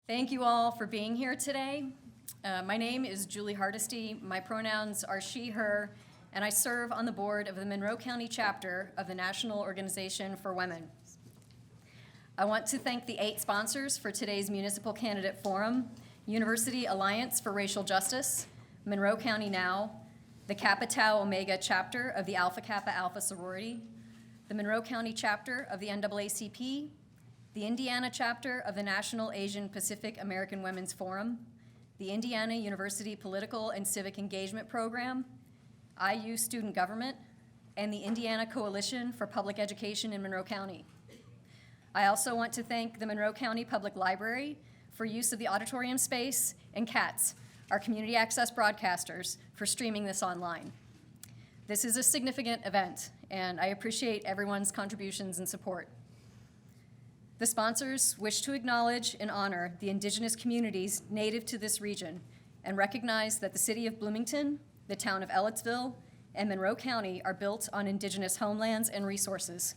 Thank you all for being here today. My name is Julie Hardesty. My pronouns are she, her, and I serve on the board of the Monroe County chapter of the National Organization for Women. I want to thank the 8 sponsors for today's Municipal Candidate Forum: University Alliance for Racial Justice, Monroe County Now, the Kappa Tau Omega chapter of the Alpha Kappa Alpha sorority, the Monroe County chapter of the NAACP, the Indiana chapter of the National Asian Pacific American Women's Forum, the Indiana University Political and Civic Engagement Program, IU Student Government, and the Indiana Coalition for Public Education in Monroe County. I also want to thank the Monroe County Public Library for use of the auditorium space, and CATS, our community access broadcasters, for streaming this online. This is a significant event, and I appreciate everyone's contributions and support. The sponsors wish to acknowledge and honor the indigenous communities native to this region and recognize that the city of Bloomington, the town of Ellettsville, and Monroe County are built on indigenous homelands and resources.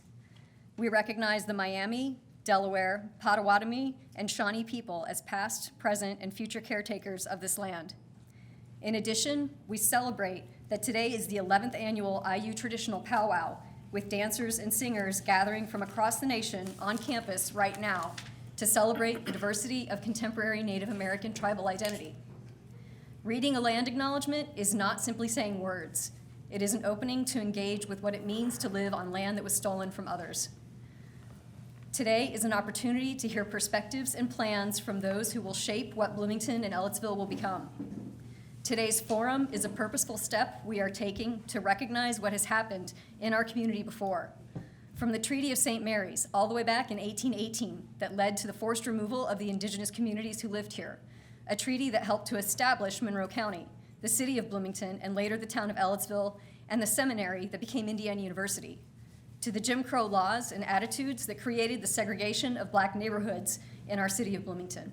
We recognize the Miami, Delaware, Potawatomi, and Shawnee people as past, present, and future caretakers of this land. In addition, we celebrate that today is the 11th annual IU Traditional Powwow, with dancers and singers gathering from across the nation on campus right now to celebrate the diversity of contemporary Native American tribal identity. Reading a land acknowledgement is not simply saying words. It is an opening to engage with what it means to live on land that was stolen from others. Today is an opportunity to hear perspectives and plans from those who will shape what Bloomington and Ellettsville will become. Today's forum is a purposeful step we are taking to recognize what has happened in our community before, from the Treaty of St. Mary's all the way back in 1818 that led to the forced removal of the indigenous communities who lived here, a treaty that helped to establish Monroe County, the city of Bloomington, and later the town of Ellettsville, and the seminary that became Indiana University, to the Jim Crow laws and attitudes that created the segregation of Black neighborhoods in our city of Bloomington,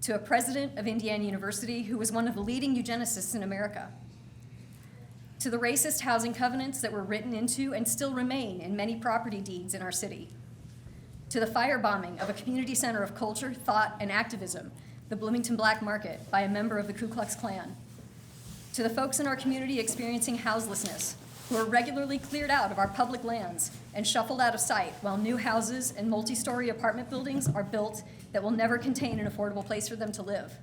to a president of Indiana University who was one of the leading eugenicists in America, to the racist housing covenants that were written into and still remain in many property deeds in our city, to the firebombing of a community center of culture, thought, and activism, the Bloomington Black Market, by a member of the Ku Klux Klan, to the folks in our community experiencing houselessness, who are regularly cleared out of our public lands and shuffled out of sight while new houses and multi-story apartment buildings are built that will never contain an affordable place for them to live.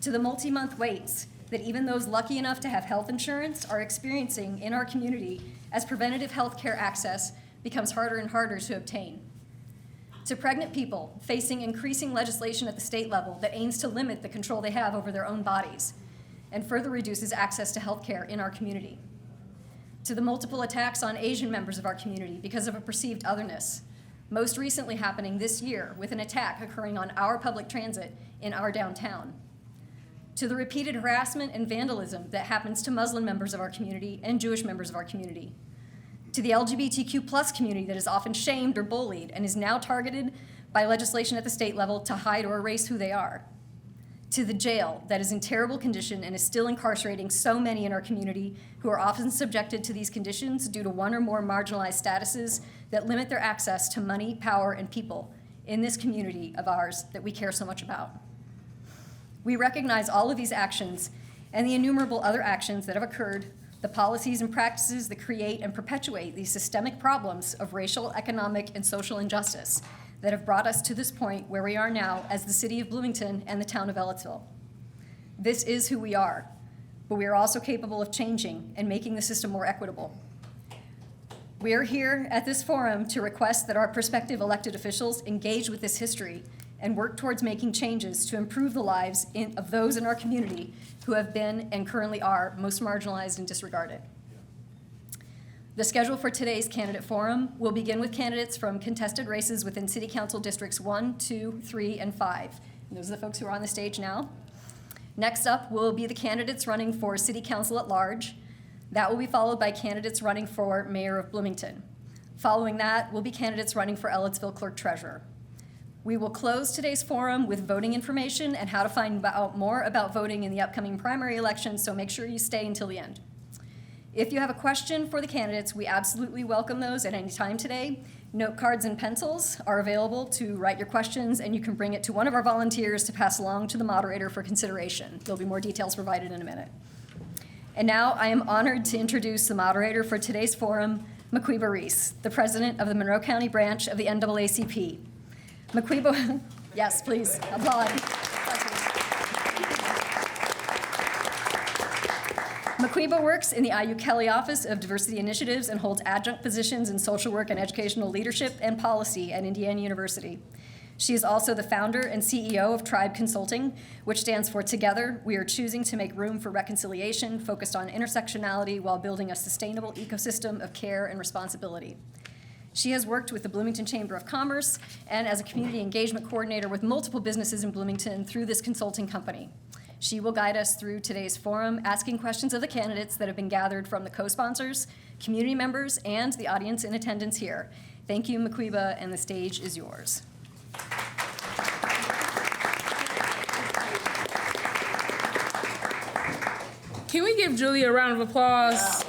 To the multi-month waits that even those lucky enough to have health insurance are experiencing in our community as preventative health care access becomes harder and harder to obtain. To pregnant people facing increasing legislation at the state level that aims to limit the control they have over their own bodies and further reduces access to health care in our community. To the multiple attacks on Asian members of our community because of a perceived otherness, most recently happening this year with an attack occurring on our public transit in our downtown. To the repeated harassment and vandalism that happens to Muslim members of our community and Jewish members of our community. To the LGBTQ+ community that is often shamed or bullied and is now targeted by legislation at the state level to hide or erase who they are. To the jail that is in terrible condition and is still incarcerating so many in our community who are often subjected to these conditions due to one or more marginalized statuses that limit their access to money, power, and people in this community of ours that we care so much about. We recognize all of these actions and the innumerable other actions that have occurred, the policies and practices that create and perpetuate these systemic problems of racial, economic, and social injustice that have brought us to this point where we are now as the city of Bloomington and the town of Ellettsville. This is who we are, but we are also capable of changing and making the system more equitable. We are here at this forum to request that our prospective elected officials engage with this history and work towards making changes to improve the lives of those in our community who have been and currently are most marginalized and disregarded. The schedule for today's candidate forum will begin with candidates from contested races within City Council Districts 1, 2, 3, and 5. And those are the folks who are on the stage now. Next up will be the candidates running for City Council at large. That will be followed by candidates running for Mayor of Bloomington. Following that will be candidates running for Ellettsville Clerk Treasurer. We will close today's forum with voting information and how to find out more about voting in the upcoming primary election, so make sure you stay until the end. If you have a question for the candidates, we absolutely welcome those at any time today. Note cards and pencils are available to write your questions, and you can bring it to one of our volunteers to pass along to the moderator for consideration. There'll be more details provided in a minute. And now I am honored to introduce the moderator for today's forum, Maquiba Reese, the president of the Monroe County branch of the NAACP. Maquiba, yes, please, applaud. Maquiba works in the IU Kelly Office of Diversity Initiatives and holds adjunct positions in social work and educational leadership and policy at Indiana University. She is also the founder and CEO of Tribe Consulting, which stands for Together, We Are Choosing to Make Room for Reconciliation, focused on intersectionality while building a sustainable ecosystem of care and responsibility. She has worked with the Bloomington Chamber of Commerce and as a community engagement coordinator with multiple businesses in Bloomington through this consulting company. She will guide us through today's forum, asking questions of the candidates that have been gathered from the co-sponsors, community members, and the audience in attendance here. Thank you, Maquiba, and the stage is yours. Can we give Julie a round of applause?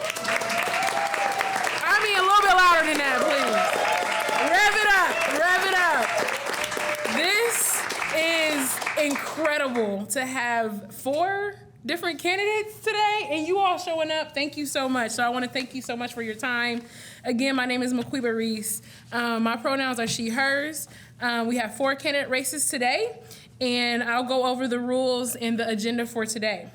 I mean, a little bit louder than that, please. Rev it up, rev it up. This is incredible to have 4 different candidates today, and you all showing up. Thank you so much. So I want to thank you so much for your time. Again, my name is Maquiba Reese. My pronouns are she, hers. We have 4 candidate races today, and I'll go over the rules and the agenda for today.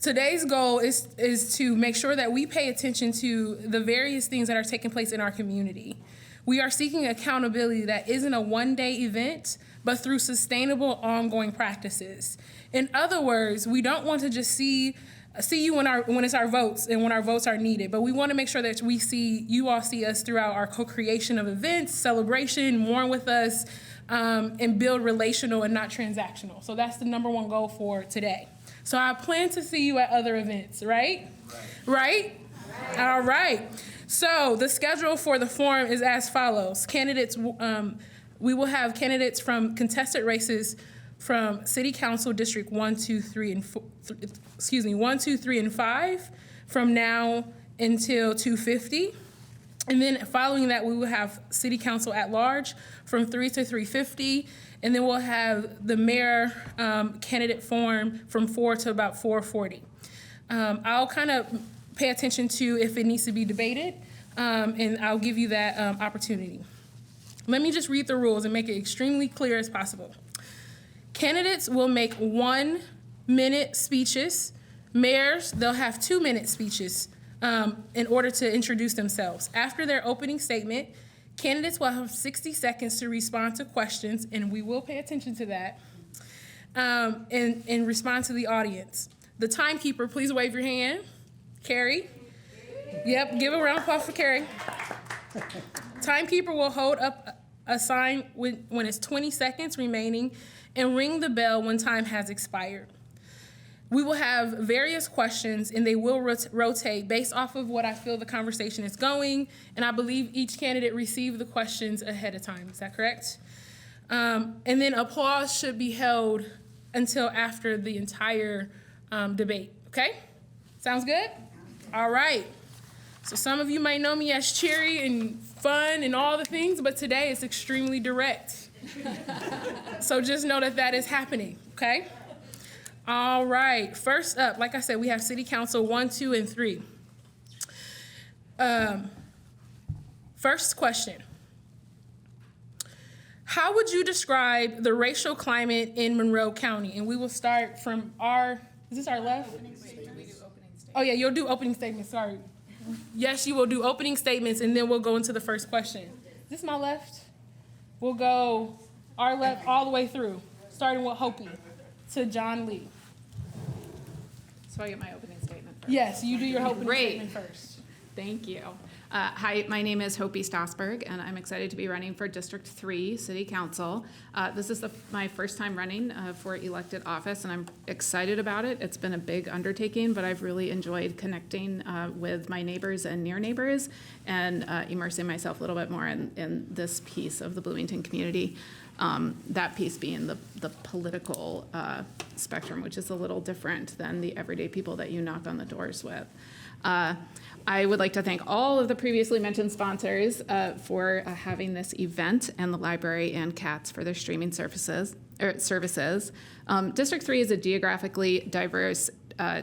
Today's goal is to make sure that we pay attention to the various things that are taking place in our community. We are seeking accountability that isn't a one-day event, but through sustainable, ongoing practices. In other words, we don't want to just see you when it's our votes and when our votes are needed, but we want to make sure that you all see us throughout our co-creation of events, celebration, mourn with us, and build relational and not transactional. So that's the number 1 goal for today. So I plan to see you at other events, right? Right? All right. So the schedule for the forum is as follows. Candidates, we will have candidates from contested races from City Council District 1, 2, 3, and 1, 2, 3, and 5 from now until 2:50. And then following that, we will have City Council at large from 3 to 3:50. And then we'll have the mayor candidate forum from 4 to about 4:40. I'll kind of pay attention to if it needs to be debated, and I'll give you that opportunity. Let me just read the rules and make it extremely clear as possible. Candidates will make 1-minute speeches. Mayors, they'll have 2-minute speeches in order to introduce themselves. After their opening statement, candidates will have 60 seconds to respond to questions, and we will pay attention to that, and respond to the audience. The timekeeper, please wave your hand. Carrie. Yep, give a round of applause for Carrie. Timekeeper will hold up a sign when it's 20 seconds remaining and ring the bell when time has expired. We will have various questions, and they will rotate based off of what I feel the conversation is going, and I believe each candidate received the questions ahead of time. Is that correct? And then applause should be held until after the entire debate, okay? Sounds good? All right. So some of you might know me as cheery and fun and all the things, but today it's extremely direct. So just know that that is happening, okay? All right, first up, like I said, we have City Council 1, 2, and 3. First question. How would you describe the racial climate in Monroe County? And we will start from is this our left? Oh yeah, you'll do opening statements, sorry. Yes, you will do opening statements, and then we'll go into the first question. Is this my left? We'll go our left all the way through, starting with Hopi to John Lee. So I get my opening statement first. Yes, you do your opening statement first. Thank you. Hi, my name is Hopi Stossberg, and I'm excited to be running for District 3 City Council. This is my first time running for elected office, and I'm excited about it. It's been a big undertaking, but I've really enjoyed connecting with my neighbors and near neighbors and immersing myself a little bit more in this piece of the Bloomington community. That piece being the political spectrum, which is a little different than the everyday people that you knock on the doors with. I would like to thank all of the previously mentioned sponsors for having this event, and the library and CATS for their streaming services. District 3 is a geographically diverse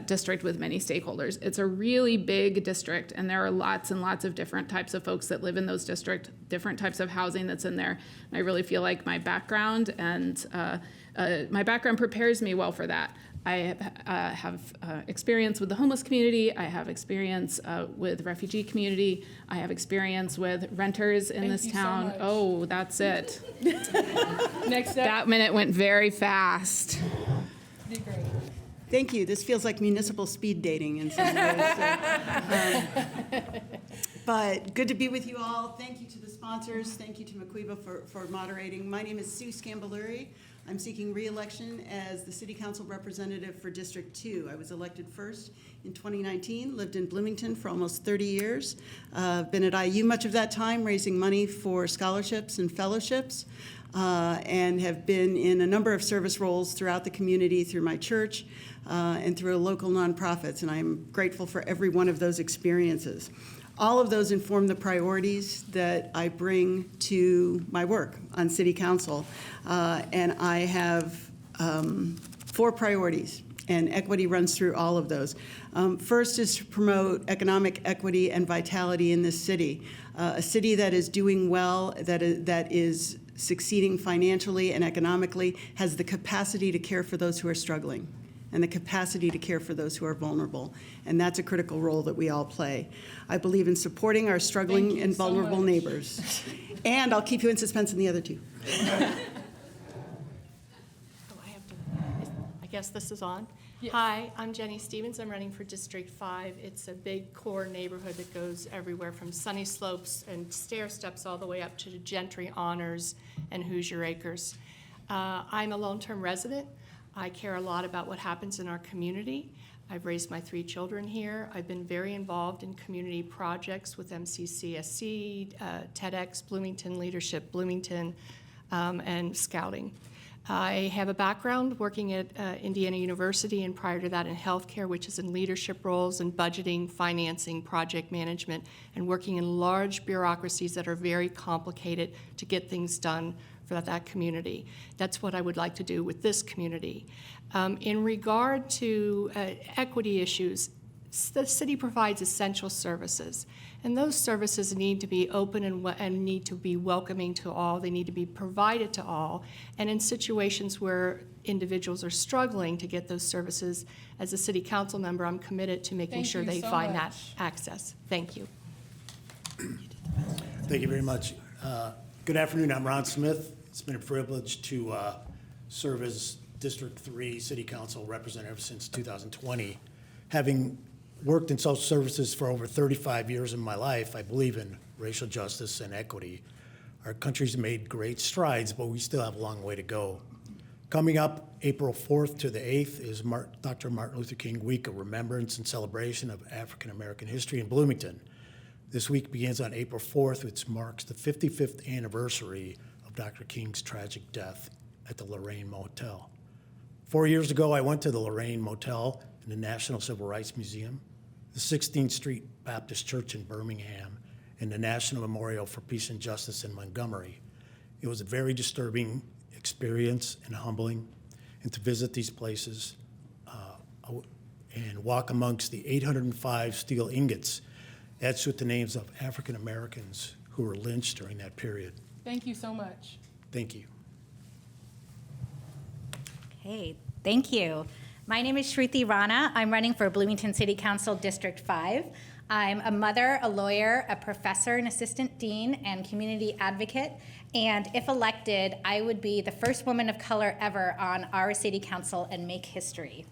district with many stakeholders. It's a really big district, and there are lots and lots of different types of folks that live in those districts, different types of housing that's in there. And I really feel like my background prepares me well for that. I have experience with the homeless community. I have experience with the refugee community. I have experience with renters in this town. So much. Oh, that's it. Next up. That minute went very fast. You did great. Thank you. This feels like municipal speed dating in some ways. But good to be with you all. Thank you to the sponsors. Thank you to Maquiba for moderating. My name is Sue Scambaluri. I'm seeking re-election as the City Council representative for District 2. I was elected first in 2019, lived in Bloomington for almost 30 years. Been at IU much of that time, raising money for scholarships and fellowships, and have been in a number of service roles throughout the community through my church and through local nonprofits, and I'm grateful for every one of those experiences. All of those inform the priorities that I bring to my work on City Council. And I have 4 priorities, and equity runs through all of those. First is to promote economic equity and vitality in this city. A city that is doing well, that is succeeding financially and economically, has the capacity to care for those who are struggling, and the capacity to care for those who are vulnerable. And that's a critical role that we all play. I believe in supporting our struggling and vulnerable neighbors. And I'll keep you in suspense in the other 2. I guess this is on. Yes. Hi, I'm Jenny Stevens. I'm running for District 5. It's a big core neighborhood that goes everywhere from Sunny Slopes and stair steps all the way up to Gentry Honors and Hoosier Acres. I'm a long-term resident. I care a lot about what happens in our community. I've raised my 3 children here. I've been very involved in community projects with MCCSC, TEDx, Bloomington Leadership, Bloomington, and Scouting. I have a background working at Indiana University, and prior to that in healthcare, which is in leadership roles in budgeting, financing, project management, and working in large bureaucracies that are very complicated to get things done for that community. That's what I would like to do with this community. In regard to equity issues, the city provides essential services, and those services need to be open and need to be welcoming to all. They need to be provided to all. And in situations where individuals are struggling to get those services, as a city council member, I'm committed to making sure they find that access. Thank you. Thank you very much. Good afternoon. I'm Ron Smith. It's been a privilege to serve as District 3 City Council representative since 2020. Having worked in social services for over 35 years in my life, I believe in racial justice and equity. Our country's made great strides, but we still have a long way to go. Coming up April 4th to the 8th is Dr. Martin Luther King Week, a remembrance and celebration of African American history in Bloomington. This week begins on April 4th, which marks the 55th anniversary of Dr. King's tragic death at the Lorraine Motel. 4 years ago, I went to the Lorraine Motel in the National Civil Rights Museum, the 16th Street Baptist Church in Birmingham, and the National Memorial for Peace and Justice in Montgomery. It was a very disturbing experience and humbling, and to visit these places and walk amongst the 805 steel ingots etched with the names of African Americans who were lynched during that period. Thank you so much. Thank you. Okay, thank you. My name is Shruti Rana. I'm running for Bloomington City Council District 5. I'm a mother, a lawyer, a professor, an assistant dean, and community advocate. And if elected, I would be the first woman of color ever on our city council and make history.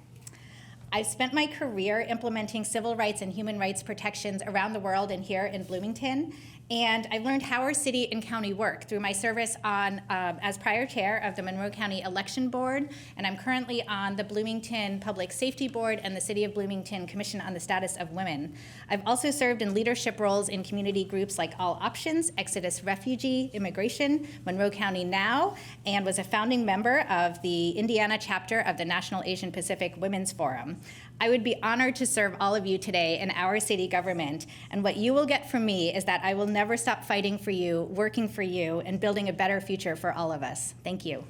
I've spent my career implementing civil rights and human rights protections around the world and here in Bloomington. And I've learned how our city and county work through my service on as prior chair of the Monroe County Election Board, and I'm currently on the Bloomington Public Safety Board and the City of Bloomington Commission on the Status of Women. I've also served in leadership roles in community groups like All Options, Exodus Refugee, Immigration, Monroe County Now, and was a founding member of the Indiana chapter of the National Asian Pacific Women's Forum. I would be honored to serve all of you today in our city government, and what you will get from me is that I will never stop fighting for you, working for you, and building a better future for all of us. Thank you.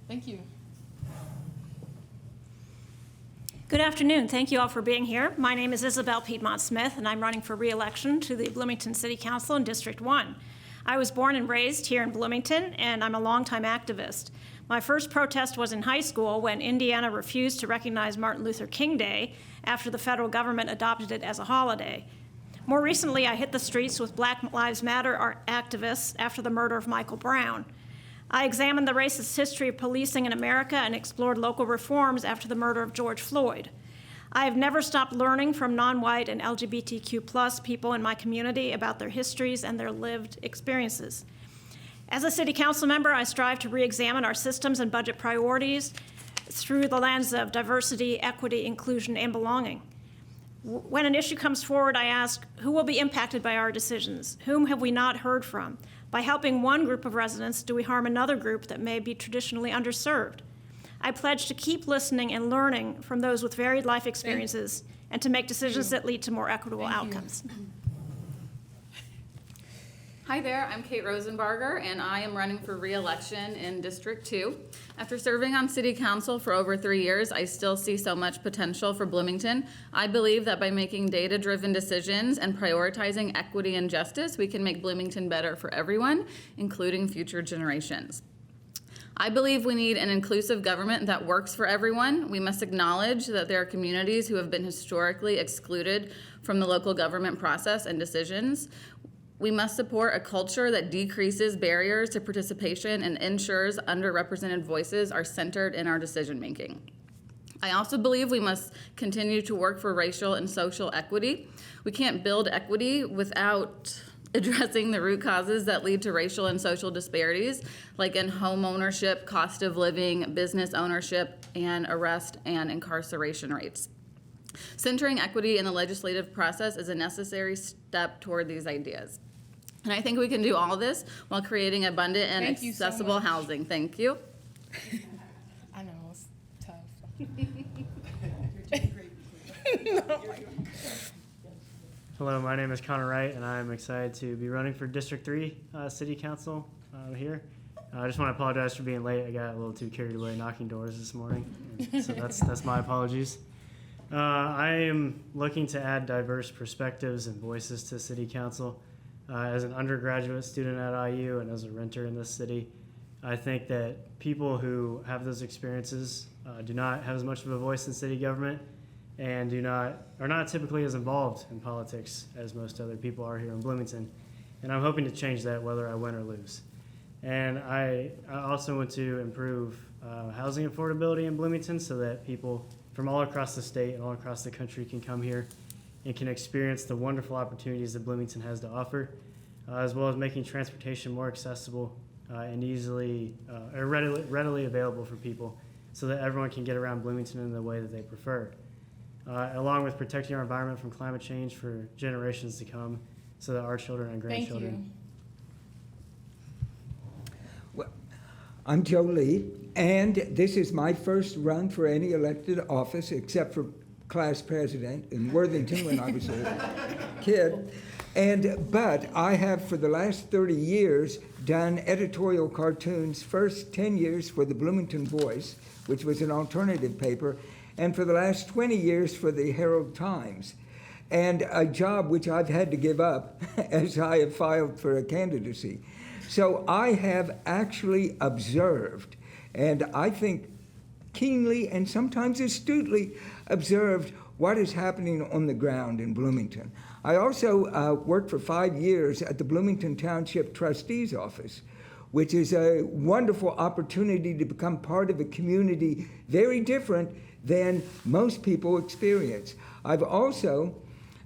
Thank you. Good afternoon. Thank you all for being here. My name is Isabel Piedmont Smith, and I'm running for re-election to the Bloomington City Council in District 1. I was born and raised here in Bloomington, and I'm a longtime activist. My first protest was in high school when Indiana refused to recognize Martin Luther King Day after the federal government adopted it as a holiday. More recently, I hit the streets with Black Lives Matter activists after the murder of Michael Brown. I examined the racist history of policing in America and explored local reforms after the murder of George Floyd. I have never stopped learning from non-white and LGBTQ+ people in my community about their histories and their lived experiences. As a city council member, I strive to re-examine our systems and budget priorities through the lens of diversity, equity, inclusion, and belonging. When an issue comes forward, I ask, who will be impacted by our decisions? Whom have we not heard from? By helping one group of residents, do we harm another group that may be traditionally underserved? I pledge to keep listening and learning from those with varied life experiences and to make decisions that lead to more equitable outcomes. Hi there, I'm Kate Rosenbarger, and I am running for re-election in District 2. After serving on City Council for over 3 years, I still see so much potential for Bloomington. I believe that by making data-driven decisions and prioritizing equity and justice, we can make Bloomington better for everyone, including future generations. I believe we need an inclusive government that works for everyone. We must acknowledge that there are communities who have been historically excluded from the local government process and decisions. We must support a culture that decreases barriers to participation and ensures underrepresented voices are centered in our decision-making. I also believe we must continue to work for racial and social equity. We can't build equity without addressing the root causes that lead to racial and social disparities, like in home ownership, cost of living, business ownership, and arrest and incarceration rates. Centering equity in the legislative process is a necessary step toward these ideas. And I think we can do all this while creating abundant and Thank you so accessible much. housing. Thank you. I know, it's tough. Hello, my name is Connor Wright, and I'm excited to be running for District 3 City Council here. I just want to apologize for being late. I got a little too carried away knocking doors this morning, so that's my apologies. I am looking to add diverse perspectives and voices to City Council. As an undergraduate student at IU and as a renter in this city, I think that people who have those experiences do not have as much of a voice in city government and are not typically as involved in politics as most other people are here in Bloomington. And I'm hoping to change that whether I win or lose. And I also want to improve housing affordability in Bloomington so that people from all across the state and all across the country can come here and can experience the wonderful opportunities that Bloomington has to offer, as well as making transportation more accessible and easily or readily available for people so that everyone can get around Bloomington in the way that they prefer, along with protecting our environment from climate change for generations to come so that our children and Thank grandchildren. you. Well, I'm Joe Lee, and this is my first run for any elected office except for class president in Worthington when I was a kid. But I have for the last 30 years done editorial cartoons, first 10 years for the Bloomington Voice, which was an alternative paper, and for the last 20 years for the Herald Times, and a job which I've had to give up as I have filed for a candidacy. So I have actually observed, and I think keenly and sometimes astutely observed what is happening on the ground in Bloomington. I also worked for 5 years at the Bloomington Township Trustee's Office, which is a wonderful opportunity to become part of a community very different than most people experience. I've also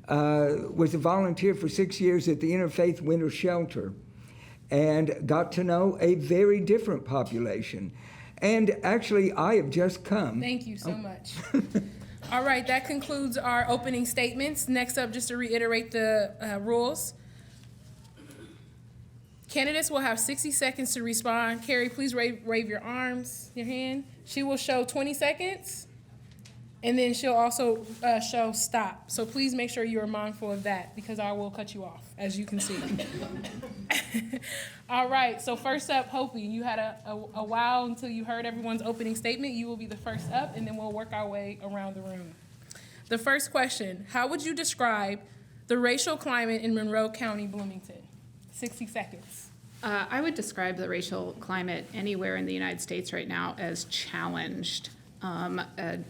was a volunteer for 6 years at the Interfaith Winter Shelter and got to know a very different population. And actually, I have just come. Thank you so much. All right, that concludes our opening statements. Next up, just to reiterate the rules. Candidates will have 60 seconds to respond. Carrie, please wave your arms, your hand. She will show 20 seconds. And then she'll also show stop. So please make sure you are mindful of that because I will cut you off, as you can see. All right, so first up, Hopi, you had a while until you heard everyone's opening statement. You will be the first up, and then we'll work our way around the room. The first question, how would you describe the racial climate in Monroe County, Bloomington? 60 seconds. I would describe the racial climate anywhere in the United States right now as challenged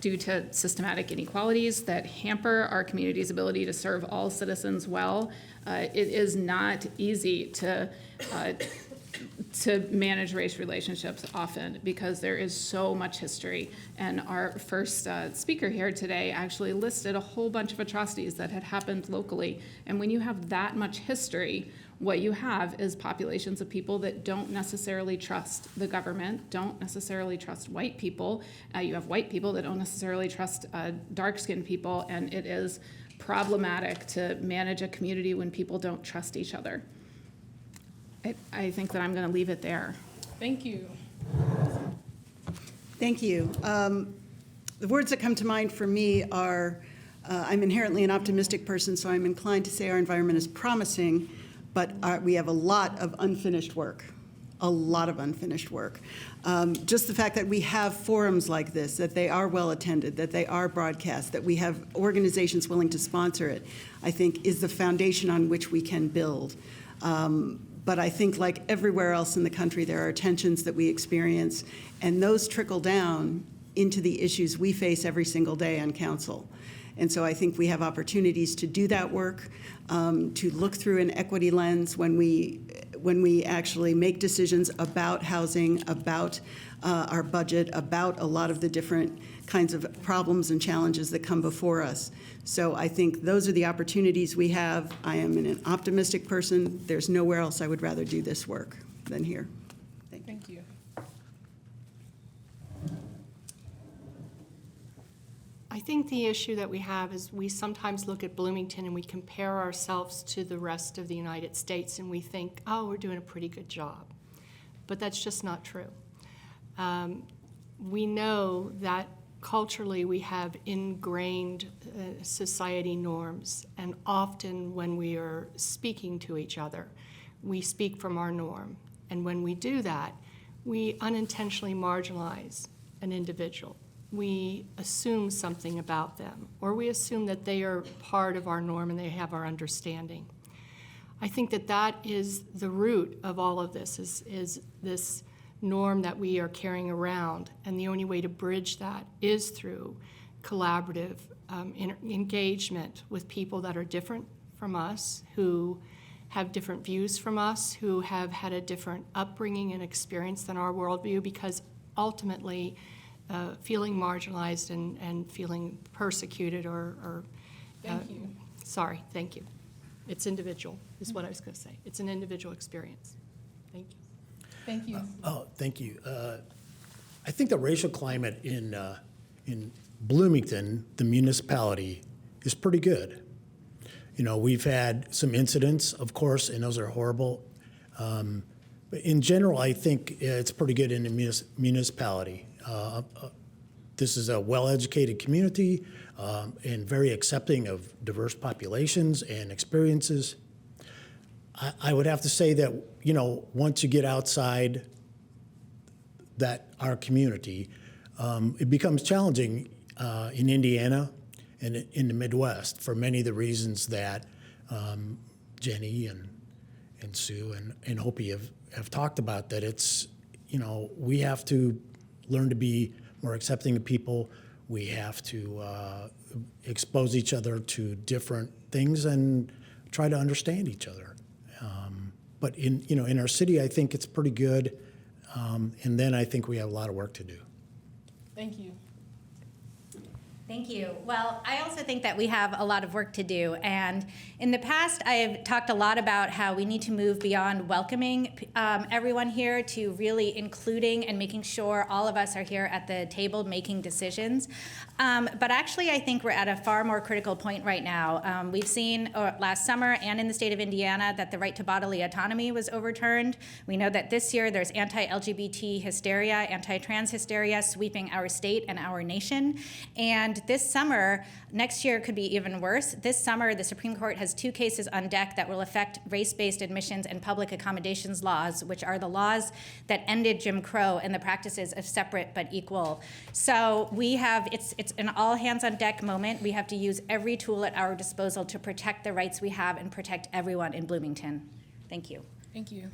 due to systematic inequalities that hamper our community's ability to serve all citizens well. It is not easy to manage race relationships often because there is so much history. And our first speaker here today actually listed a whole bunch of atrocities that had happened locally. And when you have that much history, what you have is populations of people that don't necessarily trust the government, don't necessarily trust white people. You have white people that don't necessarily trust dark-skinned people, and it is problematic to manage a community when people don't trust each other. I think that I'm going to leave it there. Thank you. Thank you. The words that come to mind for me are, I'm inherently an optimistic person, so I'm inclined to say our environment is promising, but we have a lot of unfinished work, Just the fact that we have forums like this, that they are well attended, that they are broadcast, that we have organizations willing to sponsor it, I think is the foundation on which we can build. But I think like everywhere else in the country, there are tensions that we experience, and those trickle down into the issues we face every single day on council. And so I think we have opportunities to do that work, to look through an equity lens when we actually make decisions about housing, about our budget, about a lot of the different kinds of problems and challenges that come before us. So I think those are the opportunities we have. I am an optimistic person. There's nowhere else I would rather do this work than here. Thank you. I think the issue that we have is we sometimes look at Bloomington and we compare ourselves to the rest of the United States and we think, oh, we're doing a pretty good job. But that's just not true. We know that culturally we have ingrained society norms, and often when we are speaking to each other, we speak from our norm. And when we do that, we unintentionally marginalize an individual. We assume something about them, or we assume that they are part of our norm and they have our understanding. I think that that is the root of all of this, is this norm that we are carrying around, and the only way to bridge that is through collaborative engagement with people that are different from us, who have different views from us, who have had a different upbringing and experience than our worldview, because ultimately feeling marginalized and feeling persecuted or Thank you. Sorry, thank you. It's individual, is what I was going to say. It's an individual experience. Thank you. Thank you. Thank you. I think the racial climate in Bloomington, the municipality, is pretty good. You know, we've had some incidents, of course, and those are horrible. But in general, I think it's pretty good in the municipality. This is a well-educated community and very accepting of diverse populations and experiences. I would have to say that, you know, once you get outside our community, it becomes challenging in Indiana and in the Midwest for many of the reasons that Jenny and Sue and Hopi have talked about, that it's, you know, we have to learn to be more accepting of people. We have to expose each other to different things and try to understand each other. But in our city, I think it's pretty good. And then I think we have a lot of work to do. Thank you. Thank you. Well, I also think that we have a lot of work to do. And in the past, I have talked a lot about how we need to move beyond welcoming everyone here to really including and making sure all of us are here at the table making decisions. But actually, I think we're at a far more critical point right now. We've seen last summer and in the state of Indiana that the right to bodily autonomy was overturned. We know that this year there's anti-LGBT hysteria, anti-trans hysteria sweeping our state and our nation. And this summer, next year could be even worse. This summer, the Supreme Court has 2 cases on deck that will affect race-based admissions and public accommodations laws, which are the laws that ended Jim Crow and the practices of separate but equal. So we have, it's an all hands on deck moment. We have to use every tool at our disposal to protect the rights we have and protect everyone in Bloomington. Thank you. Thank you.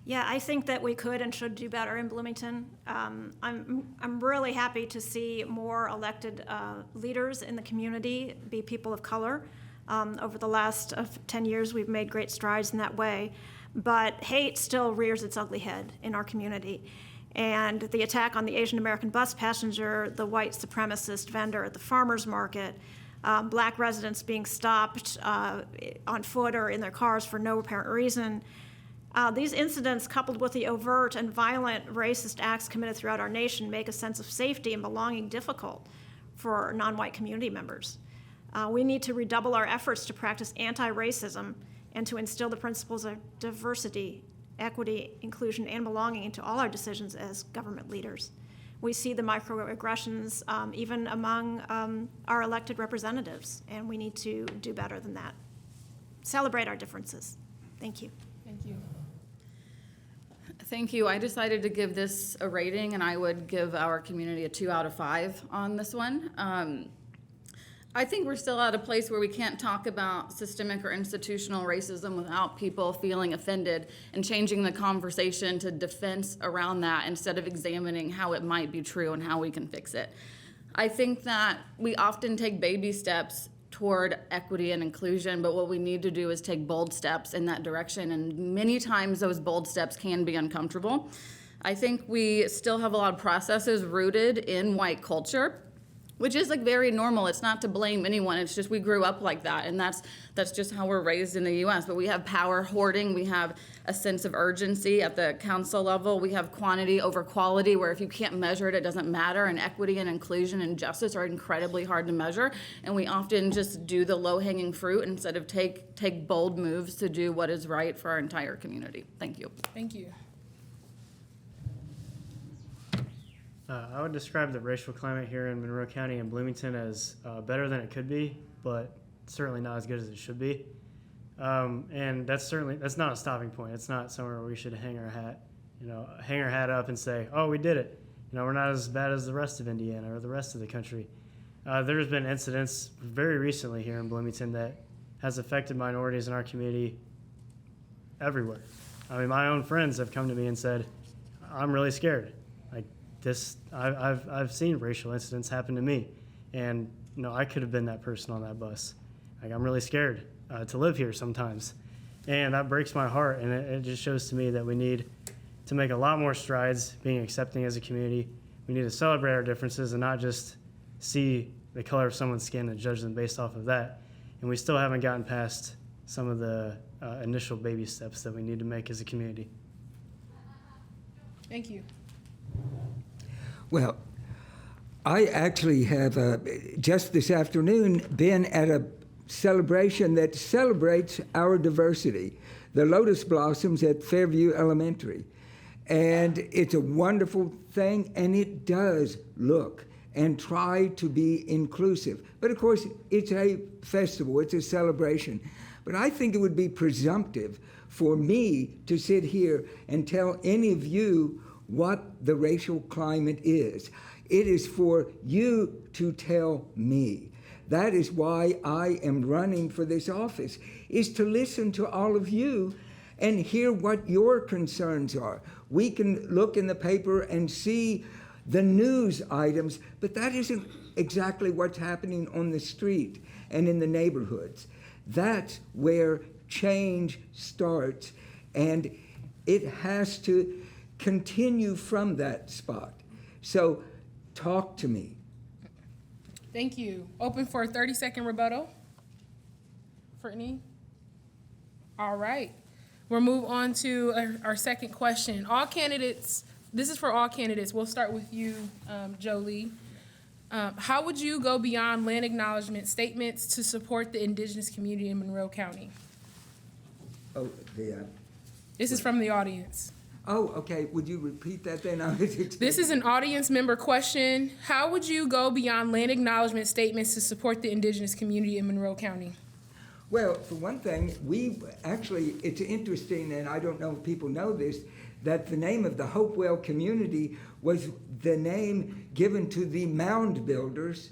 Yeah, I think that we could and should do better in Bloomington. I'm really happy to see more elected leaders in the community be people of color. Over the last 10 years, we've made great strides in that way, but hate still rears its ugly head in our community. And the attack on the Asian American bus passenger, the white supremacist vendor at the farmer's market, black residents being stopped on foot or in their cars for no apparent reason. These incidents, coupled with the overt and violent racist acts committed throughout our nation, make a sense of safety and belonging difficult for non-white community members. We need to redouble our efforts to practice anti-racism and to instill the principles of diversity, equity, inclusion, and belonging into all our decisions as government leaders. We see the microaggressions even among our elected representatives, and we need to do better than that. Celebrate our differences. Thank you. Thank you. Thank you. I decided to give this a rating, and I would give our community a 2 out of 5 on this one. I think we're still at a place where we can't talk about systemic or institutional racism without people feeling offended and changing the conversation to defense around that instead of examining how it might be true and how we can fix it. I think that we often take baby steps toward equity and inclusion, but what we need to do is take bold steps in that direction, and many times those bold steps can be uncomfortable. I think we still have a lot of processes rooted in white culture, which is like very normal. It's not to blame anyone. It's just we grew up like that, and that's just how we're raised in the U.S. But we have power hoarding. We have a sense of urgency at the council level. We have quantity over quality, where if you can't measure it, it doesn't matter. And equity and inclusion and justice are incredibly hard to measure, and we often just do the low-hanging fruit instead of take bold moves to do what is right for our entire community. Thank you. Thank you. I would describe the racial climate here in Monroe County and Bloomington as better than it could be, but certainly not as good as it should be. And that's not a stopping point. It's not somewhere where we should hang our hat up and say, oh, we did it. We're not as bad as the rest of Indiana or the rest of the country. There's been incidents very recently here in Bloomington that has affected minorities in our community everywhere. I mean, my own friends have come to me and said, I'm really scared. I've seen racial incidents happen to me, and I could have been that person on that bus. I'm really scared to live here sometimes, and that breaks my heart. And it just shows to me that we need to make a lot more strides being accepting as a community. We need to celebrate our differences and not just see the color of someone's skin and judge them based off of that. And we still haven't gotten past some of the initial baby steps that we need to make as a community. Thank you. Well, I actually have just this afternoon been at a celebration that celebrates our diversity, the Lotus Blossoms at Fairview Elementary. And it's a wonderful thing, and it does look and try to be inclusive. But of course, it's a festival, it's a celebration. But I think it would be presumptive for me to sit here and tell any of you what the racial climate is. It is for you to tell me. That is why I am running for this office, is to listen to all of you and hear what your concerns are. We can look in the paper and see the news items, but that isn't exactly what's happening on the street and in the neighborhoods. That's where change starts, and it has to continue from that spot. So talk to me. Thank you. Open for a 30-second rebuttal. Brittany? All right. We'll move on to our second question. All candidates, this is for all candidates. We'll start with you, Jolie. How would you go beyond land acknowledgement statements to support the indigenous community in Monroe County? Oh, This is from the audience. Oh, okay, would you repeat that then? I was expecting. This is an audience member question. How would you go beyond land acknowledgement statements to support the indigenous community in Monroe County? Well, for one thing, it's interesting, and I don't know if people know this, that the name of the Hopewell community was the name given to the mound builders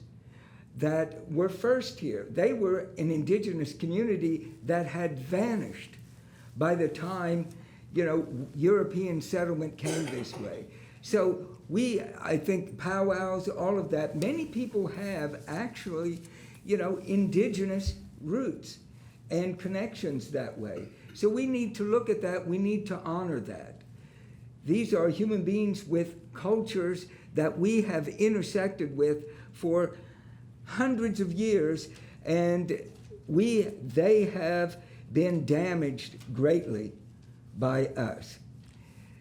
that were first here. They were an indigenous community that had vanished by the time, European settlement came this way. So I think powwows, all of that, many people have actually, indigenous roots and connections that way. So we need to look at that, we need to honor that. These are human beings with cultures that we have intersected with for hundreds of years, and they have been damaged greatly by us.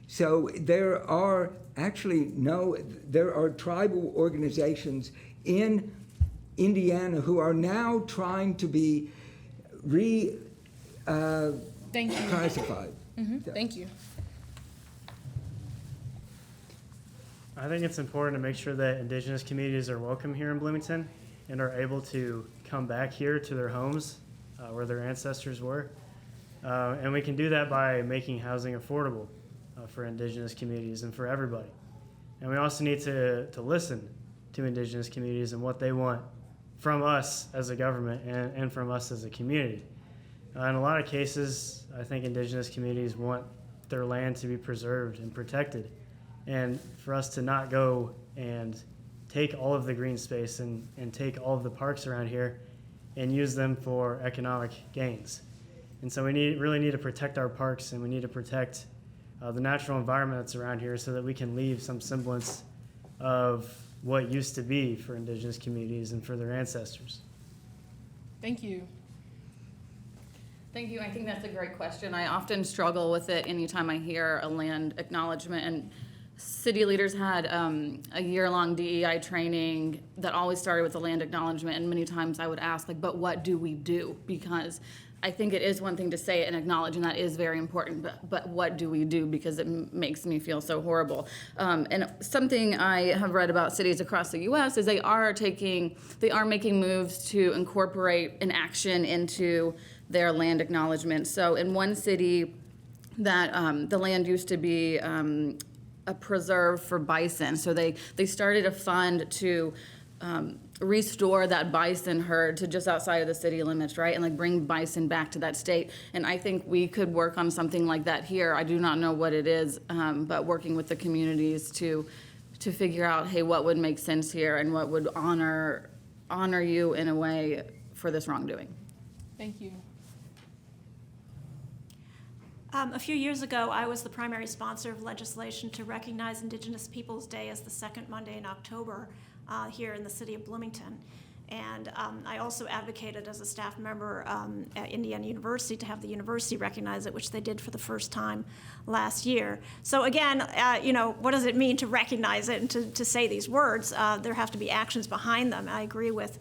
So there are tribal organizations in Indiana who are now trying to be Thank you. classified. Thank you. I think it's important to make sure that indigenous communities are welcome here in Bloomington and are able to come back here to their homes where their ancestors were. And we can do that by making housing affordable for indigenous communities and for everybody. And we also need to listen to indigenous communities and what they want from us as a government and from us as a community. In a lot of cases, I think indigenous communities want their land to be preserved and protected. And for us to not go and take all of the green space and take all of the parks around here and use them for economic gains. And so we really need to protect our parks, and we need to protect the natural environment that's around here so that we can leave some semblance of what used to be for indigenous communities and for their ancestors. Thank you. Thank you. I think that's a great question. I often struggle with it anytime I hear a land acknowledgement. And city leaders had a year-long DEI training that always started with a land acknowledgement. And many times I would ask, but what do we do? Because I think it is one thing to say it and acknowledge, and that is very important, but what do we do? Because it makes me feel so horrible. And something I have read about cities across the U.S. is they are making moves to incorporate an action into their land acknowledgement. So in one city, that the land used to be a preserve for bison. So they started a fund to restore that bison herd to just outside of the city limits, right? And bring bison back to that state. And I think we could work on something like that here. I do not know what it is, but working with the communities to figure out, hey, what would make sense here and what would honor you in a way for this wrongdoing. Thank you. A few years ago, I was the primary sponsor of legislation to recognize Indigenous Peoples Day as the second Monday in October here in the city of Bloomington. And I also advocated as a staff member at Indiana University to have the university recognize it, which they did for the first time last year. So again, what does it mean to recognize it and to say these words? There have to be actions behind them. I agree with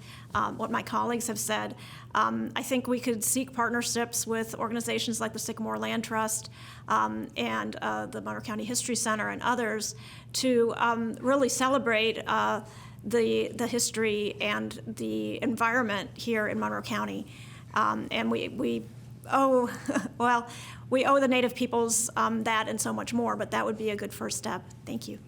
what my colleagues have said. I think we could seek partnerships with organizations like the Sycamore Land Trust and the Monroe County History Center and others to really celebrate the history and the environment here in Monroe County. And we owe, we owe the Native peoples that and so much more, but that would be a good first step. Thank you.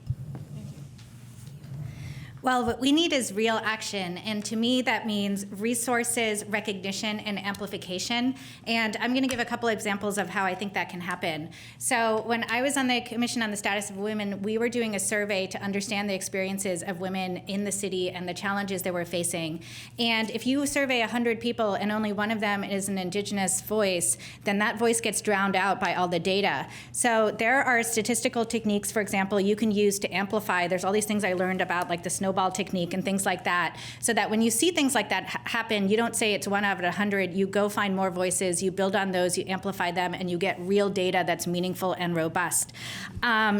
Well, what we need is real action, and to me that means resources, recognition, and amplification. And I'm going to give a couple examples of how I think that can happen. So when I was on the Commission on the Status of Women, we were doing a survey to understand the experiences of women in the city and the challenges they were facing. And if you survey 100 people and only one of them is an Indigenous voice, then that voice gets drowned out by all the data. So there are statistical techniques, for example, you can use to amplify. There's all these things I learned about, like the snowball technique and things like that, so that when you see things like that happen, you don't say it's 1 out of 100. You go find more voices, you build on those, you amplify them, and you get real data that's meaningful and robust.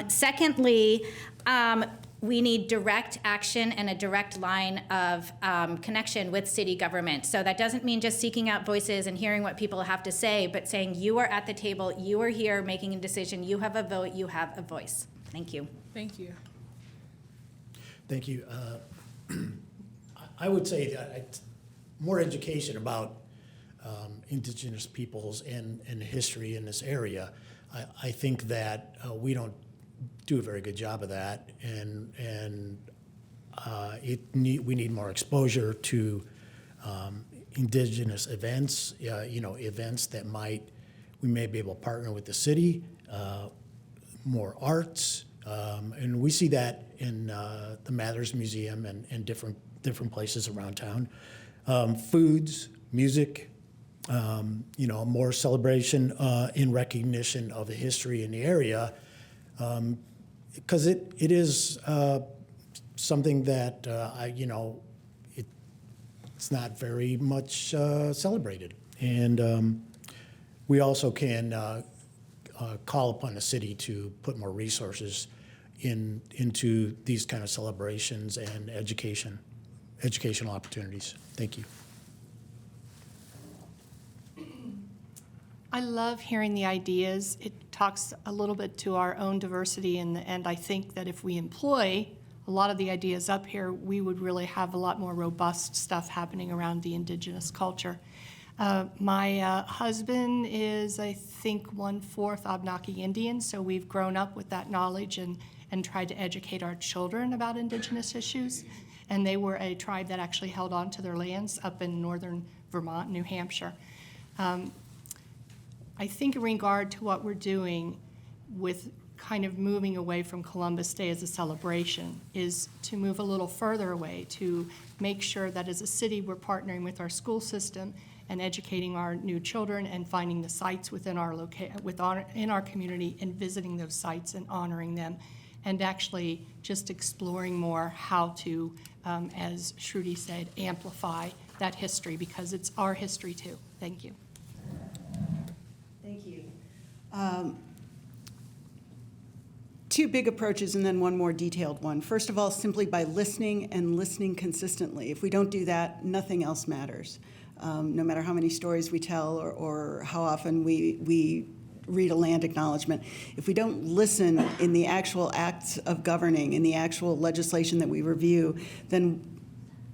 Secondly, we need direct action and a direct line of connection with city government. So that doesn't mean just seeking out voices and hearing what people have to say, but saying you are at the table, you are here making a decision, you have a vote, you have a voice. Thank you. Thank you. Thank you. I would say that more education about indigenous peoples and history in this area. I think that we don't do a very good job of that, and we need more exposure to indigenous events. Events that we may be able to partner with the city, more arts, and we see that in the Mathers Museum and different places around town. Foods, music, more celebration in recognition of the history in the area, because it is something that it's not very much celebrated, and we also can call upon the city to put more resources into these kind of celebrations and educational opportunities. Thank you. I love hearing the ideas. It talks a little bit to our own diversity, and I think that if we employ a lot of the ideas up here, we would really have a lot more robust stuff happening around the indigenous culture. My husband is, I think, 1/4 Abenaki Indian, so we've grown up with that knowledge and tried to educate our children about indigenous issues. And they were a tribe that actually held on to their lands up in northern Vermont, New Hampshire. I think in regard to what we're doing with kind of moving away from Columbus Day as a celebration is to move a little further away, to make sure that as a city we're partnering with our school system and educating our new children and finding the sites within our in our community and visiting those sites and honoring them, and actually just exploring more how to, as Shruti said, amplify that history, because it's our history too. Thank you. Thank you. Two big approaches and then one more detailed one. First of all, simply by listening and listening consistently. If we don't do that, nothing else matters. No matter how many stories we tell or how often we read a land acknowledgement. If we don't listen in the actual acts of governing, in the actual legislation that we review, then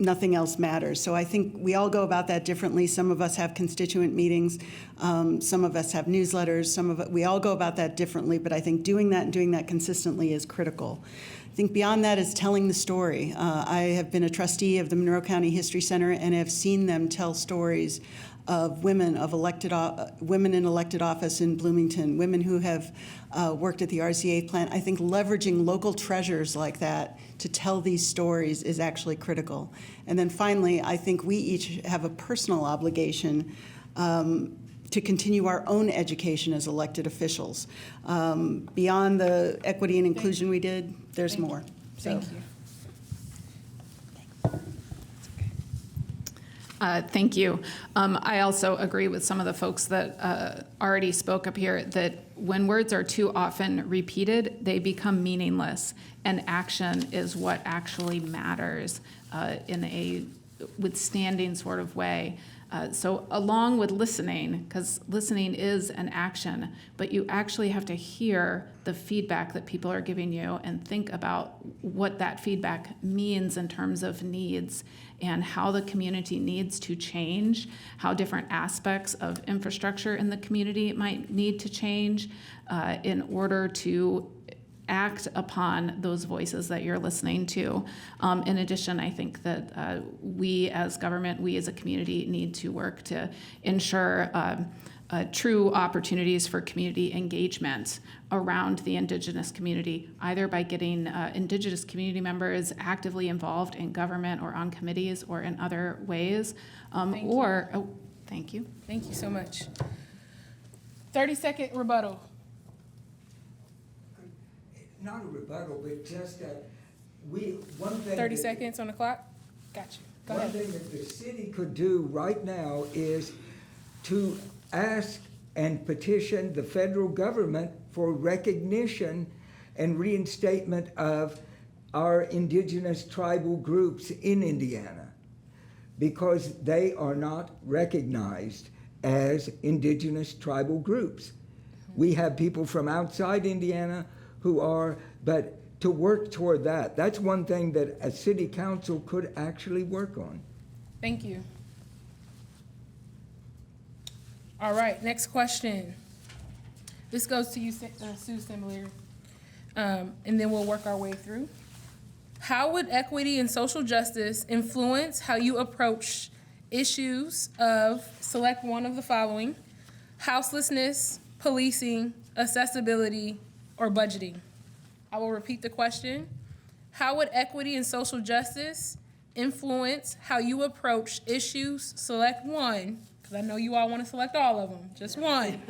nothing else matters. So I think we all go about that differently. Some of us have constituent meetings, some of us have newsletters, we all go about that differently, but I think doing that and doing that consistently is critical. I think beyond that is telling the story. I have been a trustee of the Monroe County History Center and have seen them tell stories of women in elected office in Bloomington, women who have worked at the RCA plant. I think leveraging local treasures like that to tell these stories is actually critical. And then finally, I think we each have a personal obligation to continue our own education as elected officials. Beyond the equity and inclusion we did, there's more. Thank you. Thank you. I also agree with some of the folks that already spoke up here that when words are too often repeated, they become meaningless, and action is what actually matters in a withstanding sort of way. So along with listening, because listening is an action, but you actually have to hear the feedback that people are giving you and think about what that feedback means in terms of needs and how the community needs to change, how different aspects of infrastructure in the community might need to change in order to act upon those voices that you're listening to. In addition, I think that we as government, we as a community need to work to ensure true opportunities for community engagement around the Indigenous community, either by getting Indigenous community members actively involved in government or on committees or in other ways. Thank you. Thank you so much. 30-second rebuttal. Not a rebuttal, but just that one thing. 30 seconds on the clock. Got you. Go One ahead. thing that the city could do right now is to ask and petition the federal government for recognition and reinstatement of our indigenous tribal groups in Indiana because they are not recognized as indigenous tribal groups. We have people from outside Indiana who are, but to work toward that, that's one thing that a city council could actually work on. Thank you. All right, next question. This goes to you, Sue Semler, and then we'll work our way through. How would equity and social justice influence how you approach issues of, select one of the following: houselessness, policing, accessibility, or budgeting? I will repeat the question. How would equity and social justice influence how you approach issues, select one, because I know you all want to select all of them, just one.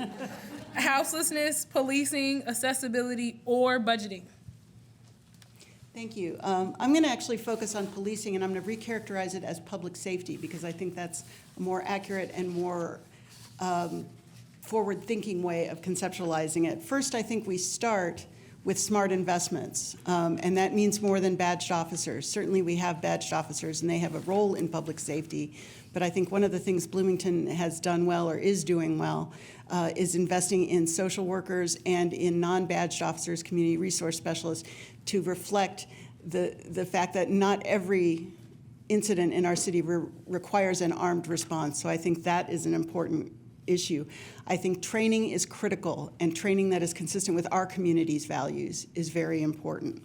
Houselessness, policing, accessibility, or budgeting? Thank you. I'm going to actually focus on policing, and I'm going to recharacterize it as public safety because I think that's a more accurate and more forward-thinking way of conceptualizing it. First, I think we start with smart investments, and that means more than badged officers. Certainly we have badged officers, and they have a role in public safety, but I think one of the things Bloomington has done well or is doing well is investing in social workers and in non-badged officers, community resource specialists, to reflect the fact that not every incident in our city requires an armed response. So I think that is an important issue. I think training is critical, and training that is consistent with our community's values is very important.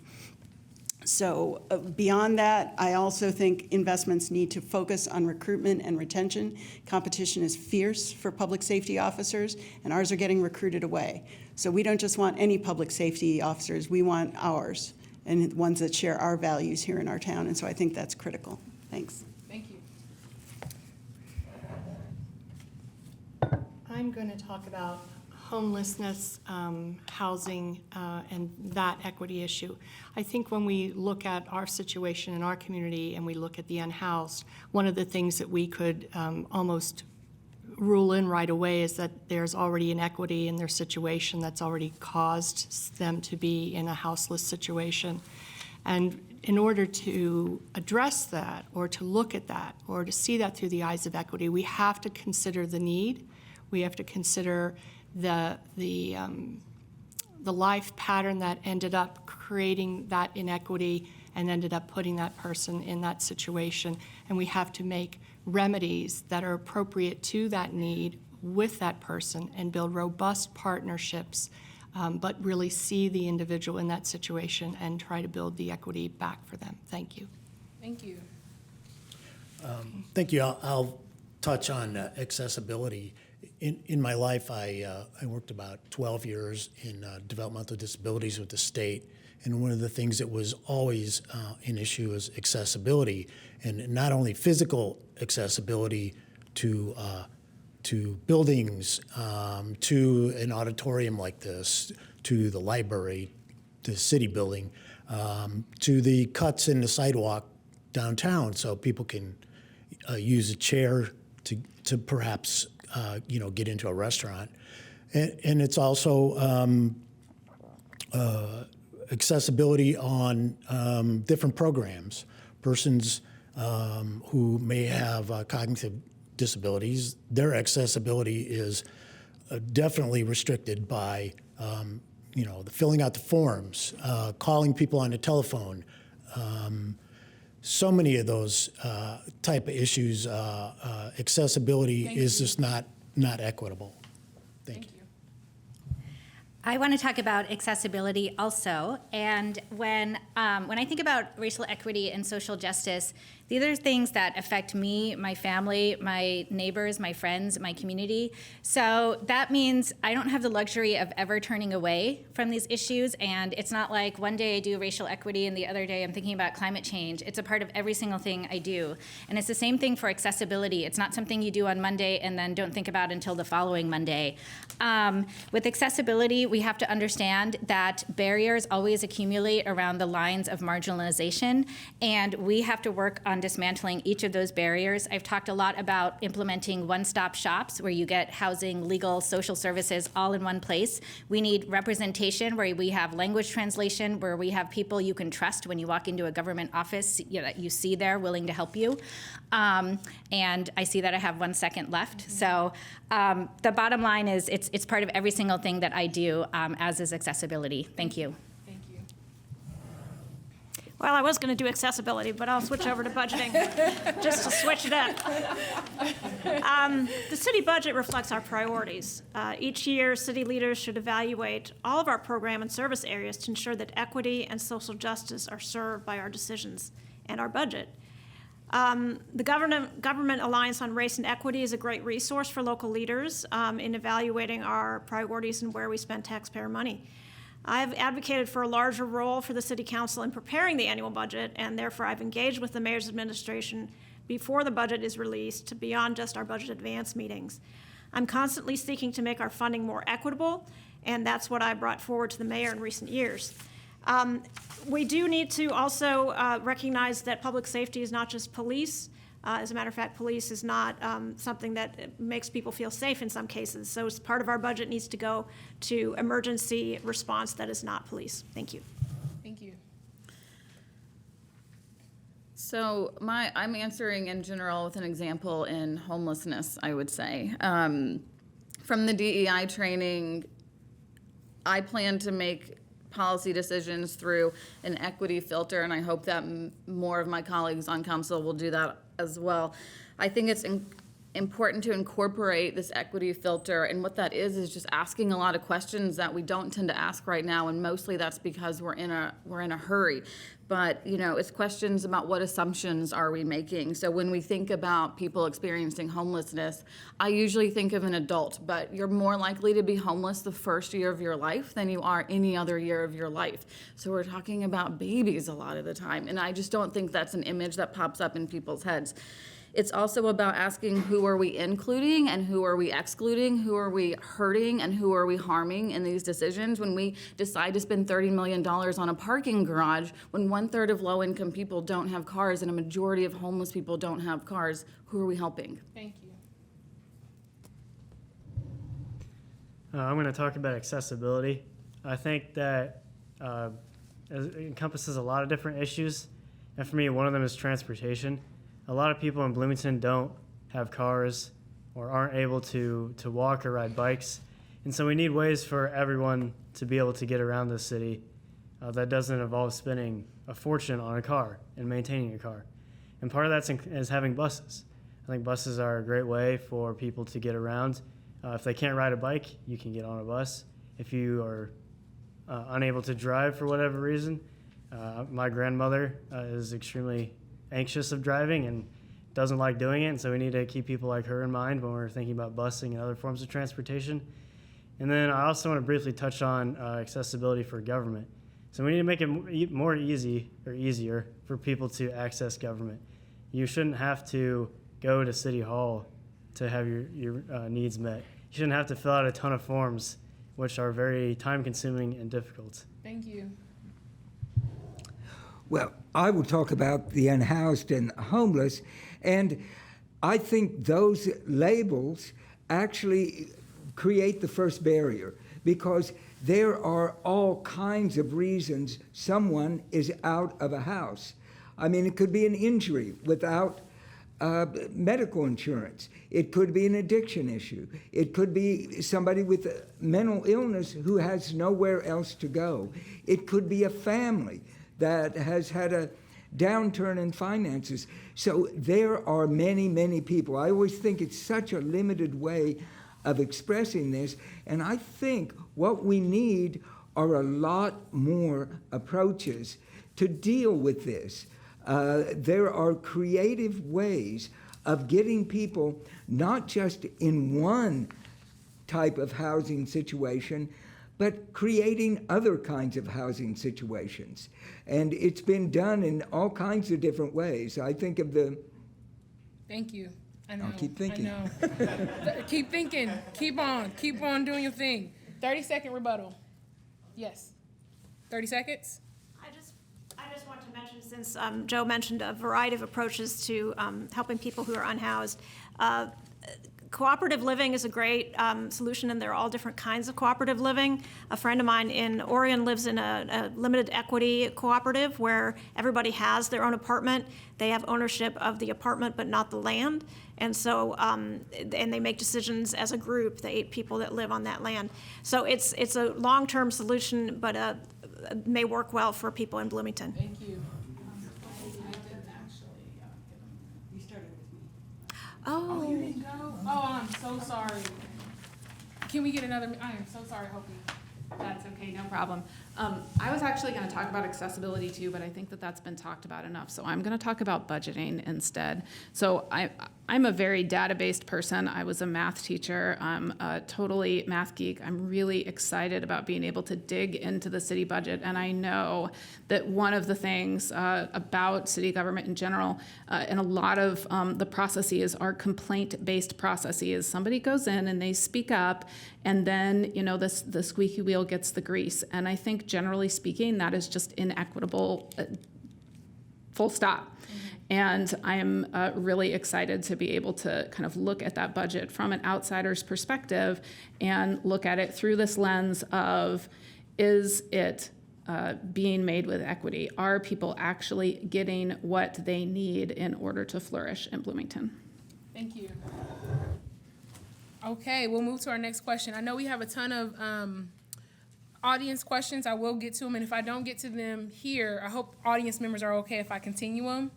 So beyond that, I also think investments need to focus on recruitment and retention. Competition is fierce for public safety officers, and ours are getting recruited away. So we don't just want any public safety officers, we want ours, and ones that share our values here in our town, and so I think that's critical. Thanks. Thank you. I'm going to talk about homelessness, housing, and that equity issue. I think when we look at our situation in our community and we look at the unhoused, one of the things that we could almost rule in right away is that there's already inequity in their situation that's already caused them to be in a houseless situation. And in order to address that, or to look at that, or to see that through the eyes of equity, we have to consider the need. We have to consider the life pattern that ended up creating that inequity and ended up putting that person in that situation. And we have to make remedies that are appropriate to that need with that person and build robust partnerships, but really see the individual in that situation and try to build the equity back for them. Thank you. Thank you. Thank you. I'll touch on accessibility. In my life, I worked about 12 years in developmental disabilities with the state, and one of the things that was always an issue is accessibility, and not only physical accessibility to buildings, to an auditorium like this, to the library, to the city building, to the cuts in the sidewalk downtown, so people can use a chair to perhaps get into a restaurant. And it's also accessibility on different programs. Persons who may have cognitive disabilities, their accessibility is definitely restricted by the filling out the forms, calling people on the telephone. So many of those type of issues, accessibility is just not equitable. Thank you. I want to talk about accessibility also, and when I think about racial equity and social justice, these are things that affect me, my family, my neighbors, my friends, my community. So that means I don't have the luxury of ever turning away from these issues, and it's not like one day I do racial equity and the other day I'm thinking about climate change. It's a part of every single thing I do. And it's the same thing for accessibility. It's not something you do on Monday and then don't think about until the following Monday. With accessibility, we have to understand that barriers always accumulate around the lines of marginalization, and we have to work on on dismantling each of those barriers. I've talked a lot about implementing one-stop shops where you get housing, legal, social services all in one place. We need representation where we have language translation, where we have people you can trust when you walk into a government office that you see there willing to help you. And I see that I have 1 second left. So the bottom line is it's part of every single thing that I do, as is accessibility. Thank you. Thank you. Well, I was going to do accessibility, but I'll switch over to budgeting just to switch it up. The city budget reflects our priorities. Each year, city leaders should evaluate all of our program and service areas to ensure that equity and social justice are served by our decisions and our budget. The Government Alliance on Race and Equity is a great resource for local leaders in evaluating our priorities and where we spend taxpayer money. I've advocated for a larger role for the City Council in preparing the annual budget, and therefore I've engaged with the Mayor's administration before the budget is released to beyond just our budget advance meetings. I'm constantly seeking to make our funding more equitable, and that's what I brought forward to the Mayor in recent years. We do need to also recognize that public safety is not just police. As a matter of fact, police is not something that makes people feel safe in some cases. So as part of our budget needs to go to emergency response that is not police. Thank you. Thank you. So I'm answering in general with an example in homelessness, I would say. From the DEI training, I plan to make policy decisions through an equity filter, and I hope that more of my colleagues on council will do that as well. I think it's important to incorporate this equity filter, and what that is just asking a lot of questions that we don't tend to ask right now, and mostly that's because we're in a hurry. But it's questions about what assumptions are we making. So when we think about people experiencing homelessness, I usually think of an adult, but you're more likely to be homeless the first year of your life than you are any other year of your life. So we're talking about babies a lot of the time, and I just don't think that's an image that pops up in people's heads. It's also about asking who are we including and who are we excluding, who are we hurting and who are we harming in these decisions. When we decide to spend $30 million on a parking garage, when 1/3 of low-income people don't have cars and a majority of homeless people don't have cars, who are we helping? Thank you. I'm going to talk about accessibility. I think that it encompasses a lot of different issues, and for me, one of them is transportation. A lot of people in Bloomington don't have cars or aren't able to walk or ride bikes, and so we need ways for everyone to be able to get around the city that doesn't involve spending a fortune on a car and maintaining a car. And part of that is having buses. I think buses are a great way for people to get around. If they can't ride a bike, you can get on a bus. If you are unable to drive for whatever reason, my grandmother is extremely anxious of driving and doesn't like doing it, and so we need to keep people like her in mind when we're thinking about busing and other forms of transportation. And then I also want to briefly touch on accessibility for government. So we need to make it more easier for people to access government. You shouldn't have to go to City Hall to have your needs met. You shouldn't have to fill out a ton of forms, which are very time-consuming and difficult. Thank you. Well, I will talk about the unhoused and homeless, and I think those labels actually create the first barrier, because there are all kinds of reasons someone is out of a house. I mean, it could be an injury without medical insurance. It could be an addiction issue. It could be somebody with a mental illness who has nowhere else to go. It could be a family that has had a downturn in finances. So there are many, many people. I always think it's such a limited way of expressing this, and I think what we need are a lot more approaches to deal with this. There are creative ways of getting people not just in one type of housing situation, but creating other kinds of housing situations. And it's been done in all kinds of different ways. I think of the... Thank you. I know. I'll keep thinking. I know. Keep thinking. Keep on doing your thing. 30-second rebuttal. Yes. 30 seconds? I just want to mention, since Joe mentioned a variety of approaches to helping people who are unhoused, cooperative living is a great solution, and there are all different kinds of cooperative living. A friend of mine in Oregon lives in a limited equity cooperative where everybody has their own apartment. They have ownership of the apartment but not the land. And so, and they make decisions as a group, the 8 people that live on that land. So it's a long-term solution, but may work well for people in Bloomington. Thank you. You started with me. Oh, you didn't go? Oh, I'm so sorry. Can we get another? I am so sorry, Hopi. That's okay, no problem. I was actually going to talk about accessibility too, but I think that that's been talked about enough. So I'm going to talk about budgeting instead. So I'm a very data-based person. I was a math teacher. I'm a totally math geek. I'm really excited about being able to dig into the city budget. And I know that one of the things about city government in general, and a lot of the processes are complaint-based processes. Somebody goes in and they speak up, and then, you know, the squeaky wheel gets the grease. And I think generally speaking, that is just inequitable, full stop. And I am really excited to be able to kind of look at that budget from an outsider's perspective and look at it through this lens of, is it being made with equity? Are people actually getting what they need in order to flourish in Bloomington? Thank you. Okay, we'll move to our next question. I know we have a ton of audience questions. I will get to them, and if I don't get to them here, I hope audience members are okay if I continue them,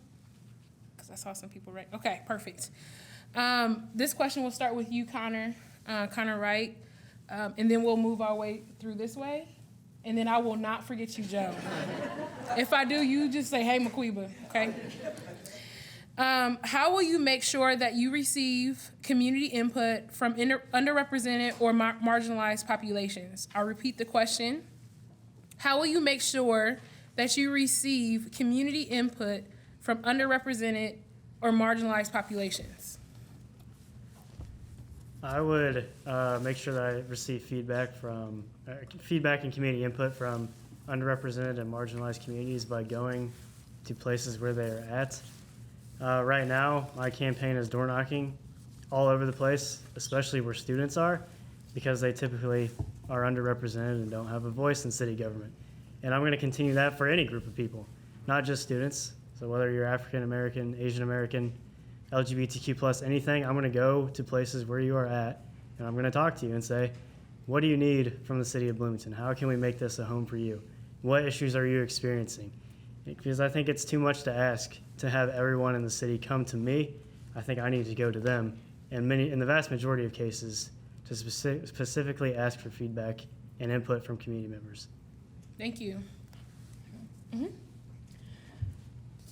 because I saw some people right. Okay, perfect. This question will start with you, Connor Wright, and then we'll move our way through this way, and then I will not forget you, Joe. If I do, you just say, hey, Maquiba, okay? How will you make sure that you receive community input from underrepresented or marginalized populations? I'll repeat the question. How will you make sure that you receive community input from underrepresented or marginalized populations? I would make sure that I receive feedback and community input from underrepresented and marginalized communities by going to places where they are at. Right now, my campaign is door knocking all over the place, especially where students are, because they typically are underrepresented and don't have a voice in city government. And I'm going to continue that for any group of people, not just students. So whether you're African American, Asian American, LGBTQ+, anything, I'm going to go to places where you are at, and I'm going to talk to you and say, what do you need from the city of Bloomington? How can we make this a home for you? What issues are you experiencing? Because I think it's too much to ask to have everyone in the city come to me. I think I need to go to them, and in the vast majority of cases, to specifically ask for feedback and input from community members. Thank you. Mm-hmm.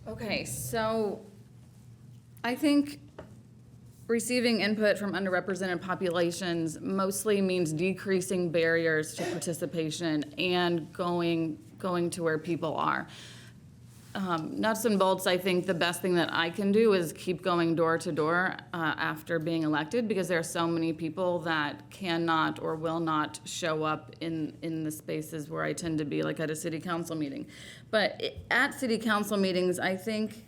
Okay, so I think receiving input from underrepresented populations mostly means decreasing barriers to participation and going to where people are. Nuts and bolts, I think the best thing that I can do is keep going door to door after being elected, because there are so many people that cannot or will not show up in the spaces where I tend to be, like at a city council meeting. But at city council meetings, I think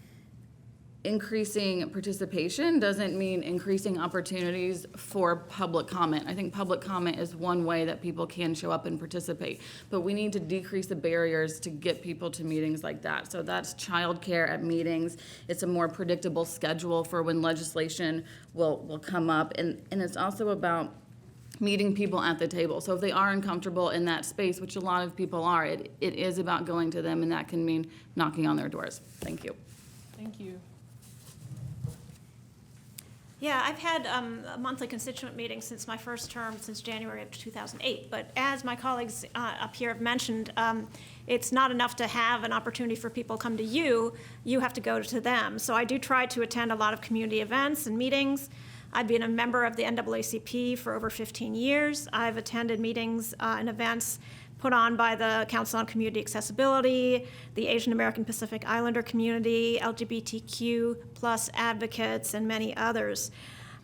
increasing participation doesn't mean increasing opportunities for public comment. I think public comment is one way that people can show up and participate, but we need to decrease the barriers to get people to meetings like that. So that's childcare at meetings. It's a more predictable schedule for when legislation will come up, and it's also about meeting people at the table. So if they are uncomfortable in that space, which a lot of people are, it is about going to them, and that can mean knocking on their doors. Thank you. Thank you. Yeah, I've had a monthly constituent meeting since my first term, since January of 2008. But as my colleagues up here have mentioned, it's not enough to have an opportunity for people to come to you. You have to go to them. So I do try to attend a lot of community events and meetings. I've been a member of the NAACP for over 15 years. I've attended meetings and events put on by the Council on Community Accessibility, the Asian American Pacific Islander community, LGBTQ+ advocates, and many others.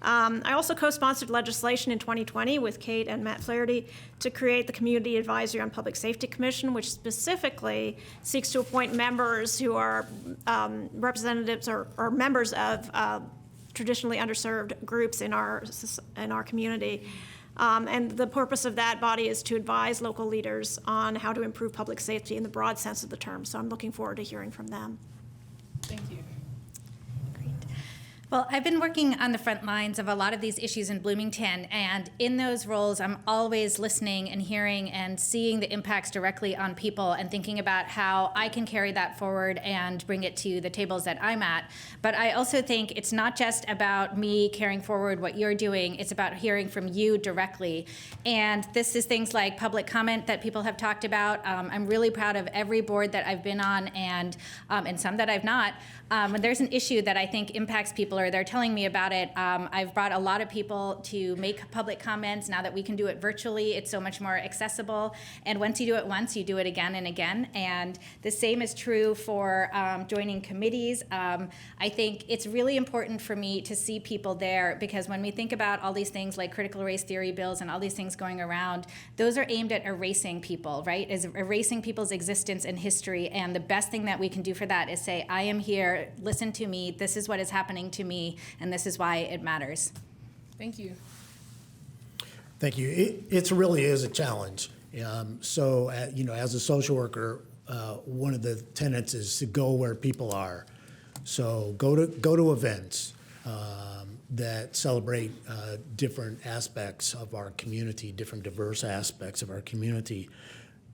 I also co-sponsored legislation in 2020 with Kate and Matt Flaherty to create the Community Advisory on Public Safety Commission, which specifically seeks to appoint members who are representatives or members of traditionally underserved groups in our community. And the purpose of that body is to advise local leaders on how to improve public safety in the broad sense of the term. So I'm looking forward to hearing from them. Thank you. Well, I've been working on the front lines of a lot of these issues in Bloomington, and in those roles, I'm always listening and hearing and seeing the impacts directly on people and thinking about how I can carry that forward and bring it to the tables that I'm at. But I also think it's not just about me carrying forward what you're doing, it's about hearing from you directly. And this is things like public comment that people have talked about. I'm really proud of every board that I've been on and some that I've not. When there's an issue that I think impacts people or they're telling me about it, I've brought a lot of people to make public comments. Now that we can do it virtually, it's so much more accessible. And once you do it once, you do it again and again. And the same is true for joining committees. I think it's really important for me to see people there, because when we think about all these things like critical race theory bills and all these things going around, those are aimed at erasing people, right? Is erasing people's existence and history. And the best thing that we can do for that is say, I am here. Listen to me, this is what is happening to me, and this is why it matters. Thank you. Thank you. It really is a challenge. So, as a social worker, one of the tenets is to go where people are. So go to events that celebrate different aspects of our community, different diverse aspects of our community.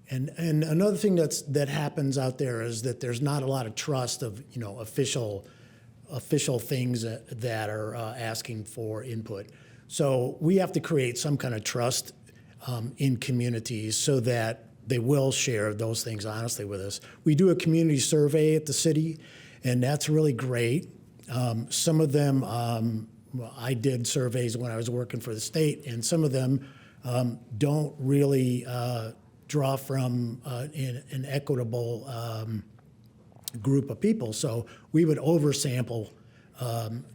And another thing that happens out there is that there's not a lot of trust of official things that are asking for input. So we have to create some kind of trust in communities so that they will share those things honestly with us. We do a community survey at the city, and that's really great. Some of them, I did surveys when I was working for the state, and some of them don't really draw from an equitable group of people. So we would oversample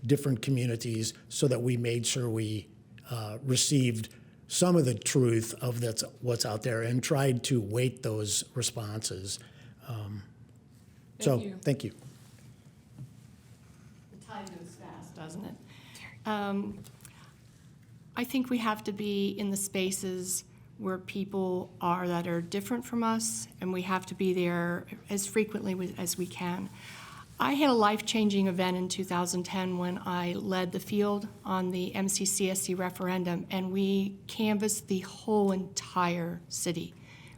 different communities so that we made sure we received some of the truth of what's out there and tried to weight those responses. Thank you. Thank you. The time goes fast, doesn't it? I think we have to be in the spaces where people are that are different from us, and we have to be there as frequently as we can. I had a life-changing event in 2010 when I led the field on the MCCSC referendum, and we canvassed the whole entire city.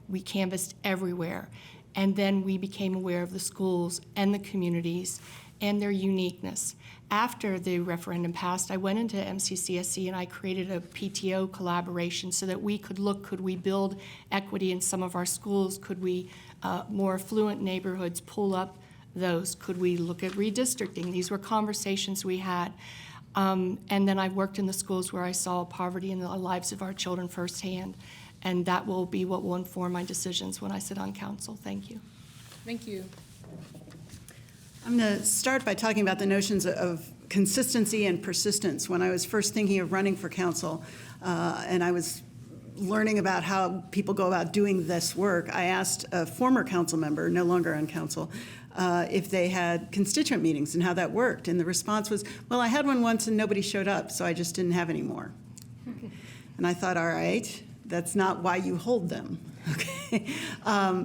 We canvassed everywhere, and then we became aware of the schools and the communities and their uniqueness. After the referendum passed, I went into MCCSC and I created a PTO collaboration so that we could look, could we build equity in some of our schools? Could we, more affluent neighborhoods, pull up those? Could we look at redistricting? These were conversations we had. And then I worked in the schools where I saw poverty in the lives of our children firsthand. And that will be what will inform my decisions when I sit on council. Thank you. Thank you. I'm going to start by talking about the notions of consistency and persistence. When I was first thinking of running for council, and I was learning about how people go about doing this work, I asked a former council member, no longer on council, if they had constituent meetings and how that worked. And the response was, well, I had one once and nobody showed up, so I just didn't have any more. And I thought, all right, that's not why you hold them. Okay.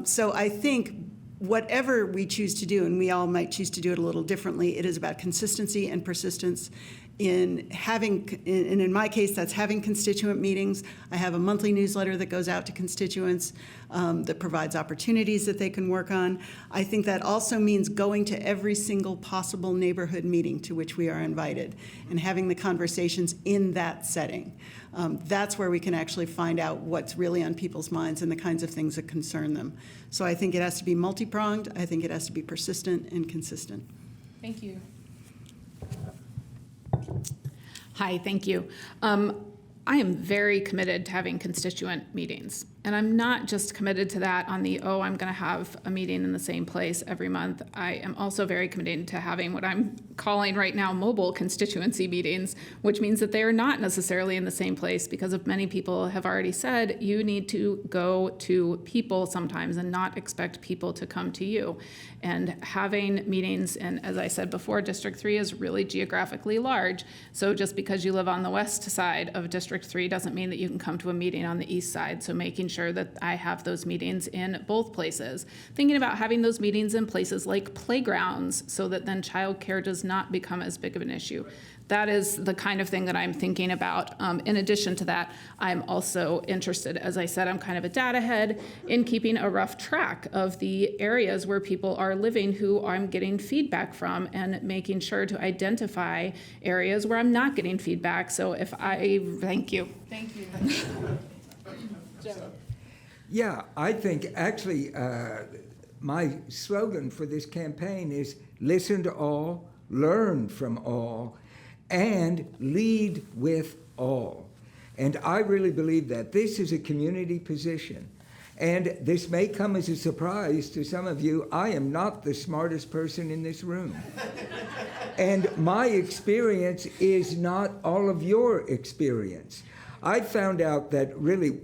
So I think whatever we choose to do, and we all might choose to do it a little differently, it is about consistency and persistence in having, and in my case, that's having constituent meetings. I have a monthly newsletter that goes out to constituents that provides opportunities that they can work on. I think that also means going to every single possible neighborhood meeting to which we are invited and having the conversations in that setting. That's where we can actually find out what's really on people's minds and the kinds of things that concern them. So I think it has to be multi-pronged. I think it has to be persistent and consistent. Thank you. Hi, thank you. I am very committed to having constituent meetings. And I'm not just committed to that on the, oh, I'm going to have a meeting in the same place every month. I am also very committed to having what I'm calling right now mobile constituency meetings, which means that they are not necessarily in the same place, because of many people have already said you need to go to people sometimes and not expect people to come to you. And having meetings, and as I said before, District 3 is really geographically large. So just because you live on the west side of District 3 doesn't mean that you can come to a meeting on the east side. So making sure that I have those meetings in both places. Thinking about having those meetings in places like playgrounds so that then childcare does not become as big of an issue. That is the kind of thing that I'm thinking about. In addition to that, I'm also interested, as I said, I'm kind of a data head, in keeping a rough track of the areas where people are living who I'm getting feedback from, and making sure to identify areas where I'm not getting feedback. So if I, thank you. Thank you. Joe. Yeah, I think actually my slogan for this campaign is listen to all, learn from all, and lead with all. And I really believe that this is a community position. And this may come as a surprise to some of you. I am not the smartest person in this room. And my experience is not all of your experience. I found out that really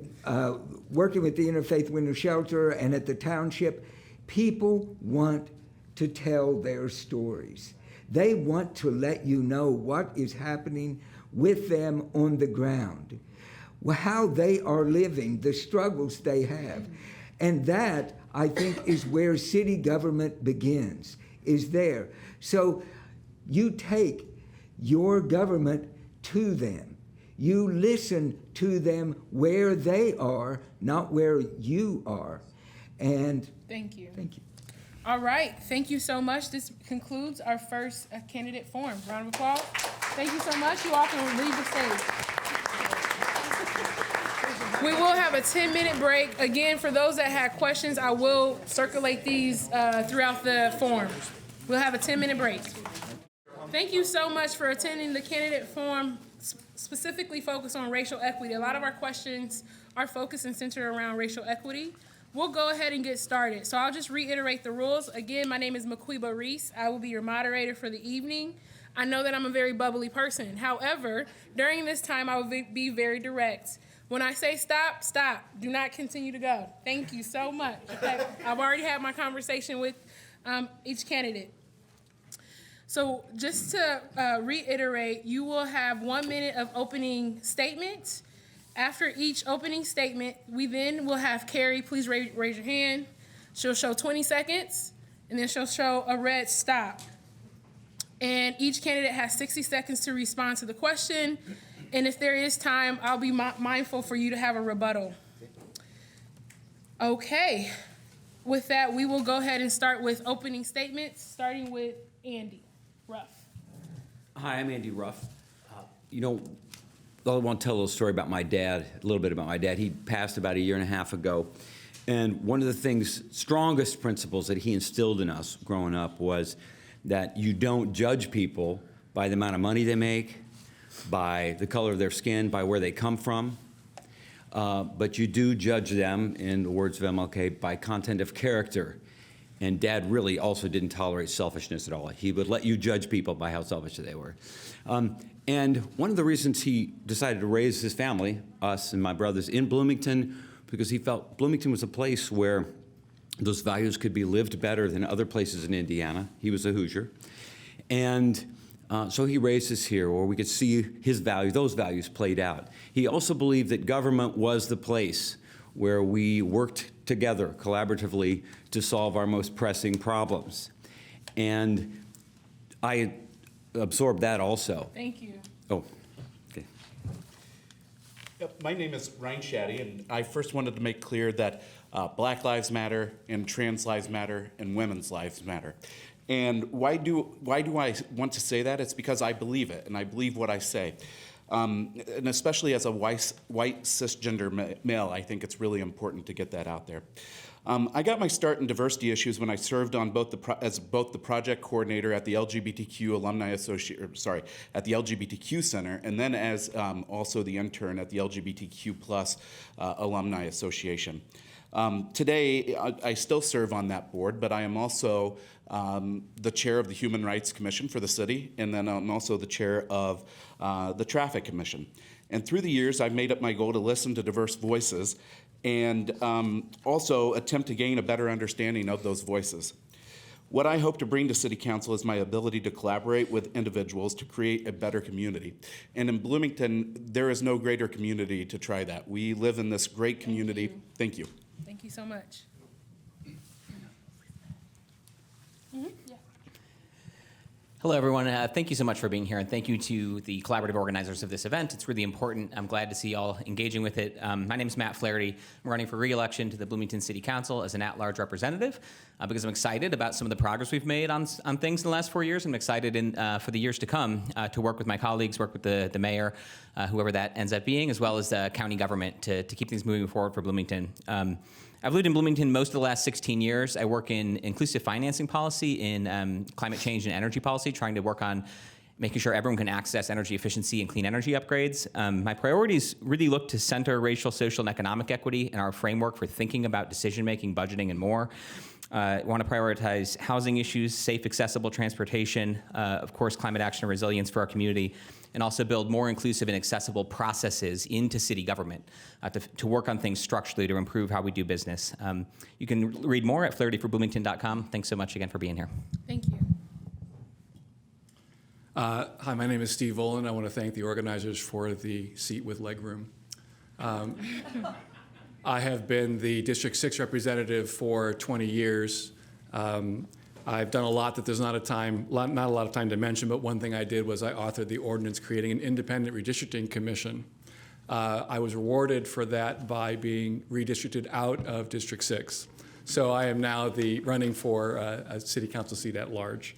working with the Interfaith Winter Shelter and at the township, people want to tell their stories. They want to let you know what is happening with them on the ground, how they are living, the struggles they have. And that, I think, is where city government begins, is there. So you take your government to them. You listen to them where they are, not where you are. And Thank you. thank you. All right, thank you so much. This concludes our first candidate forum. Round of applause. Thank you so much. You all can leave the stage. We will have a 10-minute break. Again, for those that had questions, I will circulate these throughout the forum. We'll have a 10-minute break. Thank you so much for attending the candidate forum, specifically focused on racial equity. A lot of our questions are focused and centered around racial equity. We'll go ahead and get started. So I'll just reiterate the rules. Again, my name is Maquiba Reese. I will be your moderator for the evening. I know that I'm a very bubbly person. However, during this time, I will be very direct. When I say stop, stop. Do not continue to go. Thank you so much. Okay, I've already had my conversation with each candidate. So just to reiterate, you will have 1 minute of opening statements. After each opening statement, we then will have Carrie, please raise your hand. She'll show 20 seconds, and then she'll show a red stop. And each candidate has 60 seconds to respond to the question. And if there is time, I'll be mindful for you to have a rebuttal. Okay. With that, we will go ahead and start with opening statements, starting with Andy Ruff. Hi, I'm Andy Ruff. I want to tell a little story about my dad, a little bit about my dad. He passed about 1.5 years ago. And one of the strongest principles that he instilled in us growing up was that you don't judge people by the amount of money they make, by the color of their skin, by where they come from. But you do judge them, in the words of MLK, by content of character. And Dad really also didn't tolerate selfishness at all. He would let you judge people by how selfish they were. And one of the reasons he decided to raise his family, us and my brothers, in Bloomington, because he felt Bloomington was a place where those values could be lived better than other places in Indiana. He was a Hoosier. And so he raised us here where we could see those values played out. He also believed that government was the place where we worked together collaboratively to solve our most pressing problems. And I absorbed that also. Thank you. Oh, okay. Yep, my name is Ryan Shaddy, and I first wanted to make clear that Black Lives Matter and trans lives matter and women's lives matter. And why do I want to say that? It's because I believe it, and I believe what I say. And especially as a white cisgender male, I think it's really important to get that out there. I got my start in diversity issues when I served on as both the project coordinator at the LGBTQ at the LGBTQ Center, and then as also the intern at the LGBTQ+ Alumni Association. Today, I still serve on that board, but I am also the chair of the Human Rights Commission for the city, and then I'm also the chair of the Traffic Commission. And through the years, I've made it my goal to listen to diverse voices and also attempt to gain a better understanding of those voices. What I hope to bring to City Council is my ability to collaborate with individuals to create a better community. And in Bloomington, there is no greater community to try that. We live in this great community. Thank you. Thank you so much. Hello, everyone. Thank you so much for being here, and thank you to the collaborative organizers of this event. It's really important. I'm glad to see you all engaging with it. My name is Matt Flaherty. I'm running for re-election to the Bloomington City Council as an at-large representative because I'm excited about some of the progress we've made on things in the last 4 years. I'm excited for the years to come to work with my colleagues, work with the mayor, whoever that ends up being, as well as county government to keep things moving forward for Bloomington. I've lived in Bloomington most of the last 16 years. I work in inclusive financing policy, in climate change and energy policy, trying to work on making sure everyone can access energy efficiency and clean energy upgrades. My priorities really look to center racial, social, and economic equity in our framework for thinking about decision-making, budgeting, and more. I want to prioritize housing issues, safe, accessible transportation, of course, climate action and resilience for our community, and also build more inclusive and accessible processes into city government to work on things structurally to improve how we do business. You can read more at flahertyforbloomington.com. Thanks so much again for being here. Thank you. Hi, my name is Steve Olin. I want to thank the organizers for the seat with legroom. I have been the District 6 representative for 20 years. I've done a lot that there's not a lot of time to mention, but one thing I did was I authored the ordinance creating an independent redistricting commission. I was rewarded for that by being redistricted out of District 6. So I am now running for a city council seat at large.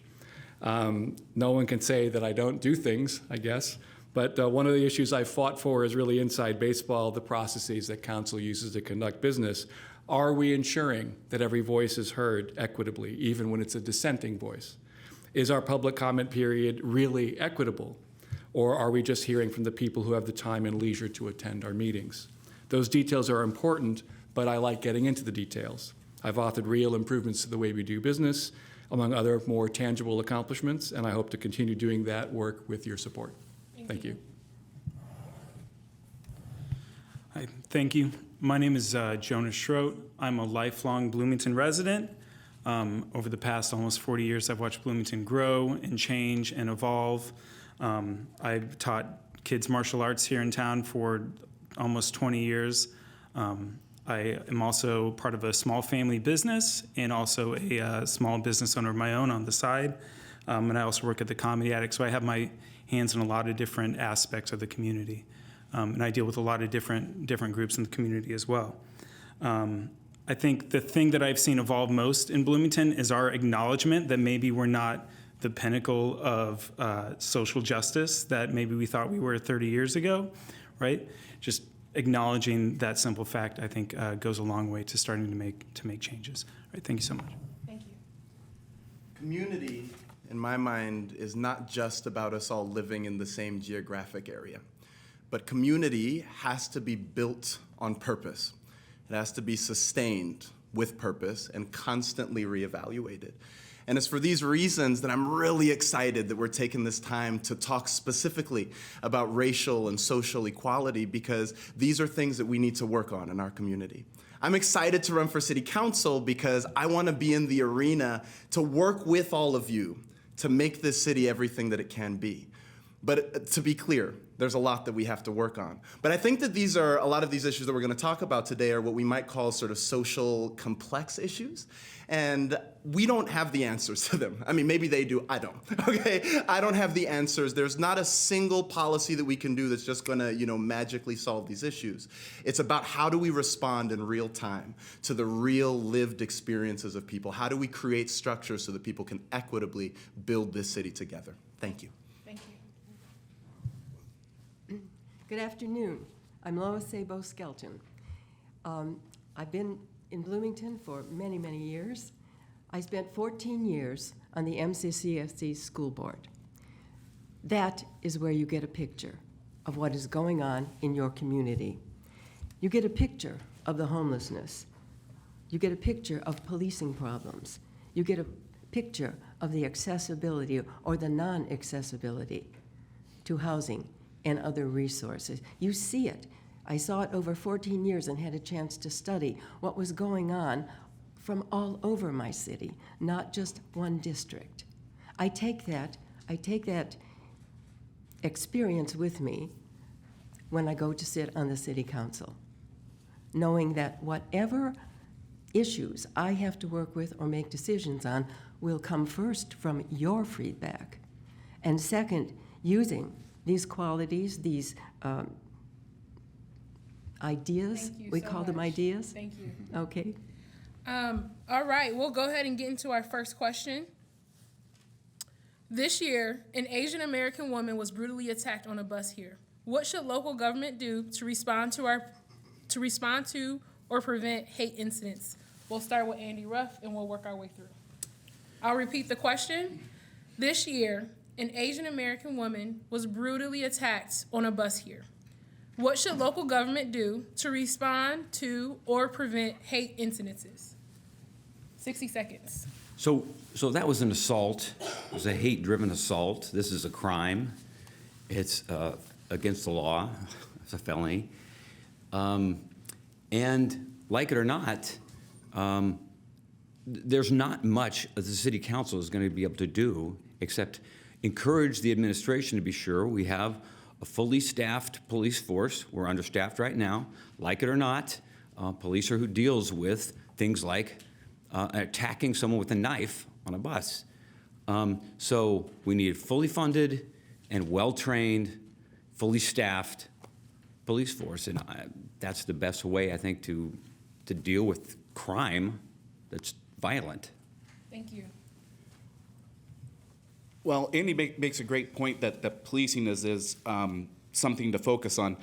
No one can say that I don't do things, I guess. But one of the issues I fought for is really inside baseball, the processes that council uses to conduct business. Are we ensuring that every voice is heard equitably, even when it's a dissenting voice? Is our public comment period really equitable? Or are we just hearing from the people who have the time and leisure to attend our meetings? Those details are important, but I like getting into the details. I've authored real improvements to the way we do business, among other more tangible accomplishments, and I hope to continue doing that work with your support. Thank you. Hi, thank you. My name is Jonas Schroet. I'm a lifelong Bloomington resident. Over the past almost 40 years, I've watched Bloomington grow and change and evolve. I've taught kids martial arts here in town for almost 20 years. I am also part of a small family business and also a small business owner of my own on the side. And I also work at the Comedy Attic, so I have my hands in a lot of different aspects of the community. And I deal with a lot of different groups in the community as well. I think the thing that I've seen evolve most in Bloomington is our acknowledgement that maybe we're not the pinnacle of social justice that maybe we thought we were 30 years ago, right? Just acknowledging that simple fact, I think, goes a long way to starting to make changes. All right, thank you so much. Thank you. Community, in my mind, is not just about us all living in the same geographic area. But community has to be built on purpose. It has to be sustained with purpose and constantly reevaluated. And it's for these reasons that I'm really excited that we're taking this time to talk specifically about racial and social equality, because these are things that we need to work on in our community. I'm excited to run for city council because I want to be in the arena to work with all of you to make this city everything that it can be. But to be clear, there's a lot that we have to work on. But I think that a lot of these issues that we're going to talk about today are what we might call sort of social complex issues. And we don't have the answers to them. I mean, maybe they do, I don't, okay? I don't have the answers. There's not a single policy that we can do that's just going to, magically solve these issues. It's about how do we respond in real time to the real lived experiences of people? How do we create structures so that people can equitably build this city together? Thank you. Good afternoon. I'm Lois Sabo Skelton. I've been in Bloomington for many, many years. I spent 14 years on the MCCSC school board. That is where you get a picture of what is going on in your community. You get a picture of the homelessness. You get a picture of policing problems. You get a picture of the accessibility or the non-accessibility to housing and other resources. You see it. I saw it over 14 years and had a chance to study what was going on from all over my city, not just one district. I take that experience with me when I go to sit on the city council, knowing that whatever issues I have to work with or make decisions on will come first from your feedback, and second, using these qualities, these ideas. Thank you We so call them much. ideas? Thank you. Okay. All right, we'll go ahead and get into our first question. This year, an Asian American woman was brutally attacked on a bus here. What should local government do to respond to or prevent hate incidents? We'll start with Andy Ruff and we'll work our way through. I'll repeat the question. This year, an Asian American woman was brutally attacked on a bus here. What should local government do to respond to or prevent hate incidences? 60 seconds. So that was an assault. It was a hate-driven assault. This is a crime. It's against the law. It's a felony. And like it or not, there's not much that the city council is going to be able to do except encourage the administration to be sure we have a fully staffed police force. We're understaffed right now. Like it or not, police are who deals with things like attacking someone with a knife on a bus. So we need fully funded and well-trained, fully staffed police force. And that's the best way, I think, to deal with crime that's violent. Thank you. Well, Andy makes a great point that policing is something to focus on.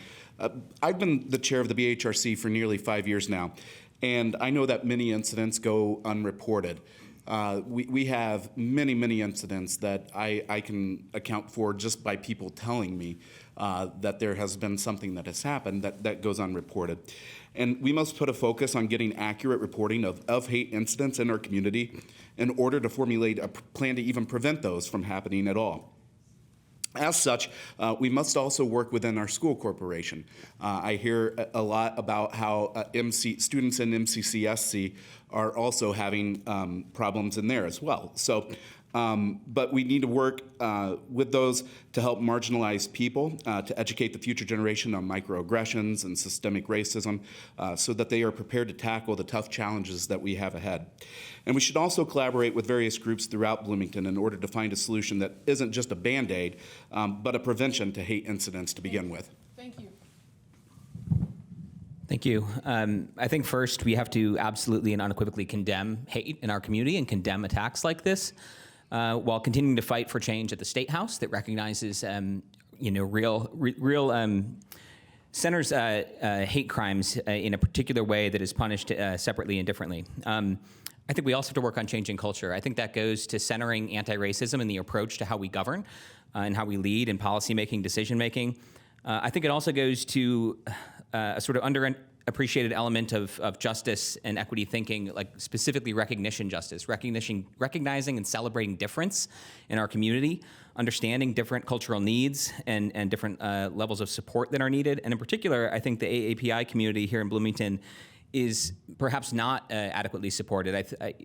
I've been the chair of the BHRC for nearly 5 years now, and I know that many incidents go unreported. We have many incidents that I can account for just by people telling me that there has been something that has happened that goes unreported. And we must put a focus on getting accurate reporting of hate incidents in our community in order to formulate a plan to even prevent those from happening at all. As such, we must also work within our school corporation. I hear a lot about how students in MCCSC are also having problems in there as well. So, but we need to work with those to help marginalized people, to educate the future generation on microaggressions and systemic racism so that they are prepared to tackle the tough challenges that we have ahead. And we should also collaborate with various groups throughout Bloomington in order to find a solution that isn't just a Band-Aid, but a prevention to hate incidents to begin with. Thank you. Thank you. I think first we have to absolutely and unequivocally condemn hate in our community and condemn attacks like this, while continuing to fight for change at the State House that recognizes, real centers hate crimes in a particular way that is punished separately and differently. I think we also have to work on changing culture. I think that goes to centering anti-racism in the approach to how we govern and how we lead in policymaking, decision-making. I think it also goes to a sort of underappreciated element of justice and equity thinking, like specifically recognition justice, recognizing and celebrating difference in our community, understanding different cultural needs and different levels of support that are needed. And in particular, I think the AAPI community here in Bloomington is perhaps not adequately supported.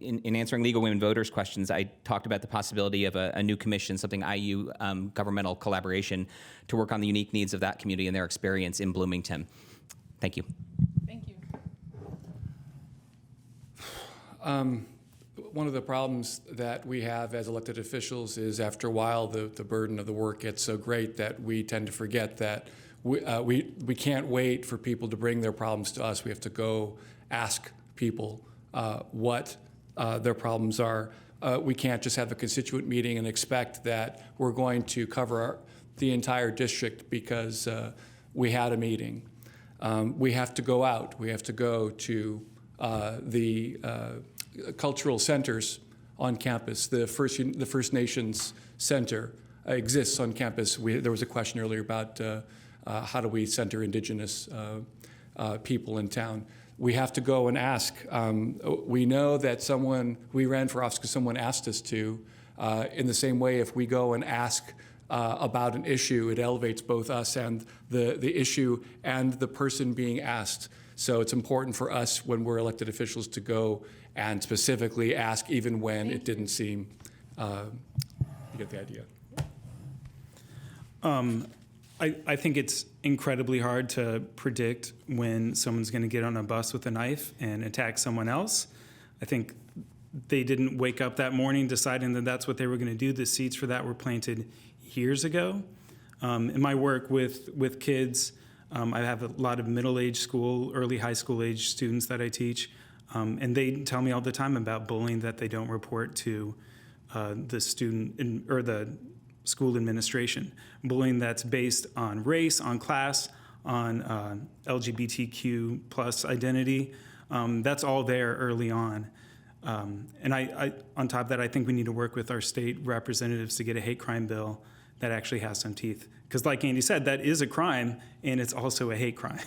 In answering League of Women Voters questions, I talked about the possibility of a new commission, something IU governmental collaboration, to work on the unique needs of that community and their experience in Bloomington. Thank you. Thank you. One of the problems that we have as elected officials is after a while the burden of the work gets so great that we tend to forget that we can't wait for people to bring their problems to us. We have to go ask people what their problems are. We can't just have a constituent meeting and expect that we're going to cover the entire district because we had a meeting. We have to go out. We have to go to the cultural centers on campus. The First Nations Center exists on campus. There was a question earlier about how do we center Indigenous people in town. We have to go and ask. We know that we ran for office because someone asked us to. In the same way, if we go and ask about an issue, it elevates both us and the issue and the person being asked. So it's important for us when we're elected officials to go and specifically ask, even when it didn't seem, you get the idea. I think it's incredibly hard to predict when someone's going to get on a bus with a knife and attack someone else. I think they didn't wake up that morning deciding that that's what they were going to do. The seeds for that were planted years ago. In my work with kids, I have a lot of middle-aged school, early high school age students that I teach, and they tell me all the time about bullying that they don't report to the student or the school administration. Bullying that's based on race, on class, on LGBTQ plus identity. That's all there early on. And I, on top of that, I think we need to work with our state representatives to get a hate crime bill that actually has some teeth. Because like Andy said, that is a crime, and it's also a hate crime.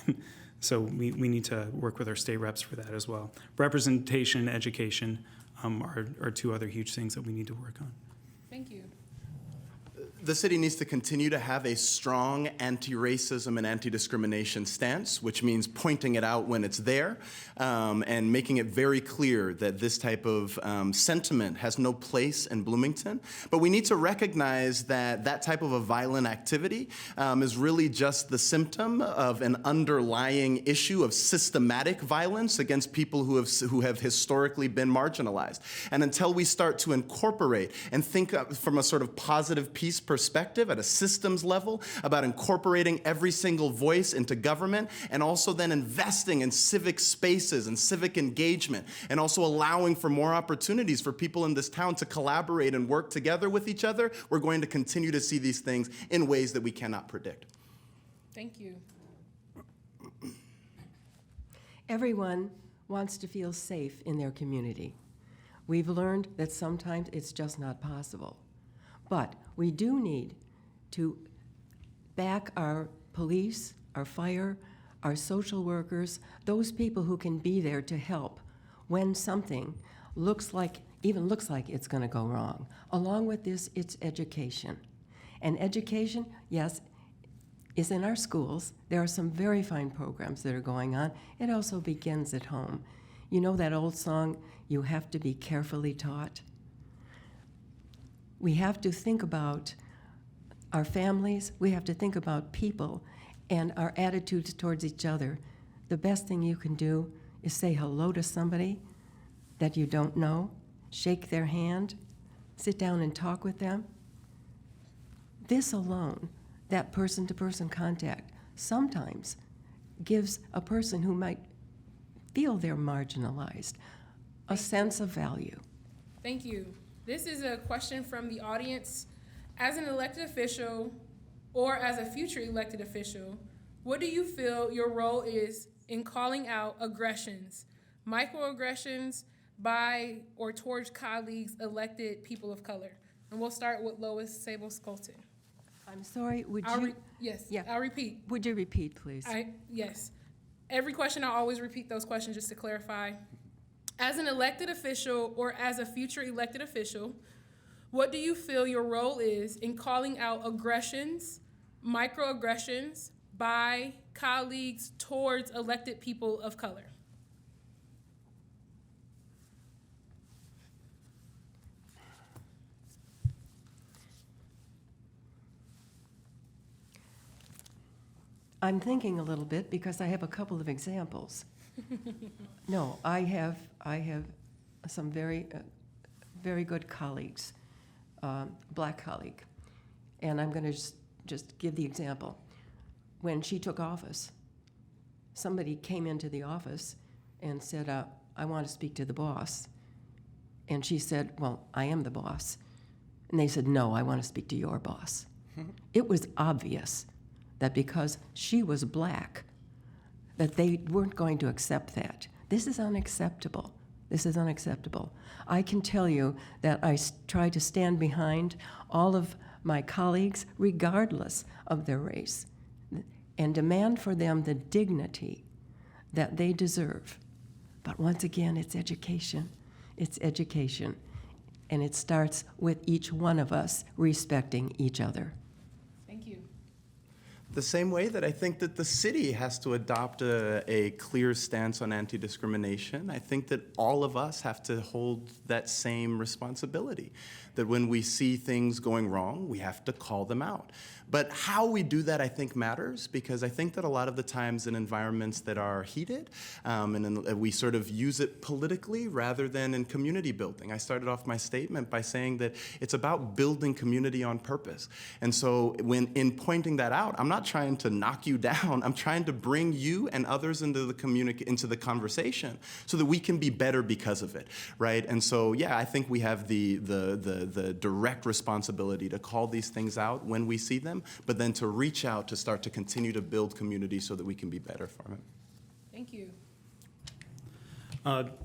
So we need to work with our state reps for that as well. Representation and education are two other huge things that we need to work on. Thank you. The city needs to continue to have a strong anti-racism and anti-discrimination stance, which means pointing it out when it's there and making it very clear that this type of sentiment has no place in Bloomington. But we need to recognize that that type of a violent activity is really just the symptom of an underlying issue of systematic violence against people who have historically been marginalized. And until we start to incorporate and think from a sort of positive peace perspective at a systems level about incorporating every single voice into government and also then investing in civic spaces and civic engagement and also allowing for more opportunities for people in this town to collaborate and work together with each other, we're going to continue to see these things in ways that we cannot predict. Thank you. Everyone wants to feel safe in their community. We've learned that sometimes it's just not possible. But we do need to back our police, our fire, our social workers, those people who can be there to help when something even looks like it's going to go wrong. Along with this, it's education. And education, yes, is in our schools. There are some very fine programs that are going on. It also begins at home. You know that old song, "You have to be carefully taught"? We have to think about our families, we have to think about people and our attitudes towards each other. The best thing you can do is say hello to somebody that you don't know, shake their hand, sit down and talk with them. This alone, that person-to-person contact, sometimes gives a person who might feel they're marginalized a sense of value. Thank you. This is a question from the audience. As an elected official or as a future elected official, what do you feel your role is in calling out aggressions, microaggressions by or towards colleagues, elected people of color? And we'll start with Lois Sable-Skolton. I'm sorry, Yes, Yeah. I'll repeat. Would you repeat, please? Yes. Every question, I always repeat those questions just to clarify. As an elected official or as a future elected official, what do you feel your role is in calling out aggressions, microaggressions by colleagues towards elected people of color? I'm thinking a little bit because I have a couple of examples. No, I have some very good colleagues, black colleague, and I'm going to just give the example. When she took office, somebody came into the office and said, "I want to speak to the boss," and she said, "Well, I am the boss," and they said, "No, I want to speak to your boss." It was obvious that because she was black, that they weren't going to accept that. This is unacceptable. This is unacceptable. I can tell you that I try to stand behind all of my colleagues, regardless of their race, and demand for them the dignity that they deserve. But once again, it's education. It's education. And it starts with each one of us respecting each other. Thank you. The same way that I think that the city has to adopt a clear stance on anti-discrimination, I think that all of us have to hold that same responsibility. That when we see things going wrong, we have to call them out. But how we do that, I think, matters, because I think that a lot of the times in environments that are heated, we sort of use it politically rather than in community building. I started off my statement by saying that it's about building community on purpose. And so in pointing that out, I'm not trying to knock you down. I'm trying to bring you and others into the conversation so that we can be better because of it, right? And so, yeah, I think we have the direct responsibility to call these things out when we see them, but then to reach out to start to continue to build community so that we can be better from it. Thank you.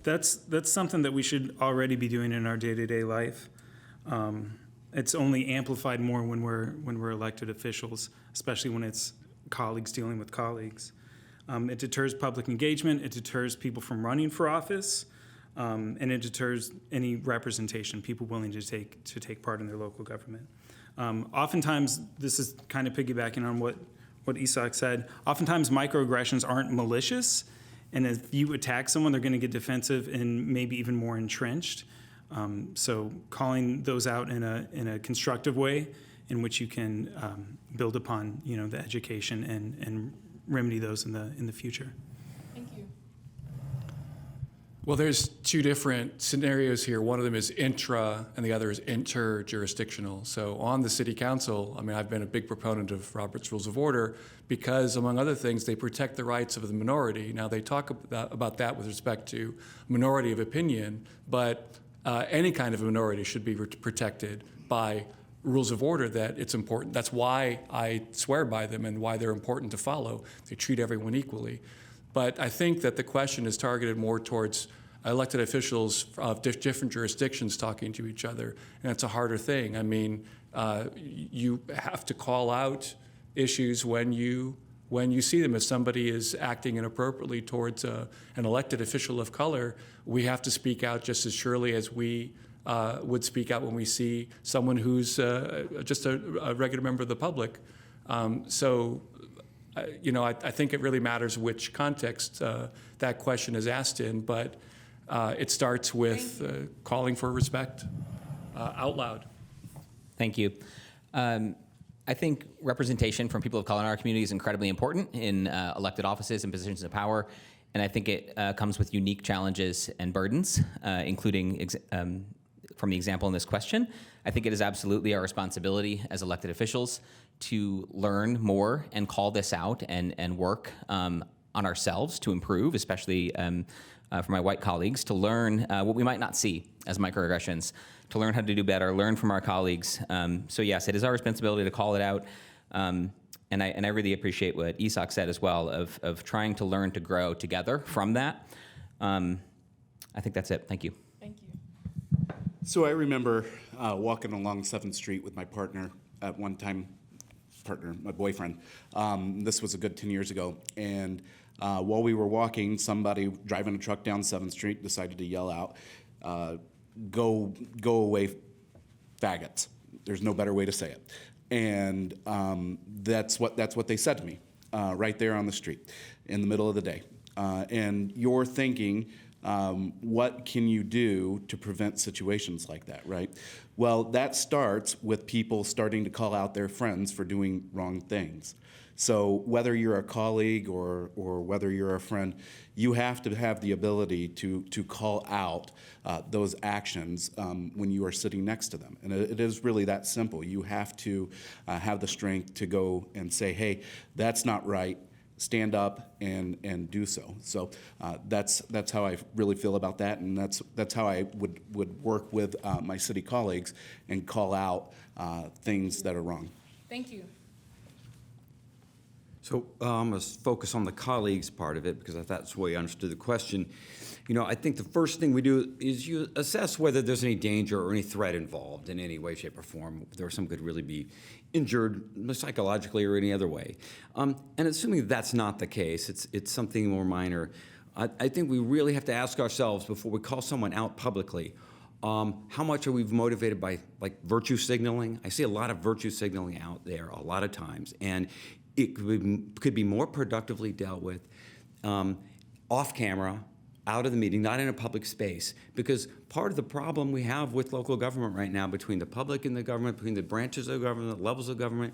That's something that we should already be doing in our day-to-day life. It's only amplified more when we're elected officials, especially when it's colleagues dealing with colleagues. It deters public engagement. It deters people from running for office, and it deters any representation, people willing to take part in their local government. Oftentimes, this is kind of piggybacking on what Isak said. Oftentimes, microaggressions aren't malicious, and if you attack someone, they're going to get defensive and maybe even more entrenched. So calling those out in a constructive way in which you can build upon, the education and remedy those in the future. Thank you. Well, there's two different scenarios here. One of them is intra, and the other is inter-jurisdictional. So on the city council, I've been a big proponent of Robert's Rules of Order because, among other things, they protect the rights of the minority. Now, they talk about that with respect to minority of opinion, but any kind of minority should be protected by rules of order that it's important. That's why I swear by them and why they're important to follow. They treat everyone equally. But I think that the question is targeted more towards elected officials of different jurisdictions talking to each other, and it's a harder thing. You have to call out issues when you see them. If somebody is acting inappropriately towards an elected official of color, we have to speak out just as surely as we would speak out when we see someone who's just a regular member of the public. I think it really matters which context that question is asked in, but it starts with calling for respect out loud. Thank you. I think representation from people of color in our community is incredibly important in elected offices and positions of power, and I think it comes with unique challenges and burdens, including from the example in this question. I think it is absolutely our responsibility as elected officials to learn more and call this out and work on ourselves to improve, especially for my white colleagues, to learn what we might not see as microaggressions, to learn how to do better, learn from our colleagues. So yes, it is our responsibility to call it out. And I really appreciate what Isak said as well of trying to learn to grow together from that. I think that's it. Thank you. Thank you. So I remember walking along 7th Street with my partner at one time, my boyfriend. This was a good 10 years ago. And while we were walking, somebody driving a truck down 7th Street decided to yell out, go away, faggots. There's no better way to say it. And that's what they said to me right there on the street in the middle of the day. And you're thinking, what can you do to prevent situations like that, right? Well, that starts with people starting to call out their friends for doing wrong things. So whether you're a colleague or whether you're a friend, you have to have the ability to call out those actions when you are sitting next to them. And it is really that simple. You have to have the strength to go and say, hey, that's not right. Stand up and do so. So that's how I really feel about that, and that's how I would work with my city colleagues and call out things that are wrong. Thank you. So I'm going to focus on the colleagues part of it because that's the way I understood the question. I think the first thing we do is you assess whether there's any danger or any threat involved in any way, shape, or form. There some could really be injured psychologically or any other way. And assuming that's not the case, it's something more minor, I think we really have to ask ourselves before we call someone out publicly, how much are we motivated by virtue signaling? I see a lot of virtue signaling out there a lot of times, and it could be more productively dealt with off camera, out of the meeting, not in a public space. Because part of the problem we have with local government right now, between the public and the government, between the branches of government, levels of government,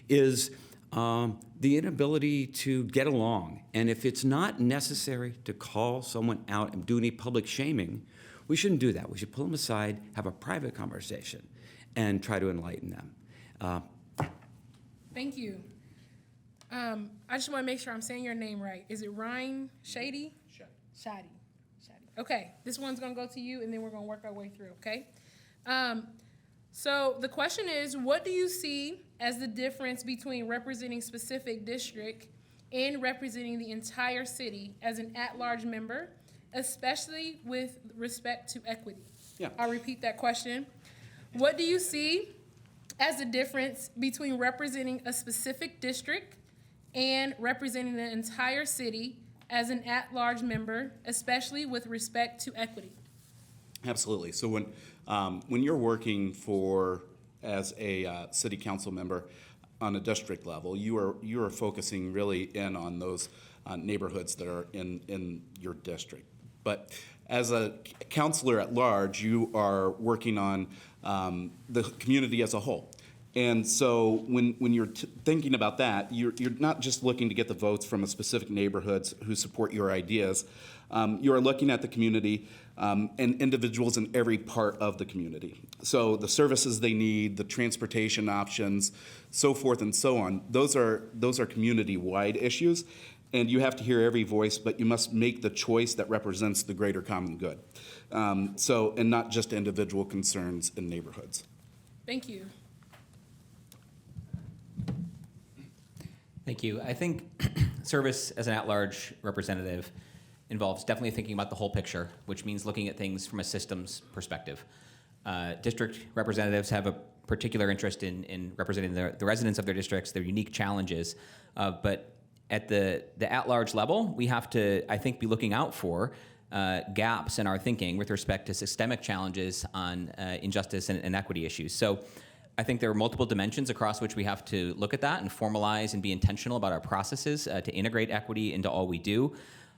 is the inability to get along. And if it's not necessary to call someone out and do any public shaming, we shouldn't do that. We should pull them aside, have a private conversation, and try to enlighten them. Thank you. I just want to make sure I'm saying your name right. Is it Ryan Shady? Shady. Okay, this one's going to go to you, and then we're going to work our way through, okay? So the question is, what do you see as the difference between representing specific district and representing the entire city as an at-large member, especially with respect to equity? Yeah. I'll repeat that question. What do you see as the difference between representing a specific district and representing the entire city as an at-large member, especially with respect to equity? Absolutely. So when you're working as a city council member on a district level, you are focusing really in on those neighborhoods that are in your district. But as a counselor at large, you are working on the community as a whole. And so when you're thinking about that, you're not just looking to get the votes from a specific neighborhoods who support your ideas. You are looking at the community and individuals in every part of the community. So the services they need, the transportation options, so forth and so on, those are community-wide issues. And you have to hear every voice, but you must make the choice that represents the greater common good. And not just individual concerns in neighborhoods. Thank you. Thank you. I think service as an at-large representative involves definitely thinking about the whole picture, which means looking at things from a systems perspective. District representatives have a particular interest in representing the residents of their districts, their unique challenges, but at the at-large level, we have to, I think, be looking out for gaps in our thinking with respect to systemic challenges on injustice and equity issues. So I think there are multiple dimensions across which we have to look at that and formalize and be intentional about our processes to integrate equity into all we do.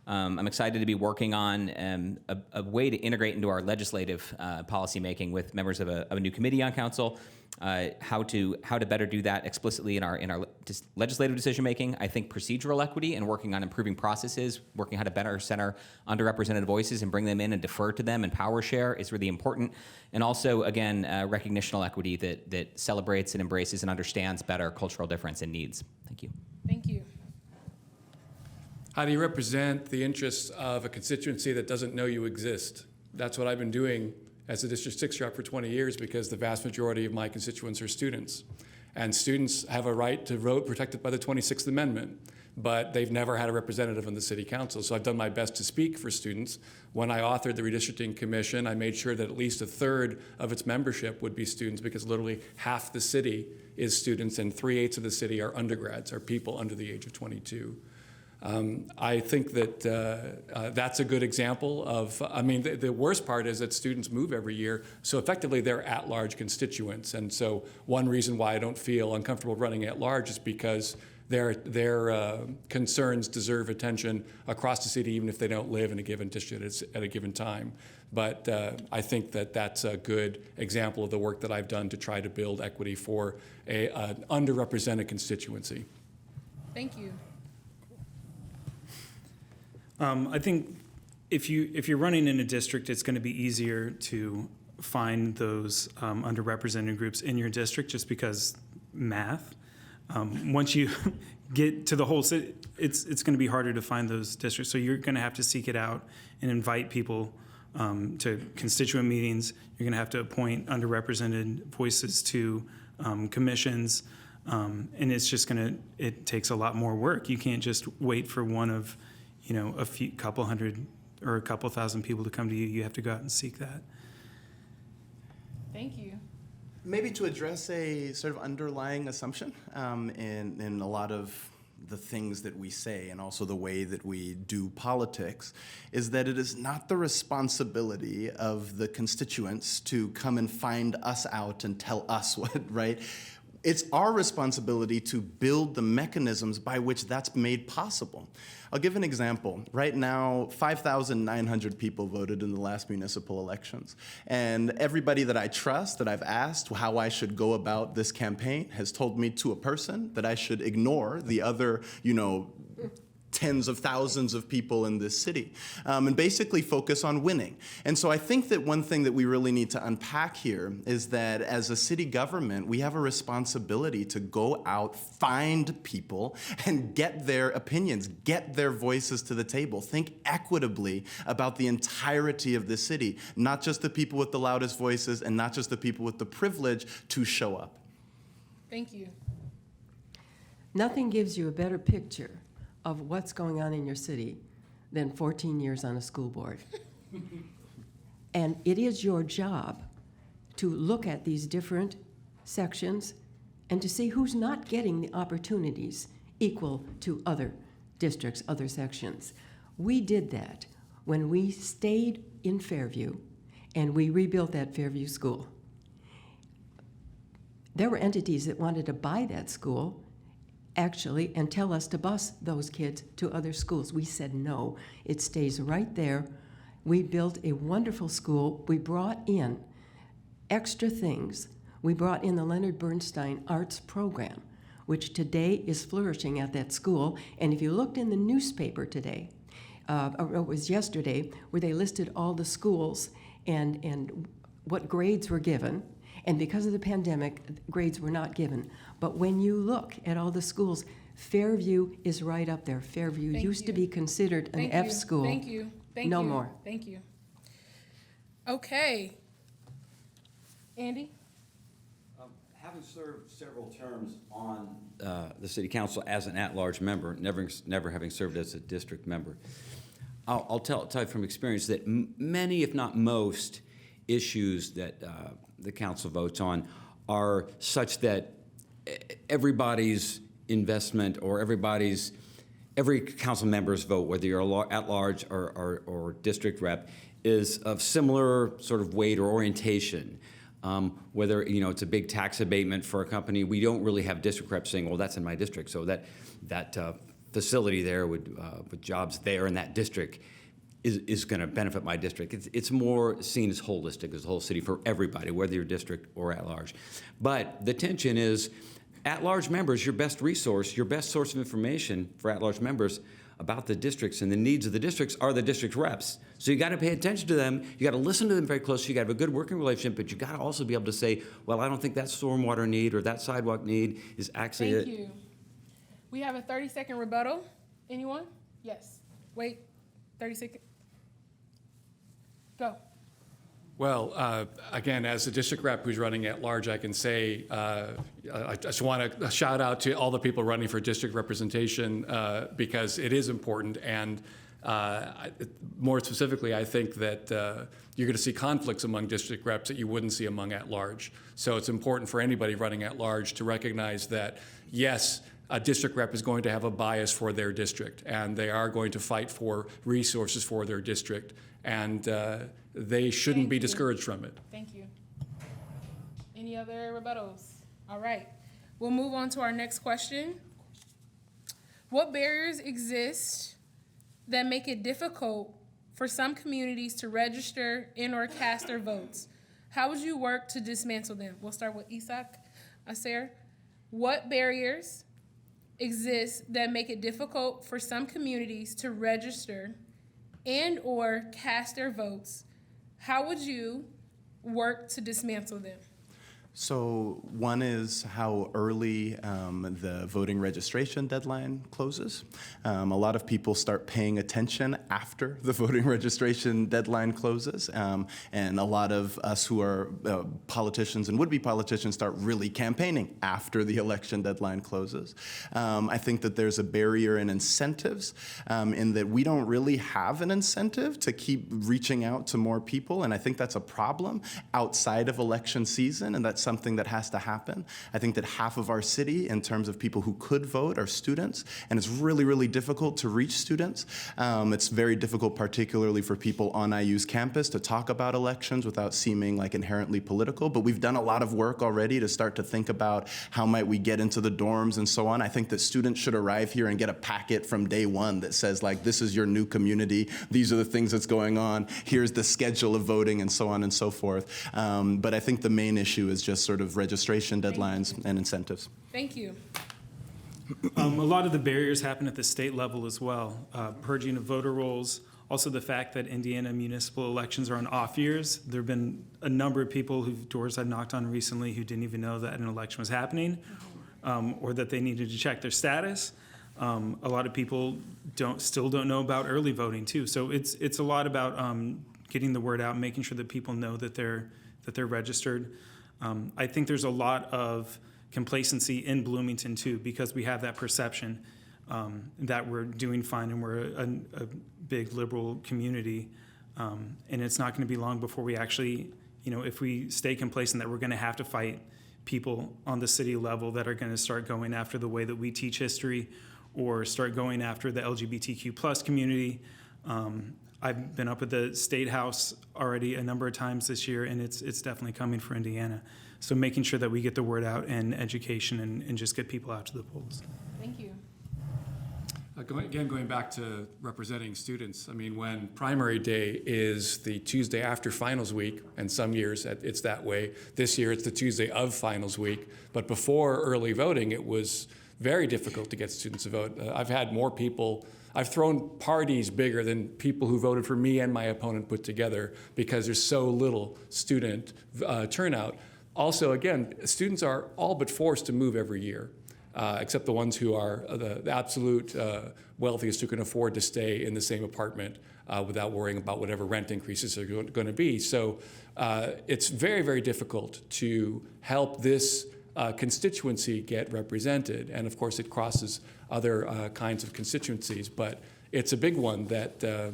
I'm excited to be working on a way to integrate into our legislative policymaking with members of a new committee on council, how to better do that explicitly in our legislative decision making. I think procedural equity and working on improving processes, working how to better center underrepresented voices and bring them in and defer to them and power share is really important. And also, again, recognitional equity that celebrates and embraces and understands better cultural difference and needs. Thank you. Thank you. How do you represent the interests of a constituency that doesn't know you exist? That's what I've been doing as a District 6 rep for 20 years because the vast majority of my constituents are students. And students have a right to vote protected by the 26th Amendment, but they've never had a representative in the City Council. So I've done my best to speak for students. When I authored the Redistricting Commission, I made sure that at least a third of its membership would be students because literally half the city is students and 3/8 of the city are undergrads, are people under the age of 22. I think that that's a good example of, the worst part is that students move every year, so effectively they're at-large constituents. And so one reason why I don't feel uncomfortable running at-large is because their concerns deserve attention across the city, even if they don't live in a given district at a given time. But I think that that's a good example of the work that I've done to try to build equity for an underrepresented constituency. Thank you. I think if you're running in a district, it's going to be easier to find those underrepresented groups in your district just because math. Once you get to the whole city, it's going to be harder to find those districts. So you're going to have to seek it out and invite people to constituent meetings. You're going to have to appoint underrepresented voices to commissions. And it's just it takes a lot more work. You can't just wait for one of, a couple hundred or a couple thousand people to come to you. You have to go out and seek that. Thank you. Maybe to address a sort of underlying assumption in a lot of the things that we say and also the way that we do politics is that it is not the responsibility of the constituents to come and find us out and tell us what, right? It's our responsibility to build the mechanisms by which that's made possible. I'll give an example. Right now, 5,900 people voted in the last municipal elections. And everybody that I trust, that I've asked how I should go about this campaign, has told me to a person that I should ignore the other, tens of thousands of people in this city, and basically focus on winning. And so I think that one thing that we really need to unpack here is that as a city government, we have a responsibility to go out, find people, and get their opinions, get their voices to the table. Think equitably about the entirety of the city, not just the people with the loudest voices and not just the people with the privilege to show up. Thank you. Nothing gives you a better picture of what's going on in your city than 14 years on a school board. And it is your job to look at these different sections and to see who's not getting the opportunities equal to other districts, other sections. We did that when we stayed in Fairview and we rebuilt that Fairview school. There were entities that wanted to buy that school actually and tell us to bus those kids to other schools. We said no, it stays right there. We built a wonderful school. We brought in extra things. We brought in the Leonard Bernstein Arts Program, which today is flourishing at that school. And if you looked in the newspaper today, or it was yesterday, where they listed all the schools and what grades were given, and because of the pandemic, grades were not given. But when you look at all the schools, Fairview is right up there. Fairview used to be considered an F school. Thank you. Thank no you. more. Thank you. Okay. Andy? Having served several terms on the city council as an at-large member, never having served as a district member, I'll tell you from experience that many, if not most, issues that the council votes on are such that everybody's investment or every council member's vote, whether you're at large or district rep, is of similar sort of weight or orientation. Whether it's a big tax abatement for a company, we don't really have district reps saying, well, that's in my district, so that facility there with jobs there in that district is going to benefit my district. It's more seen as holistic as the whole city for everybody, whether you're district or at large. But the tension is, at-large members, your best resource, your best source of information for at-large members about the districts and the needs of the districts are the district reps. So you got to pay attention to them. You got to listen to them very closely. You got to have a good working relationship, but you got to also be able to say, well, I don't think that stormwater need or that sidewalk need is actually Thank you. We have a 30-second rebuttal. Anyone? Yes. Wait. 30 seconds. Go. Well, again, as a district rep who's running at large, I can say I just want to shout out to all the people running for district representation because it is important. And more specifically, I think that you're going to see conflicts among district reps that you wouldn't see among at large. So it's important for anybody running at large to recognize that, yes, a district rep is going to have a bias for their district, and they are going to fight for resources for their district. And they shouldn't be discouraged from it. Thank you. Any other rebuttals? All right. We'll move on to our next question. What barriers exist that make it difficult for some communities to register and or cast their votes? How would you work to dismantle them? We'll start with Isaac Acer. What barriers exist that make it difficult for some communities to register and or cast their votes? How would you work to dismantle them? So one is how early the voting registration deadline closes. A lot of people start paying attention after the voting registration deadline closes, and a lot of us who are politicians and would-be politicians start really campaigning after the election deadline closes. I think that there's a barrier in incentives in that we don't really have an incentive to keep reaching out to more people, and I think that's a problem outside of election season, and that's something that has to happen. I think that half of our city, in terms of people who could vote, are students, and it's really, really difficult to reach students. It's very difficult, particularly for people on IU's campus, to talk about elections without seeming like inherently political, but we've done a lot of work already to start to think about how might we get into the dorms and so on. I think that students should arrive here and get a packet from day one that says, like, this is your new community, these are the things that's going on, here's the schedule of voting, and so on and so forth. But I think the main issue is just sort of registration deadlines and incentives. Thank you. A lot of the barriers happen at the state level as well. Purging of voter rolls, also the fact that Indiana municipal elections are on off years. There have been a number of people whose doors I've knocked on recently who didn't even know that an election was happening, or that they needed to check their status. A lot of people still don't know about early voting too. So it's a lot about getting the word out, making sure that people know that they're registered. I think there's a lot of complacency in Bloomington too, because we have that perception that we're doing fine and we're a big liberal community, and it's not going to be long before we actually, if we stay complacent, that we're going to have to fight people on the city level that are going to start going after the way that we teach history, or start going after the LGBTQ plus community. I've been up at the State House already a number of times this year, and it's definitely coming for Indiana. So making sure that we get the word out and education and just get people out to the polls. Thank you. Going back to representing students, I mean, when primary day is the Tuesday after finals week, and some years it's that way, this year it's the Tuesday of finals week, but before early voting, it was very difficult to get students to vote. I've had more people, I've thrown parties bigger than people who voted for me and my opponent put together because there's so little student turnout. Also, again, students are all but forced to move every year, except the ones who are the absolute wealthiest who can afford to stay in the same apartment without worrying about whatever rent increases are going to be. So it's very, very difficult to help this constituency get represented. And of course, it crosses other kinds of constituencies, but it's a big one that,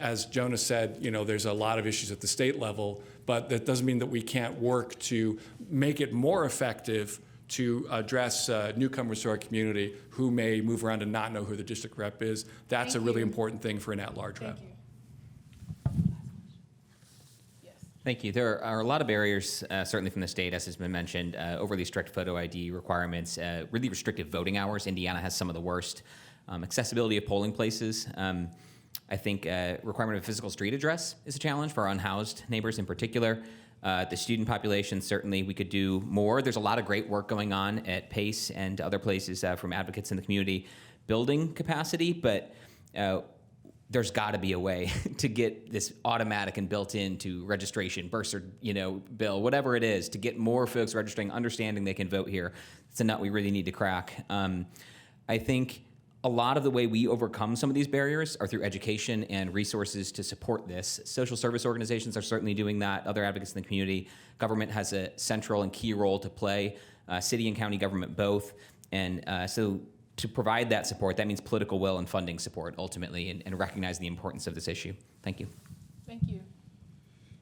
as Jonah said, there's a lot of issues at the state level, but that doesn't mean that we can't work to make it more effective to address newcomers to our community who may move around and not know who the district rep is. That's a really important thing for an at-large rep. Thank you. There are a lot of barriers, certainly from the state, as has been mentioned, overly strict photo ID requirements, really restrictive voting hours. Indiana has some of the worst. Accessibility of polling places. I think requirement of physical street address is a challenge for our unhoused neighbors in particular. The student population, certainly we could do more. There's a lot of great work going on at PACE and other places from advocates in the community building capacity, but there's got to be a way to get this automatic and built into registration, birth bill, whatever it is, to get more folks registering, understanding they can vote here. It's a nut we really need to crack. I think a lot of the way we overcome some of these barriers are through education and resources to support this. Social service organizations are certainly doing that. Other advocates in the community. Government has a central and key role to play, city and county government both. And so to provide that support, that means political will and funding support ultimately, and recognize the importance of this issue. Thank you. Thank you.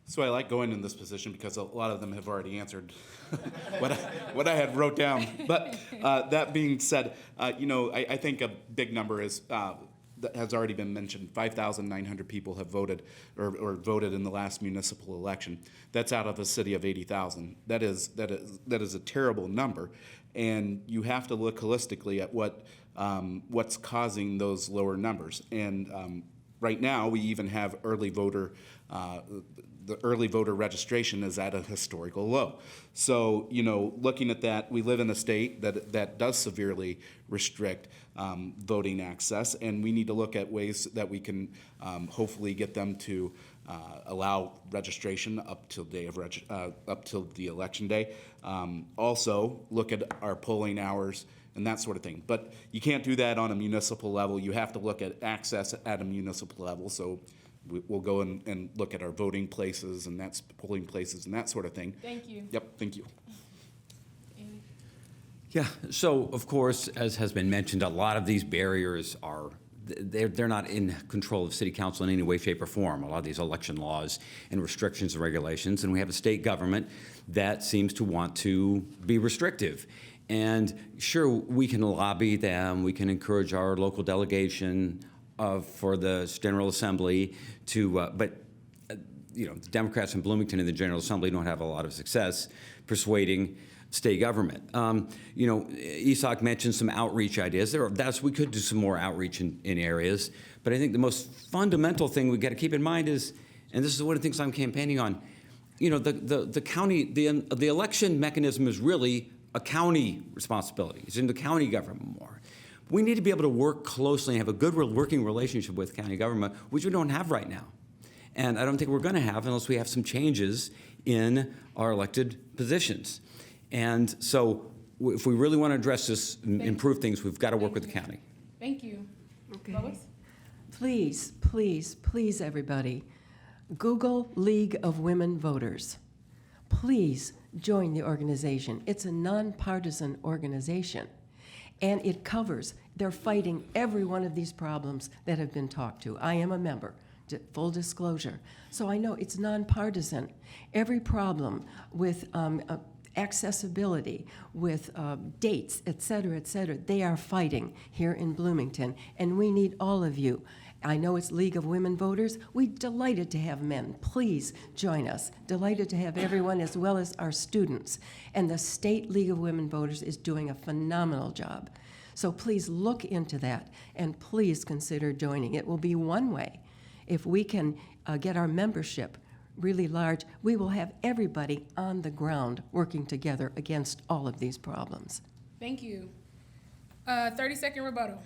So I like going in this position because a lot of them have already answered what I had wrote down. But that being said, I think a big number is that has already been mentioned. 5,900 people have voted or voted in the last municipal election. That's out of a city of 80,000. That is a terrible number, and you have to look holistically at what's causing those lower numbers. And right now, we even have early voter. The early voter registration is at a historical low. So, looking at that, we live in a state that does severely restrict voting access, and we need to look at ways that we can hopefully get them to allow registration up till up till the election day. Also, look at our polling hours and that sort of thing. But you can't do that on a municipal level. You have to look at access at a municipal level. So we'll go and look at our voting places and that's polling places and that sort of thing. Thank you. Yep, thank you. Yeah, so of course, as has been mentioned, a lot of these barriers are, they're not in control of City Council in any way, shape, or form. A lot of these election laws and restrictions and regulations, and we have a state government that seems to want to be restrictive. And sure, we can lobby them, we can encourage our local delegation for the General Assembly to, but you know, the Democrats in Bloomington in the General Assembly don't have a lot of success persuading state government. You know, Isak mentioned some outreach ideas. We could do some more outreach in areas, but I think the most fundamental thing we've got to keep in mind is, and this is one of the things I'm campaigning on, you know, the county, the election mechanism is really a county responsibility. It's in the county government more. We need to be able to work closely and have a good working relationship with county government, which we don't have right now. And I don't think we're going to have unless we have some changes in our elected positions. And so if we really want to address this and improve things, we've got to work with the county. Thank you. Okay. Lois? Please, please, please, everybody, Google League of Women Voters. Please join the organization. It's a nonpartisan organization, and it covers, they're fighting every one of these problems that have been talked to. I am a member, full disclosure. So I know it's nonpartisan. Every problem with accessibility, with dates, et cetera, they are fighting here in Bloomington, and we need all of you. I know it's League of Women Voters. We're delighted to have men. Please join us. Delighted to have everyone as well as our students. And the State League of Women Voters is doing a phenomenal job. So please look into that and please consider joining. It will be one way. If we can get our membership really large, we will have everybody on the ground working together against all of these problems. Thank you. 30-second rebuttal.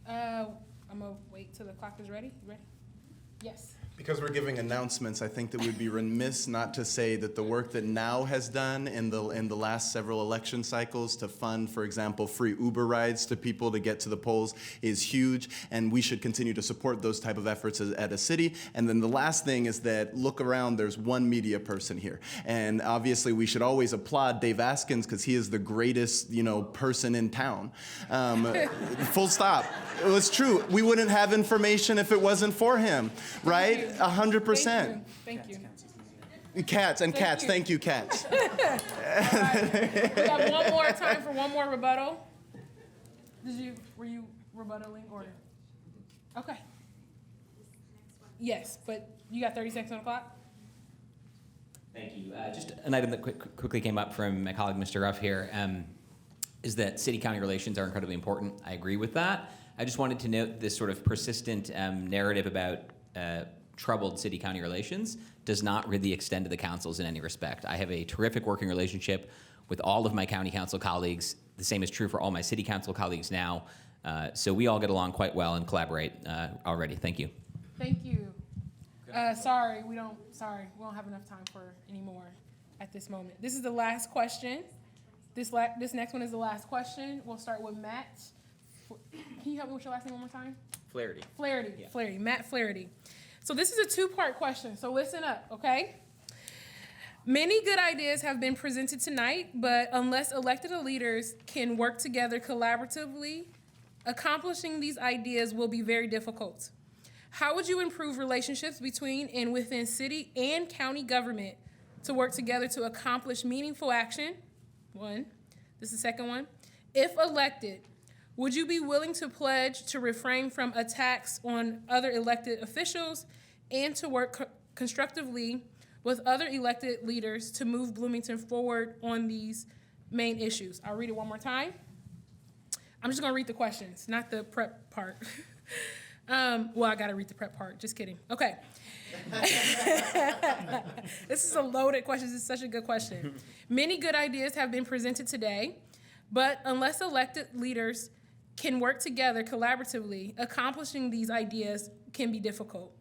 I'm gonna wait till the clock is ready. You ready? Yes. Because we're giving announcements, I think that we'd be remiss not to say that the work that NOW has done in the last several election cycles to fund, for example, free Uber rides to people to get to the polls is huge, and we should continue to support those type of efforts at a city. And then the last thing is that look around, there's one media person here. And obviously we should always applaud Dave Askins because he is the greatest, person in town. Full stop. It was true. We wouldn't have information if it wasn't for him, right? 100%. Thank you. Cats and cats. Thank you, cats. All right. We got one more time for one more rebuttal. Were you rebuttaling or? Okay. Yes, but you got 30 seconds on the clock. Thank you. Just an item that quickly came up from my colleague, Mr. Ruff here, is that city-county relations are incredibly important. I agree with that. I just wanted to note this sort of persistent narrative about troubled city-county relations does not really extend to the councils in any respect. I have a terrific working relationship with all of my county council colleagues. The same is true for all my city council colleagues now. So we all get along quite well and collaborate already. Thank you. Thank you. Sorry, we don't have enough time for any more at this moment. This is the last question. This next one is the last question. We'll start with Matt. Can you help me with your last name one more time? Flaherty. Flaherty. Yeah. Flaherty. Matt Flaherty. So this is a two-part question, so listen up, okay? Many good ideas have been presented tonight, but unless elected leaders can work together collaboratively, accomplishing these ideas will be very difficult. How would you improve relationships between and within city and county government to work together to accomplish meaningful action? One. This is the second one. If elected, would you be willing to pledge to refrain from attacks on other elected officials and to work constructively with other elected leaders to move Bloomington forward on these main issues? I'll read it one more time. I'm just gonna read the questions, not the prep part. Well, I gotta read the prep part, just kidding. Okay. This is a loaded question, this is such a good question. Many good ideas have been presented today, but unless elected leaders can work together collaboratively, accomplishing these ideas can be difficult.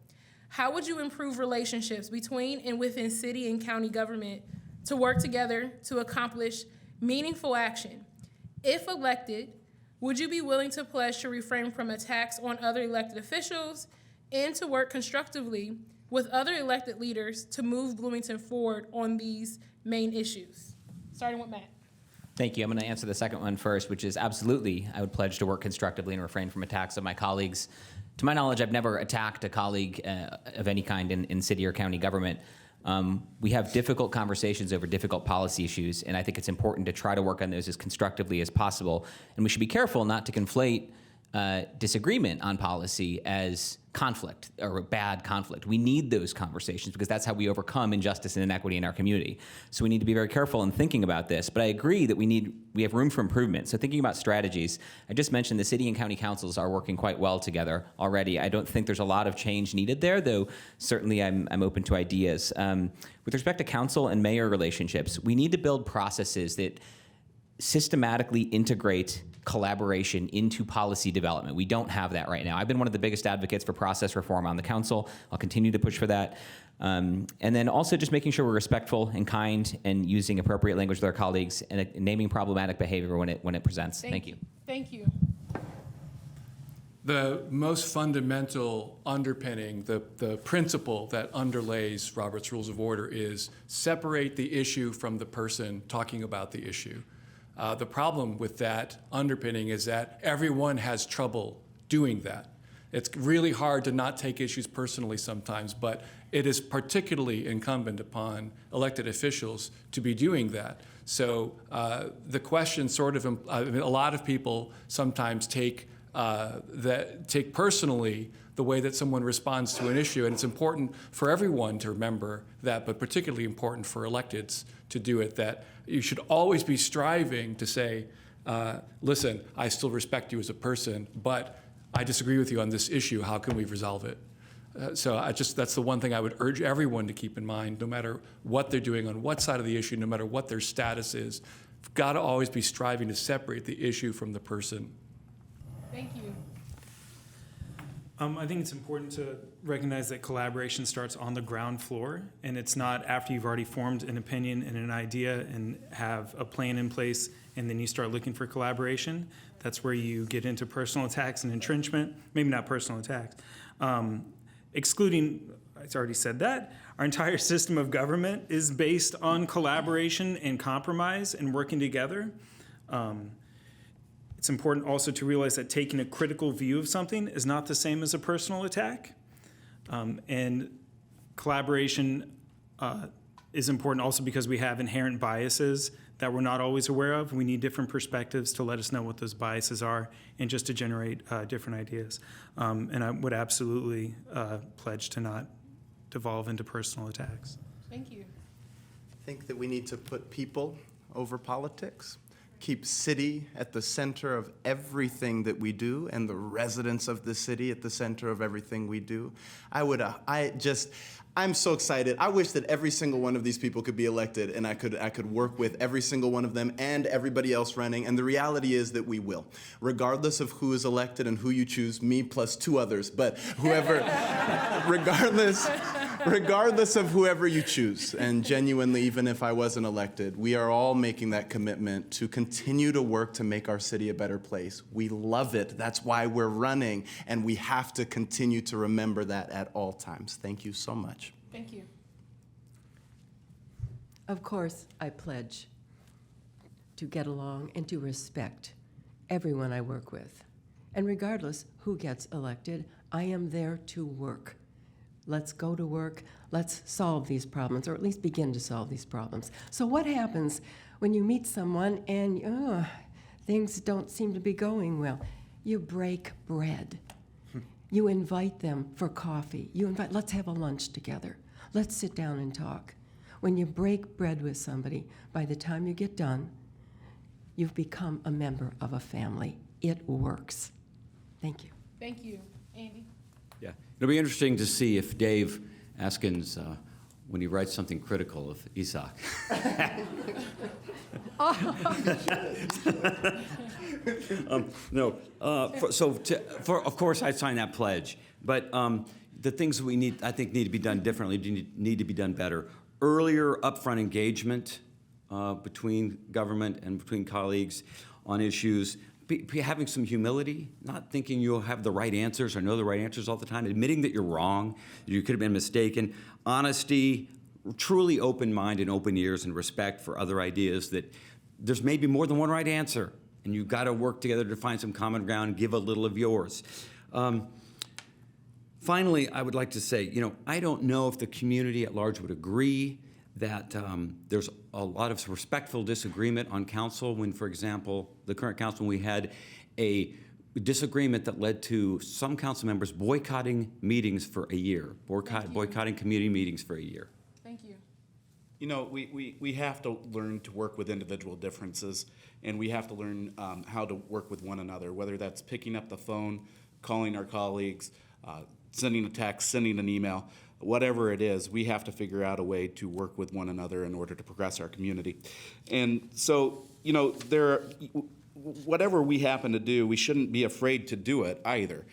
How would you improve relationships between and within city and county government to work together to accomplish meaningful action? If elected, would you be willing to pledge to refrain from attacks on other elected officials and to work constructively with other elected leaders to move Bloomington forward on these main issues? Starting with Matt. Thank you. I'm going to answer the second one first, which is absolutely, I would pledge to work constructively and refrain from attacks of my colleagues. To my knowledge, I've never attacked a colleague of any kind in city or county government. We have difficult conversations over difficult policy issues, and I think it's important to try to work on those as constructively as possible. And we should be careful not to conflate disagreement on policy as conflict or bad conflict. We need those conversations because that's how we overcome injustice and inequity in our community. So we need to be very careful in thinking about this. But I agree that we have room for improvement. So thinking about strategies, I just mentioned the city and county councils are working quite well together already. I don't think there's a lot of change needed there, though certainly I'm open to ideas. With respect to council and mayor relationships, we need to build processes that systematically integrate collaboration into policy development. We don't have that right now. I've been one of the biggest advocates for process reform on the council. I'll continue to push for that. And then also just making sure we're respectful and kind and using appropriate language with our colleagues and naming problematic behavior when it presents. Thank you. Thank you. The most fundamental underpinning, the principle that underlays Robert's Rules of Order is separate the issue from the person talking about the issue. The problem with that underpinning is that everyone has trouble doing that. It's really hard to not take issues personally sometimes, but it is particularly incumbent upon elected officials to be doing that. So the question sort of, a lot of people sometimes take personally the way that someone responds to an issue, and it's important for everyone to remember that, but particularly important for electeds to do it, that you should always be striving to say, listen, I still respect you as a person, but I disagree with you on this issue. How can we resolve it? So that's the one thing I would urge everyone to keep in mind, no matter what they're doing on what side of the issue, no matter what their status is. You've got to always be striving to separate the issue from the person. Thank you. I think it's important to recognize that collaboration starts on the ground floor, and it's not after you've already formed an opinion and an idea and have a plan in place, and then you start looking for collaboration. That's where you get into personal attacks and entrenchment. Maybe not personal attacks. Excluding, I already said that, our entire system of government is based on collaboration and compromise and working together. It's important also to realize that taking a critical view of something is not the same as a personal attack. And collaboration is important also because we have inherent biases that we're not always aware of. We need different perspectives to let us know what those biases are and just to generate different ideas. And I would absolutely pledge to not devolve into personal attacks. Thank you. I think that we need to put people over politics. Keep city at the center of everything that we do and the residents of the city at the center of everything we do. I'm so excited. I wish that every single one of these people could be elected and I could work with every single one of them and everybody else running. And the reality is that we will, regardless of who is elected and who you choose, me plus 2 others, but whoever, regardless of whoever you choose, and genuinely, even if I wasn't elected, we are all making that commitment to continue to work to make our city a better place. We love it. That's why we're running, and we have to continue to remember that at all times. Thank you so much. Thank you. Of course, I pledge to get along and to respect everyone I work with. And regardless who gets elected, I am there to work. Let's go to work. Let's solve these problems, or at least begin to solve these problems. So what happens when you meet someone and things don't seem to be going well? You break bread. You invite them for coffee. Let's have a lunch together. Let's sit down and talk. When you break bread with somebody, by the time you get done, you've become a member of a family. It works. Thank you. Thank you. Andy? Yeah, it'll be interesting to see if Dave Askins, when he writes something critical of Isaac. Of course, I sign that pledge But the things I think need to be done differently, need to be done better. Earlier upfront engagement between government and between colleagues on issues. Having some humility, not thinking you'll have the right answers or know the right answers all the time, admitting that you're wrong, that you could have been mistaken. Honesty, truly open mind and open ears and respect for other ideas, that there's maybe more than one right answer, and you've got to work together to find some common ground and give a little of yours. Finally, I would like to say, I don't know if the community at large would agree that there's a lot of respectful disagreement on council when, for example, the current council, we had a disagreement that led to some council members boycotting meetings for a year, boycotting community meetings for a year. Thank you. We have to learn to work with individual differences, and we have to learn how to work with one another, whether that's picking up the phone, calling our colleagues, sending a text, sending an email. Whatever it is, we have to figure out a way to work with one another in order to progress our community. And so, whatever we happen to do, we shouldn't be afraid to do it either.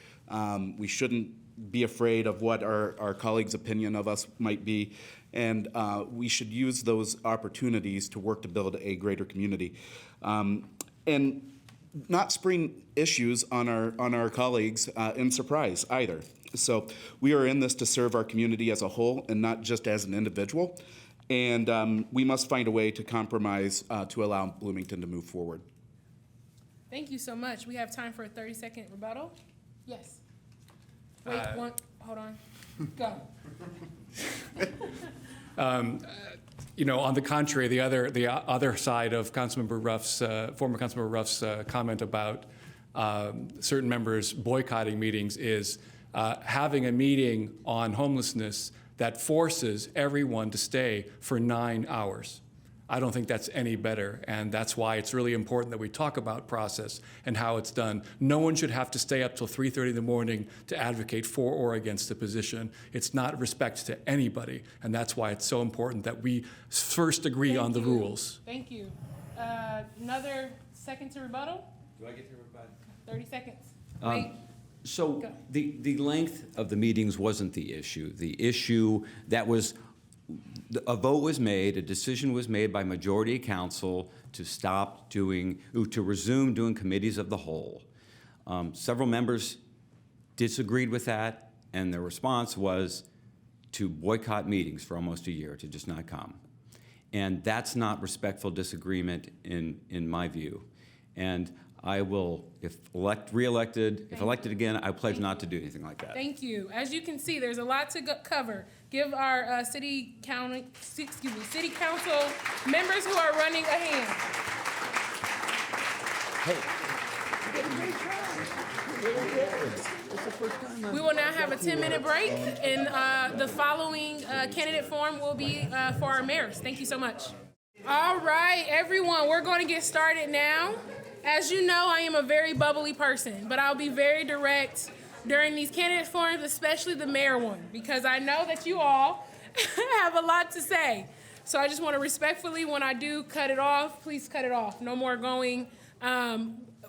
We shouldn't be afraid of what our colleagues' opinion of us might be, and we should use those opportunities to work to build a greater community. And not spring issues on our colleagues in surprise either. So we are in this to serve our community as a whole and not just as an individual. And we must find a way to compromise to allow Bloomington to move forward. Thank you so much. We have time for a 30-second rebuttal. Yes. Wait, hold on. Go. On the contrary, the other side of Councilmember Ruff's, former Councilmember Ruff's comment about certain members boycotting meetings is having a meeting on homelessness that forces everyone to stay for 9 hours. I don't think that's any better, and that's why it's really important that we talk about process and how it's done. No one should have to stay up till 3:30 in the morning to advocate for or against a position. It's not respect to anybody, and that's why it's so important that we first agree on the rules. Thank you. Another second to rebuttal? Do I get to rebut? 30 seconds. Wait. So Go. the length of the meetings wasn't the issue. The issue that was, a vote was made, a decision was made by majority council to resume doing committees of the whole. Several members disagreed with that, and their response was to boycott meetings for almost a year, to just not come. And that's not respectful disagreement in my view. And I will, if elected again, I pledge not to do anything like that. Thank you. As you can see, there's a lot to cover. Give our city council members who are running a hand. We will now have a 10-minute break, and the following candidate forum will be for our mayors. Thank you so much. All right, everyone, we're going to get started now. As you know, I am a very bubbly person, but I'll be very direct during these candidate forums, especially the mayor one, because I know that you all have a lot to say. So I just want to respectfully, when I do cut it off, please cut it off. No more going.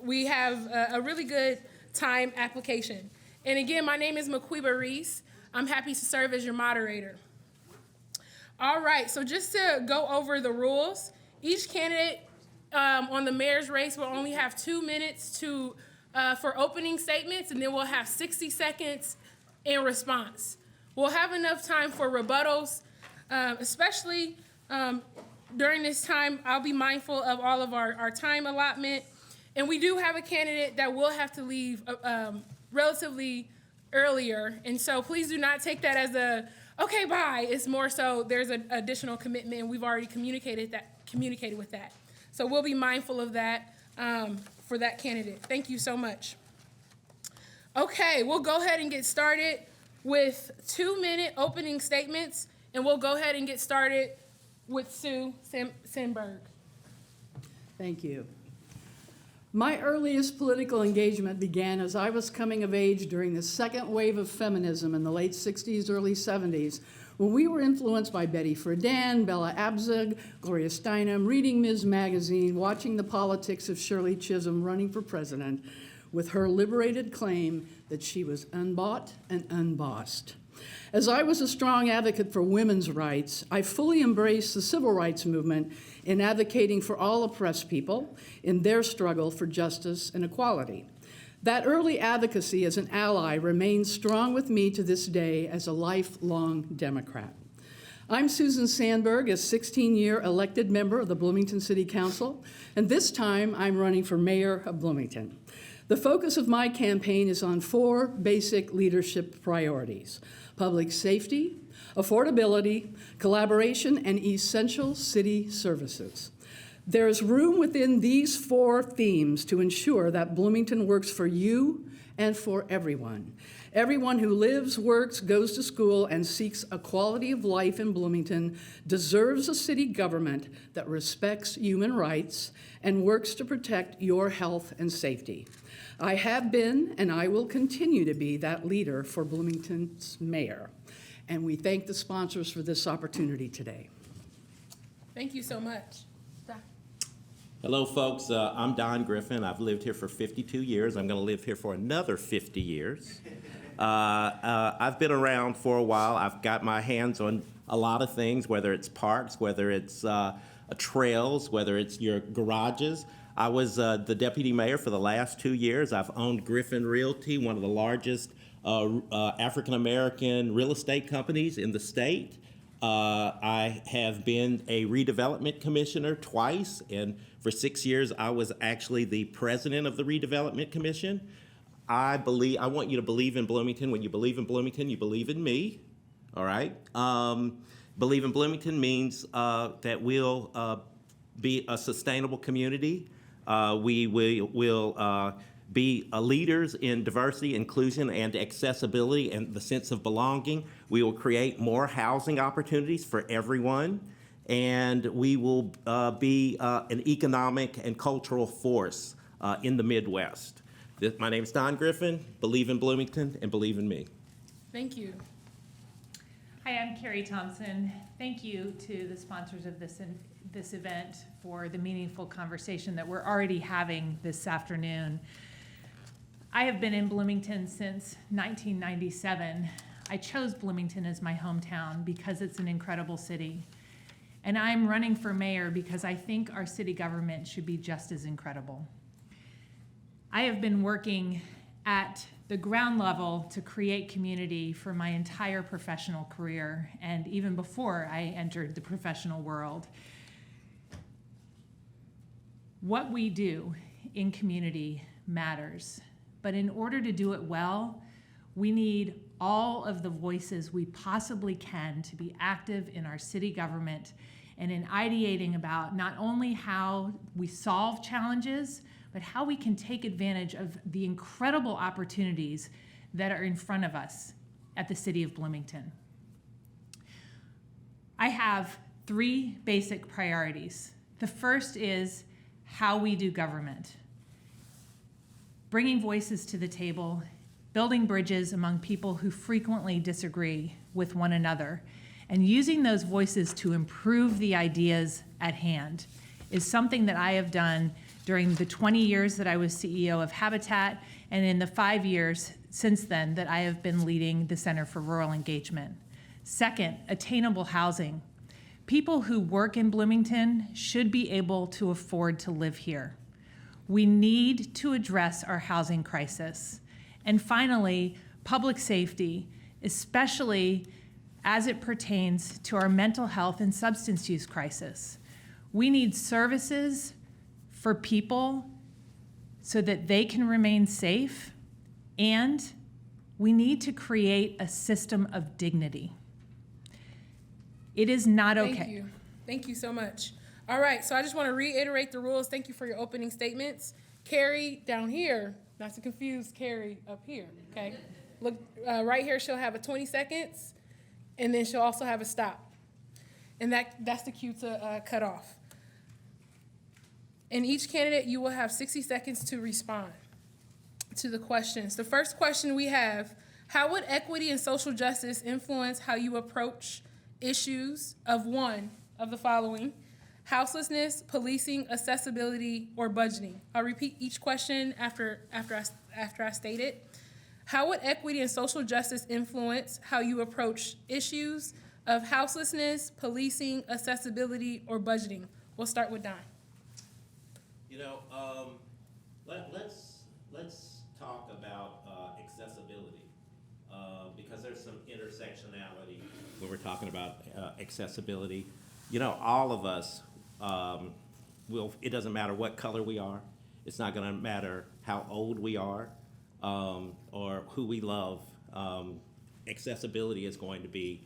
We have a really good time application. And again, my name is Maquiba Reese. I'm happy to serve as your moderator. All right, so just to go over the rules, each candidate on the mayor's race will only have 2 minutes for opening statements, and then we'll have 60 seconds in response. We'll have enough time for rebuttals, especially during this time. I'll be mindful of all of our time allotment. And we do have a candidate that will have to leave relatively earlier. And so please do not take that as okay, bye. It's more so there's an additional commitment, and we've already communicated with that. So we'll be mindful of that for that candidate. Thank you so much. Okay, we'll go ahead and get started with 2-minute opening statements, and we'll go ahead and get started with Sue Sandberg. Thank you. My earliest political engagement began as I was coming of age during the second wave of feminism in the late 60s, early 70s, when we were influenced by Betty Friedan, Bella Abzug, Gloria Steinem, reading Ms. Magazine, watching the politics of Shirley Chisholm running for president. with her liberated claim that she was unbought and unbossed. As I was a strong advocate for women's rights, I fully embraced the civil rights movement in advocating for all oppressed people in their struggle for justice and equality. That early advocacy as an ally remains strong with me to this day as a lifelong Democrat. I'm Susan Sandberg, a 16-year elected member of the Bloomington City Council, and this time I'm running for mayor of Bloomington. The focus of my campaign is on 4 basic leadership priorities: public safety, affordability, collaboration, and essential city services. There is room within these 4 themes to ensure that Bloomington works for you and for everyone. Everyone who lives, works, goes to school, and seeks a quality of life in Bloomington deserves a city government that respects human rights and works to protect your health and safety. I have been, and I will continue to be, that leader for Bloomington's mayor. And we thank the sponsors for this opportunity today. Thank you so much. Hello, folks. I'm Don Griffin. I've lived here for 52 years. I'm going to live here for another 50 years. I've been around for a while. I've got my hands on a lot of things, whether it's parks, whether it's trails, whether it's your garages. I was the deputy mayor for the last 2 years. I've owned Griffin Realty, one of the largest African-American real estate companies in the state. I have been a redevelopment commissioner twice, and for 6 years I was actually the president of the redevelopment commission. I want you to believe in Bloomington. When you believe in Bloomington, you believe in me, all right? Believe in Bloomington means that we'll be a sustainable community. We will be leaders in diversity, inclusion, and accessibility and the sense of belonging. We will create more housing opportunities for everyone, and we will be an economic and cultural force in the Midwest. My name is Don Griffin. Believe in Bloomington and believe in me. Thank you. Hi, I'm Carrie Thompson. Thank you to the sponsors of this event for the meaningful conversation that we're already having this afternoon. I have been in Bloomington since 1997. I chose Bloomington as my hometown because it's an incredible city. And I'm running for mayor because I think our city government should be just as incredible. I have been working at the ground level to create community for my entire professional career, and even before I entered the professional world. What we do in community matters, but in order to do it well, we need all of the voices we possibly can to be active in our city government and in ideating about not only how we solve challenges, but how we can take advantage of the incredible opportunities that are in front of us at the City of Bloomington. I have 3 basic priorities. The first is how we do government. Bringing voices to the table, building bridges among people who frequently disagree with one another, and using those voices to improve the ideas at hand is something that I have done during the 20 years that I was CEO of Habitat, and in the 5 years since then that I have been leading the Center for Rural Engagement. Second, attainable housing. People who work in Bloomington should be able to afford to live here. We need to address our housing crisis. And finally, public safety, especially as it pertains to our mental health and substance use crisis. We need services for people so that they can remain safe, and we need to create a system of dignity. It is not okay. Thank you. Thank you so much. All right, so I just want to reiterate the rules. Thank you for your opening statements. Carrie down here, not to confuse Carrie up here, okay? Look, right here, she'll have a 20 seconds, and then she'll also have a stop. And that's the cue to cut off. And each candidate, you will have 60 seconds to respond to the questions. The first question we have, how would equity and social justice influence how you approach issues of one of the following: houselessness, policing, accessibility, or budgeting? I'll repeat each question after I state it. How would equity and social justice influence how you approach issues of houselessness, policing, accessibility, or budgeting? We'll start with Don. You know, let's talk about accessibility because there's some intersectionality when we're talking about accessibility. You know, all of us it doesn't matter what color we are. It's not going to matter how old we are or who we love. Accessibility is going to be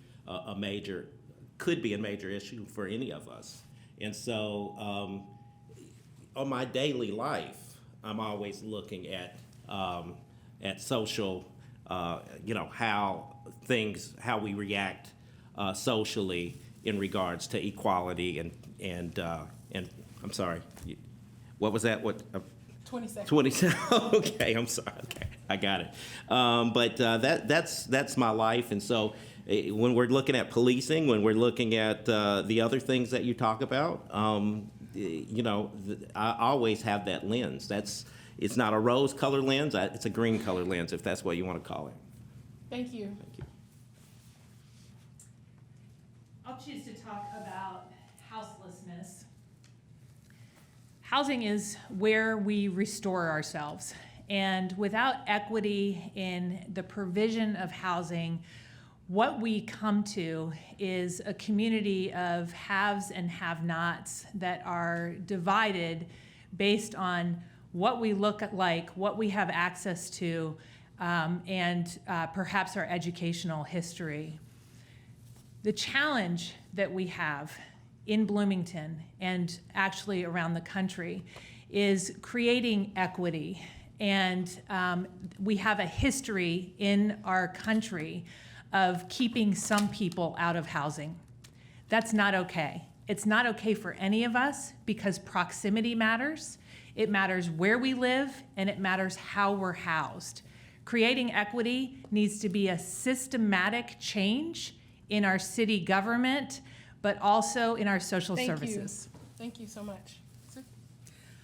could be a major issue for any of us. And so on my daily life, I'm always looking at social, how we react socially in regards to equality and I'm sorry, what was that? 20 seconds. 20 seconds. Okay, I'm sorry. Okay, I got it. But that's my life, and so when we're looking at policing, when we're looking at the other things that you talk about, I always have that lens. It's not a rose-colored lens. It's a green-colored lens, if that's what you want to call it. Thank you. Thank you. I'll choose to talk about houselessness. Housing is where we restore ourselves. And without equity in the provision of housing, what we come to is a community of haves and have-nots that are divided based on what we look like, what we have access to, and perhaps our educational history. The challenge that we have in Bloomington and actually around the country is creating equity. And we have a history in our country of keeping some people out of housing. That's not okay. It's not okay for any of us because proximity matters. It matters where we live and it matters how we're housed. Creating equity needs to be a systematic change in our city government, but also in our social services. Thank you so much.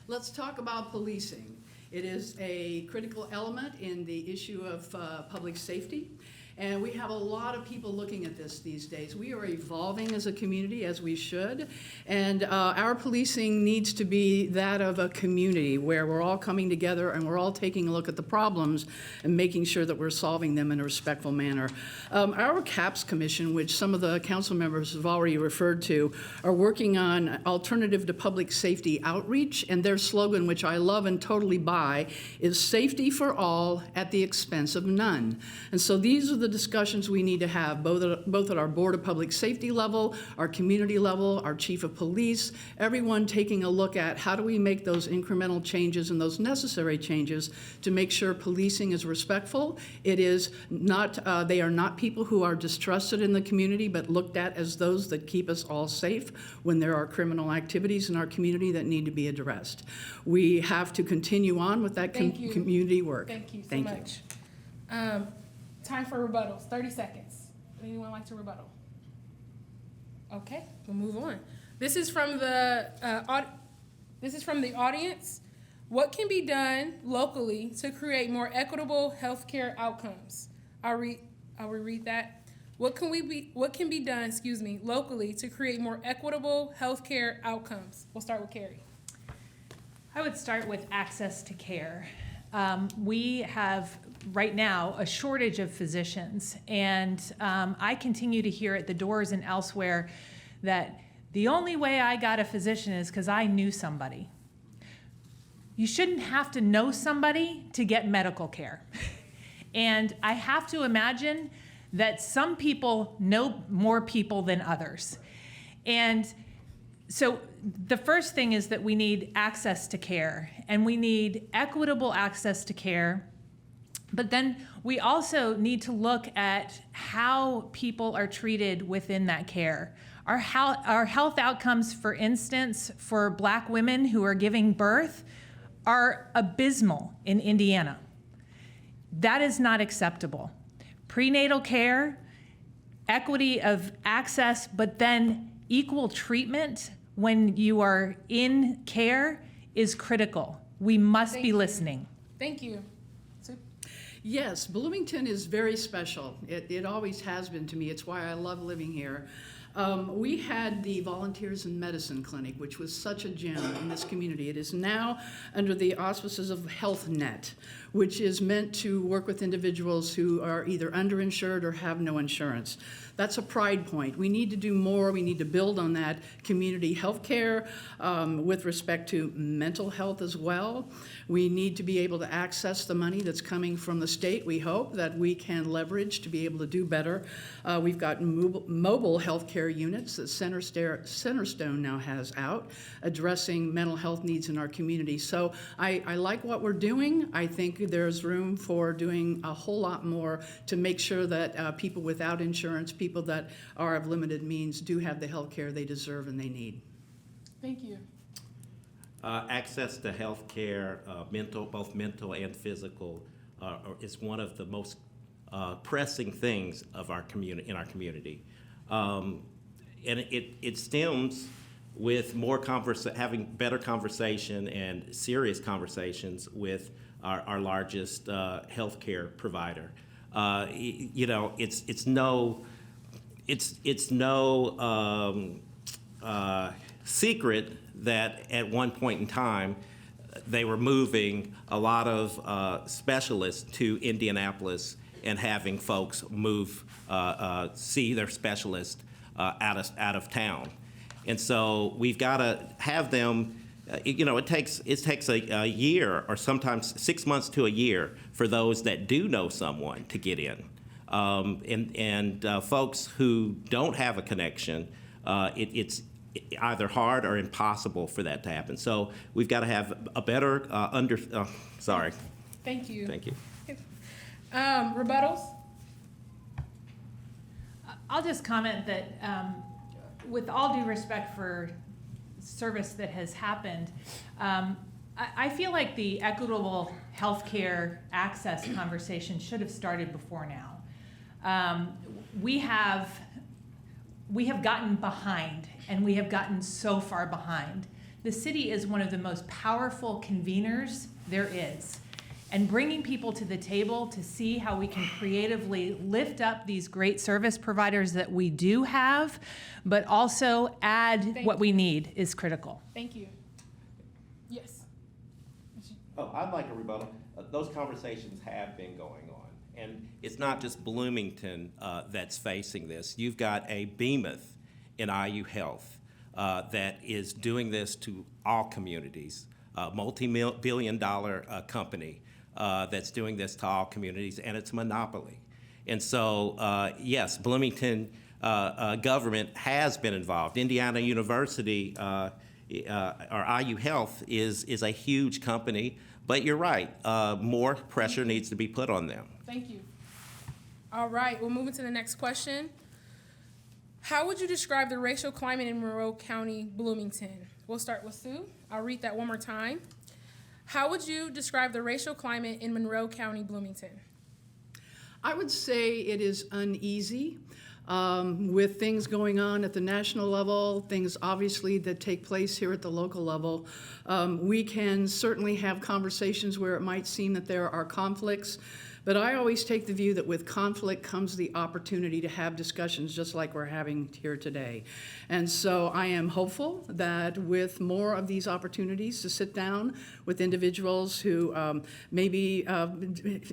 Let's talk about policing. It is a critical element in the issue of public safety. And we have a lot of people looking at this these days. We are evolving as a community, as we should. And our policing needs to be that of a community where we're all coming together and we're all taking a look at the problems and making sure that we're solving them in a respectful manner. Our CAPS Commission, which some of the council members have already referred to, are working on alternative to public safety outreach. And their slogan, which I love and totally buy, is safety for all at the expense of none. And so these are the discussions we need to have, both at our Board of Public Safety level, our community level, our Chief of Police, everyone taking a look at how do we make those incremental changes and those necessary changes to make sure policing is respectful. It is not, they are not people who are distrusted in the community, but looked at as those that keep us all safe when there are criminal activities in our community that need to be addressed. We have to continue on with that community work. Thank you so much. Time for rebuttals, 30 seconds. Anyone like to rebuttal? Okay, we'll move on. This is from the audience. What can be done locally to create more equitable healthcare outcomes? I'll reread that. What can be done, locally to create more equitable healthcare outcomes? We'll start with Carrie. I would start with access to care. We have right now a shortage of physicians, and I continue to hear at the doors and elsewhere that the only way I got a physician is because I knew somebody. You shouldn't have to know somebody to get medical care. And I have to imagine that some people know more people than others. And so the first thing is that we need access to care, and we need equitable access to care. But then we also need to look at how people are treated within that care. Our health outcomes, for instance, for Black women who are giving birth are abysmal in Indiana. That is not acceptable. Prenatal care, equity of access, but then equal treatment when you are in care is critical. We must be listening. Thank you. Yes, Bloomington is very special. It always has been to me. It's why I love living here. We had the Volunteers in Medicine Clinic, which was such a gem in this community. It is now under the auspices of HealthNet, which is meant to work with individuals who are either underinsured or have no insurance. That's a pride point. We need to do more. We need to build on that community health care with respect to mental health as well. We need to be able to access the money that's coming from the state, we hope, that we can leverage to be able to do better. We've got mobile health care units that Centerstone now has out, addressing mental health needs in our community. So I like what we're doing. I think there's room for doing a whole lot more to make sure that people without insurance, people that are of limited means, do have the health care they deserve and they need. Thank you. Access to health care, both mental and physical, is one of the most pressing things of our community, in our community. And it stems with more having better conversation and serious conversations with our largest healthcare provider. You know, it's no secret that at one point in time they were moving a lot of specialists to Indianapolis and having folks move see their specialist out of town. And so we've got to have them. You know, it takes a year or sometimes 6 months to a year for those that do know someone to get in. And folks who don't have a connection, it's either hard or impossible for that to happen. So we've got to have a better sorry. Thank you. Thank you. Rebuttals? I'll just comment that with all due respect for service that has happened, I feel like the equitable healthcare access conversation should have started before now. We have gotten behind, and we have gotten so far behind. The city is one of the most powerful conveners there is. And bringing people to the table to see how we can creatively lift up these great service providers that we do have, but also add what we need is critical. Thank you. Yes. Oh, I'd like a rebuttal. Those conversations have been going on. And it's not just Bloomington that's facing this. You've got a behemoth in IU Health that is doing this to all communities, multi-billion-dollar company that's doing this to all communities, and it's a monopoly. And so, yes, Bloomington government has been involved. Indiana University, or IU Health, is a huge company, but you're right, more pressure needs to be put on them. Thank you. All right, we'll move into the next question. How would you describe the racial climate in Monroe County, Bloomington? We'll start with Sue. I'll read that one more time. How would you describe the racial climate in Monroe County, Bloomington? I would say it is uneasy with things going on at the national level, things obviously that take place here at the local level. We can certainly have conversations where it might seem that there are conflicts, but I always take the view that with conflict comes the opportunity to have discussions just like we're having here today. And so I am hopeful that with more of these opportunities to sit down with individuals who may be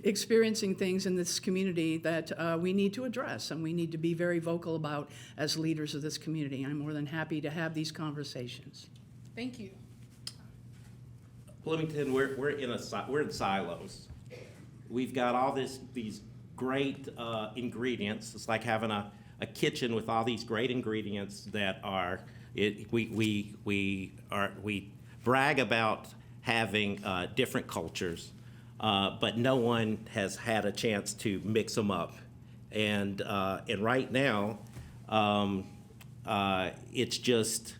experiencing things in this community that we need to address and we need to be very vocal about as leaders of this community. I'm more than happy to have these conversations. Thank you. Bloomington, we're in silos. We've got all these great ingredients. It's like having a kitchen with all these great ingredients that are. We brag about having different cultures, but no one has had a chance to mix them up. And right now, it's just.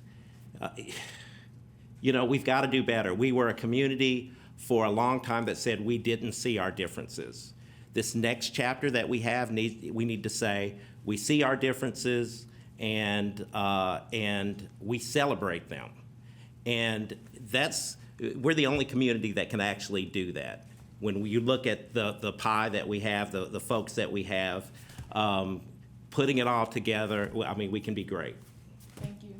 We've got to do better. We were a community for a long time that said we didn't see our differences. This next chapter that we have, we need to say we see our differences and we celebrate them. And we're the only community that can actually do that. When you look at the pie that we have, the folks that we have, putting it all together, I mean, we can be great. Thank you.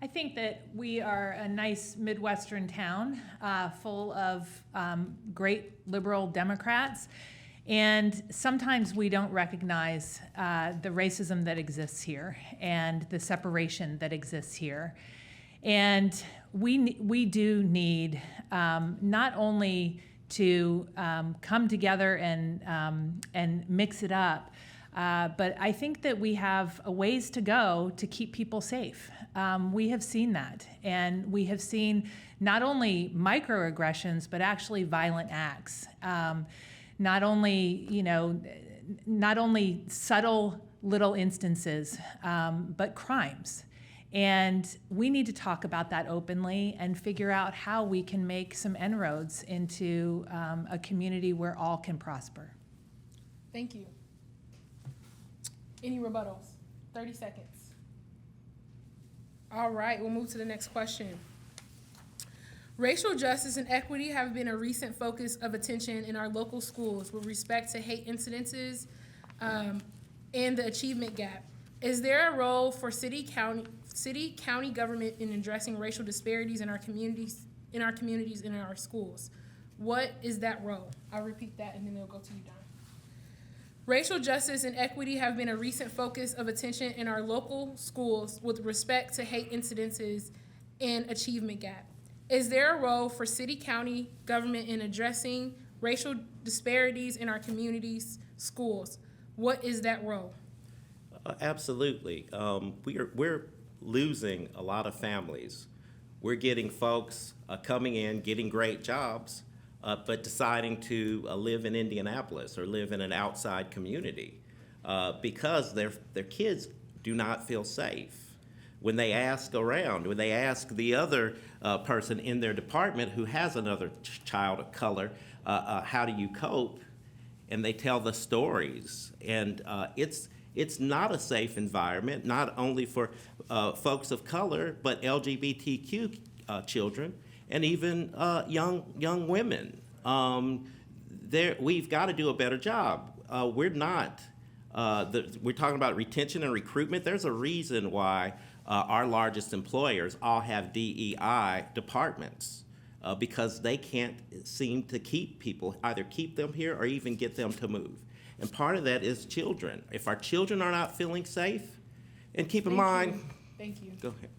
I think that we are a nice Midwestern town full of great liberal Democrats. And sometimes we don't recognize the racism that exists here and the separation that exists here. And we do need not only to come together and mix it up, but I think that we have a ways to go to keep people safe. We have seen that, and we have seen not only microaggressions, but actually violent acts. Not only subtle little instances, but crimes. And we need to talk about that openly and figure out how we can make some inroads into a community where all can prosper. Thank you. Any rebuttals? 30 seconds. All right, we'll move to the next question. Racial justice and equity have been a recent focus of attention in our local schools with respect to hate incidences and the achievement gap. Is there a role for city county government in addressing racial disparities in our communities, in our schools? What is that role? I'll repeat that and then they'll go to you, Don. Racial justice and equity have been a recent focus of attention in our local schools with respect to hate incidences and achievement gap. Is there a role for city county government in addressing racial disparities in our communities' schools? What is that role? Absolutely. We're losing a lot of families. We're getting folks coming in, getting great jobs, but deciding to live in Indianapolis or live in an outside community because their kids do not feel safe. When they ask around, when they ask the other person in their department who has another child of color, how do you cope? And they tell the stories. And it's not a safe environment, not only for folks of color, but LGBTQ children and even young women. We've got to do a better job. We're talking about retention and recruitment. There's a reason why our largest employers all have DEI departments because they can't seem to keep people, either keep them here or even get them to move. And part of that is children. If our children are not feeling safe, and keep in mind. Thank you. Go ahead.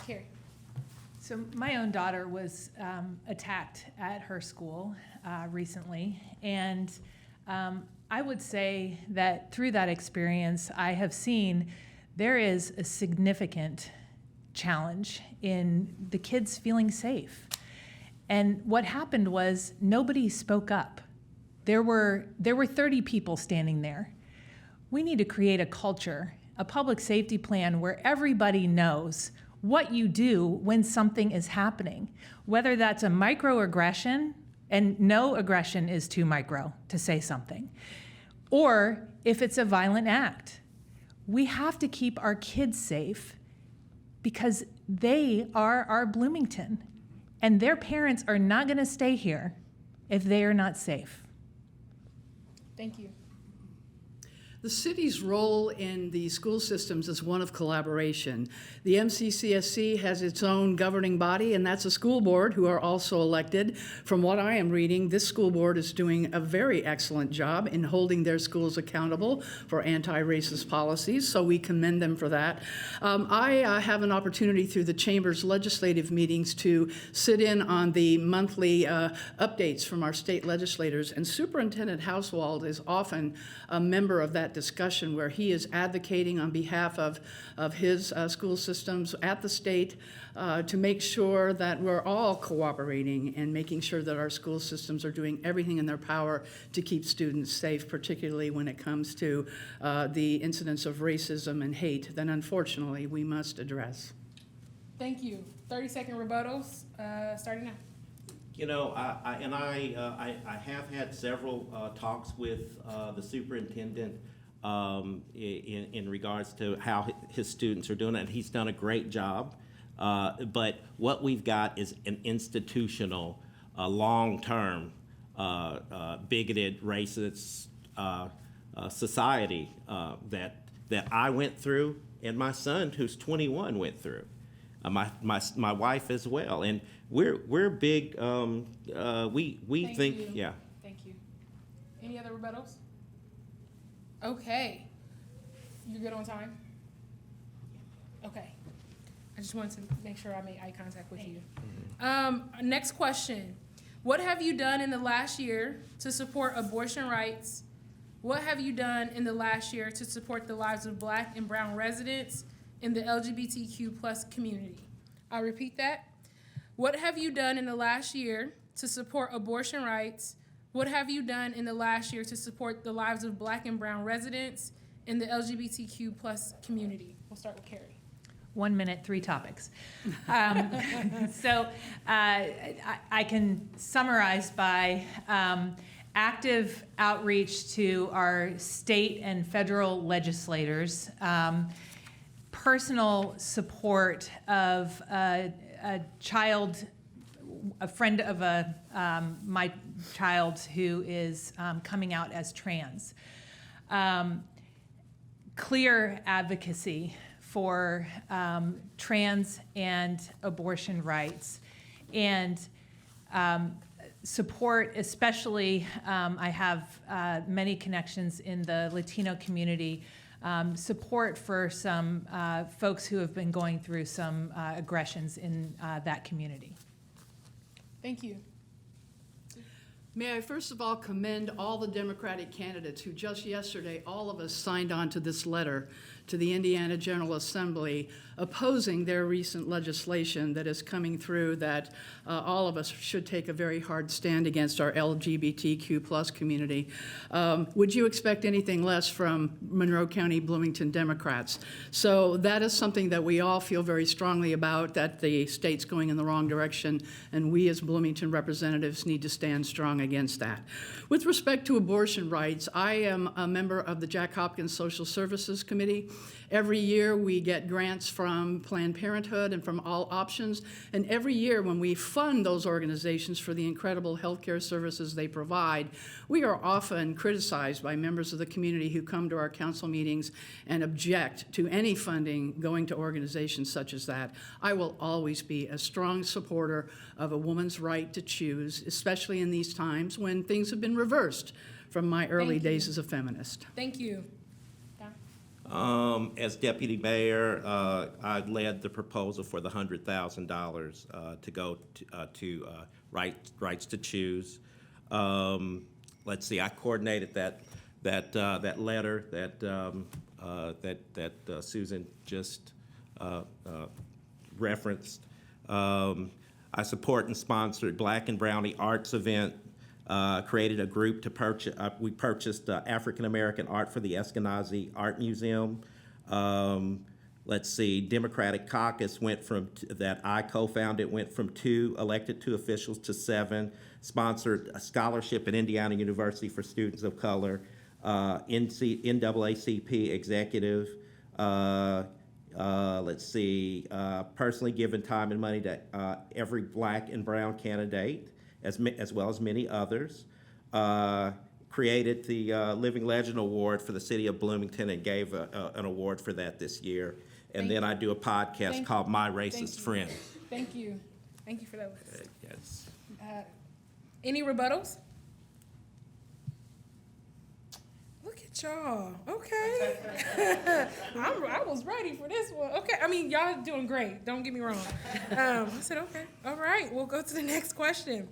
Carrie. So my own daughter was attacked at her school recently, and I would say that through that experience, I have seen there is a significant challenge in the kids feeling safe. And what happened was nobody spoke up. There were 30 people standing there. We need to create a culture, a public safety plan where everybody knows what you do when something is happening, whether that's a microaggression, and no aggression is too micro to say something, or if it's a violent act. We have to keep our kids safe because they are our Bloomington, and their parents are not going to stay here if they are not safe. Thank you. The city's role in the school systems is one of collaboration. The MCCSC has its own governing body, and that's a school board who are also elected. From what I am reading, this school board is doing a very excellent job in holding their schools accountable for anti-racist policies, so we commend them for that. I have an opportunity through the Chamber's legislative meetings to sit in on the monthly updates from our state legislators, and Superintendent Hauswald is often a member of that discussion where he is advocating on behalf of his school systems at the state to make sure that we're all cooperating and making sure that our school systems are doing everything in their power to keep students safe, particularly when it comes to the incidents of racism and hate that unfortunately we must address. Thank you. 30-second rebuttals, starting now. You know, I have had several talks with the superintendent in regards to how his students are doing, and he's done a great job. But what we've got is an institutional, long-term, bigoted, racist society that I went through, and my son, who's 21, went through. My wife as well, and we're big. We Thank think, you. yeah. Thank you. Any other rebuttals? Okay. You're good on time? Okay. I just wanted to make sure I made eye contact with you. Next question. What have you done in the last year to support abortion rights? What have you done in the last year to support the lives of Black and brown residents in the LGBTQ plus community? I'll repeat that. What have you done in the last year to support abortion rights? What have you done in the last year to support the lives of Black and brown residents in the LGBTQ plus community? We'll start with Carrie. 1 minute, 3 topics. So I can summarize by active outreach to our state and federal legislators, personal support of a friend of my child who is coming out as trans. Clear advocacy for trans and abortion rights, and support, especially I have many connections in the Latino community, support for some folks who have been going through some aggressions in that community. Thank you. May I first of all commend all the Democratic candidates who just yesterday, all of us signed on to this letter to the Indiana General Assembly opposing their recent legislation that is coming through that all of us should take a very hard stand against our LGBTQ plus community. Would you expect anything less from Monroe County Bloomington Democrats? So that is something that we all feel very strongly about, that the state's going in the wrong direction, and we as Bloomington representatives need to stand strong against that. With respect to abortion rights, I am a member of the Jack Hopkins Social Services Committee. Every year we get grants from Planned Parenthood and from All Options, and every year when we fund those organizations for the incredible healthcare services they provide, we are often criticized by members of the community who come to our council meetings and object to any funding going to organizations such as that. I will always be a strong supporter of a woman's right to choose, especially in these times when things have been reversed from my early days as a feminist. Thank you. As deputy mayor, I led the proposal for the $100,000 to go to rights to choose. Let's see, I coordinated that letter that Susan just referenced. I support and sponsored Black and Brownie Arts event. Created a group to purchase. We purchased African American art for the Eskenazi Art Museum. Let's see, Democratic Caucus went from that I co-founded went from 2 elected 2 officials to 7. Sponsored a scholarship at Indiana University for students of color. NAACP executive. Let's see, personally given time and money to every Black and brown candidate, as well as many others. Created the Living Legend Award for the city of Bloomington and gave an award for that this year. And then I do a podcast called My Racist Friend. Thank you. Thank you for that. Yes. Any rebuttals? Look at y'all. Okay. I was ready for this one. Okay. I mean, y'all doing great. Don't get me wrong. I said, okay. All right. We'll go to the next question.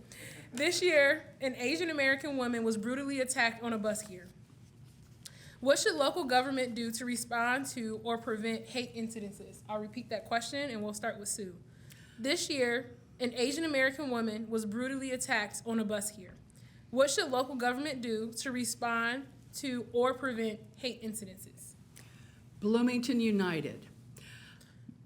This year, an Asian American woman was brutally attacked on a bus here. What should local government do to respond to or prevent hate incidences? I'll repeat that question, and we'll start with Sue. This year, an Asian American woman was brutally attacked on a bus here. What should local government do to respond to or prevent hate incidences? Bloomington United.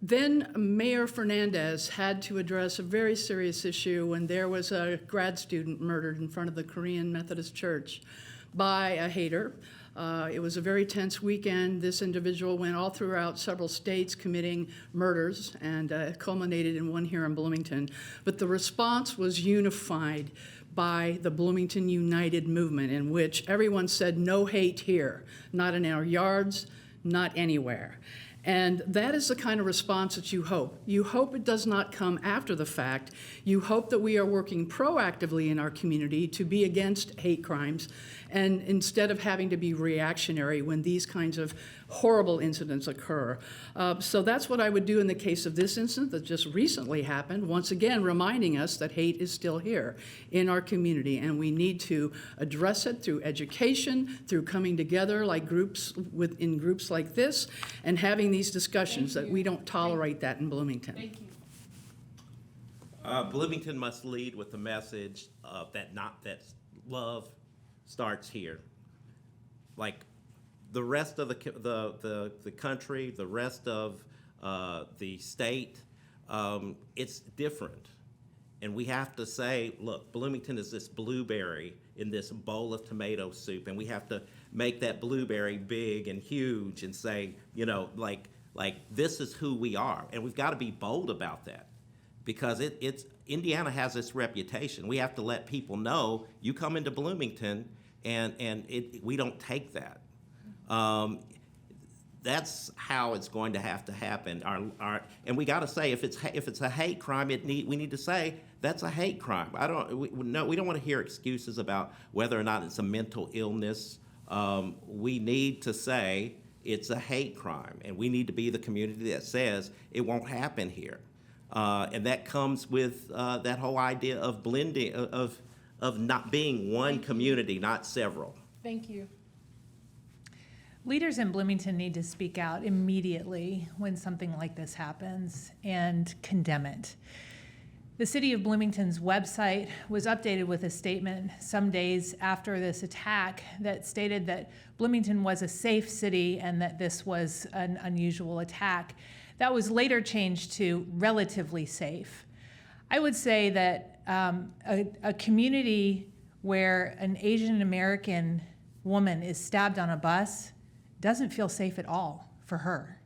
Then Mayor Fernandez had to address a very serious issue when there was a grad student murdered in front of the Korean Methodist Church by a hater. It was a very tense weekend. This individual went all throughout several states committing murders and culminated in one here in Bloomington. But the response was unified by the Bloomington United movement, in which everyone said, no hate here, not in our yards, not anywhere. And that is the kind of response that you hope. You hope it does not come after the fact. You hope that we are working proactively in our community to be against hate crimes, and instead of having to be reactionary when these kinds of horrible incidents occur. So that's what I would do in the case of this incident that just recently happened, once again reminding us that hate is still here in our community, and we need to address it through education, through coming together like in groups like this, and having these discussions that we don't tolerate that in Bloomington. Thank you. Bloomington must lead with the message of that love starts here. Like the rest of the country, the rest of the state, it's different. And we have to say, look, Bloomington is this blueberry in this bowl of tomato soup, and we have to make that blueberry big and huge and say, you know, like this is who we are. And we've got to be bold about that, because Indiana has this reputation. We have to let people know, you come into Bloomington and we don't take that. That's how it's going to have to happen. And we got to say, if it's a hate crime, we need to say that's a hate crime. We don't want to hear excuses about whether or not it's a mental illness. We need to say it's a hate crime, and we need to be the community that says it won't happen here. And that comes with that whole idea of blending, of not being one community, not several. Thank you. Leaders in Bloomington need to speak out immediately when something like this happens and condemn it. The City of Bloomington's website was updated with a statement some days after this attack that stated that Bloomington was a safe city and that this was an unusual attack. That was later changed to relatively safe. I would say that a community where an Asian American woman is stabbed on a bus doesn't feel safe at all for her.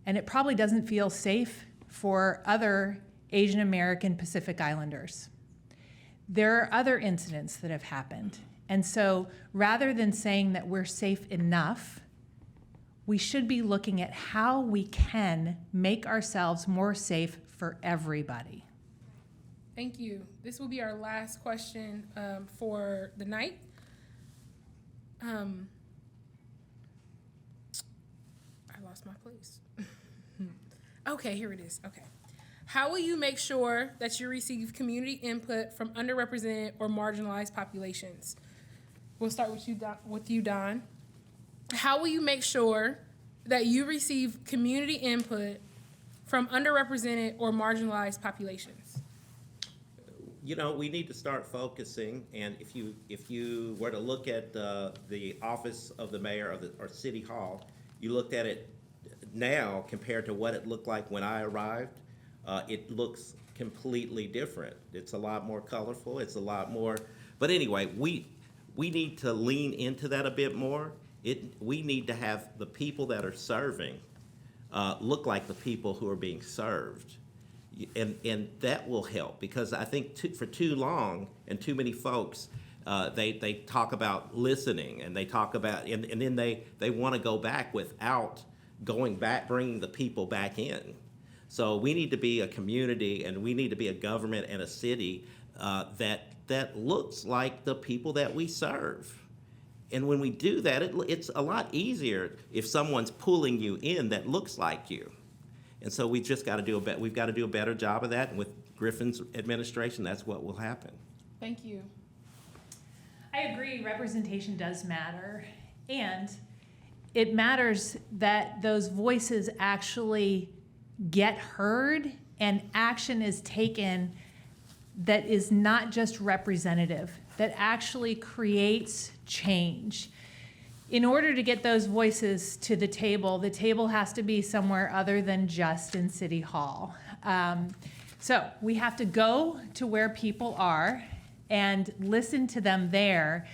And it probably doesn't feel safe for other Asian American Pacific Islanders. There are other incidents that have happened. And so rather than saying that we're safe enough, we should be looking at how we can make ourselves more safe for everybody. Thank you. This will be our last question for the night. I lost my place. Okay, here it is. Okay. How will you make sure that you receive community input from underrepresented or marginalized populations? We'll start with you, Don. How will you make sure that you receive community input from underrepresented or marginalized populations? You know, we need to start focusing, and if you were to look at the office of the mayor or city hall, you looked at it now compared to what it looked like when I arrived, it looks completely different. It's a lot more colorful. It's a lot more. But anyway, we need to lean into that a bit more. We need to have the people that are serving look like the people who are being served. And that will help, because I think for too long and too many folks, they talk about listening, and they talk about, and then they want to go back without going back, bringing the people back in. So we need to be a community, and we need to be a government and a city that looks like the people that we serve. And when we do that, it's a lot easier if someone's pulling you in that looks like you. And so we've just got to we've got to do a better job of that. And with Griffin's administration, that's what will happen. Thank you. I agree, representation does matter. And it matters that those voices actually get heard and action is taken that is not just representative, that actually creates change. In order to get those voices to the table has to be somewhere other than just in City Hall. So we have to go to where people are and listen to them there.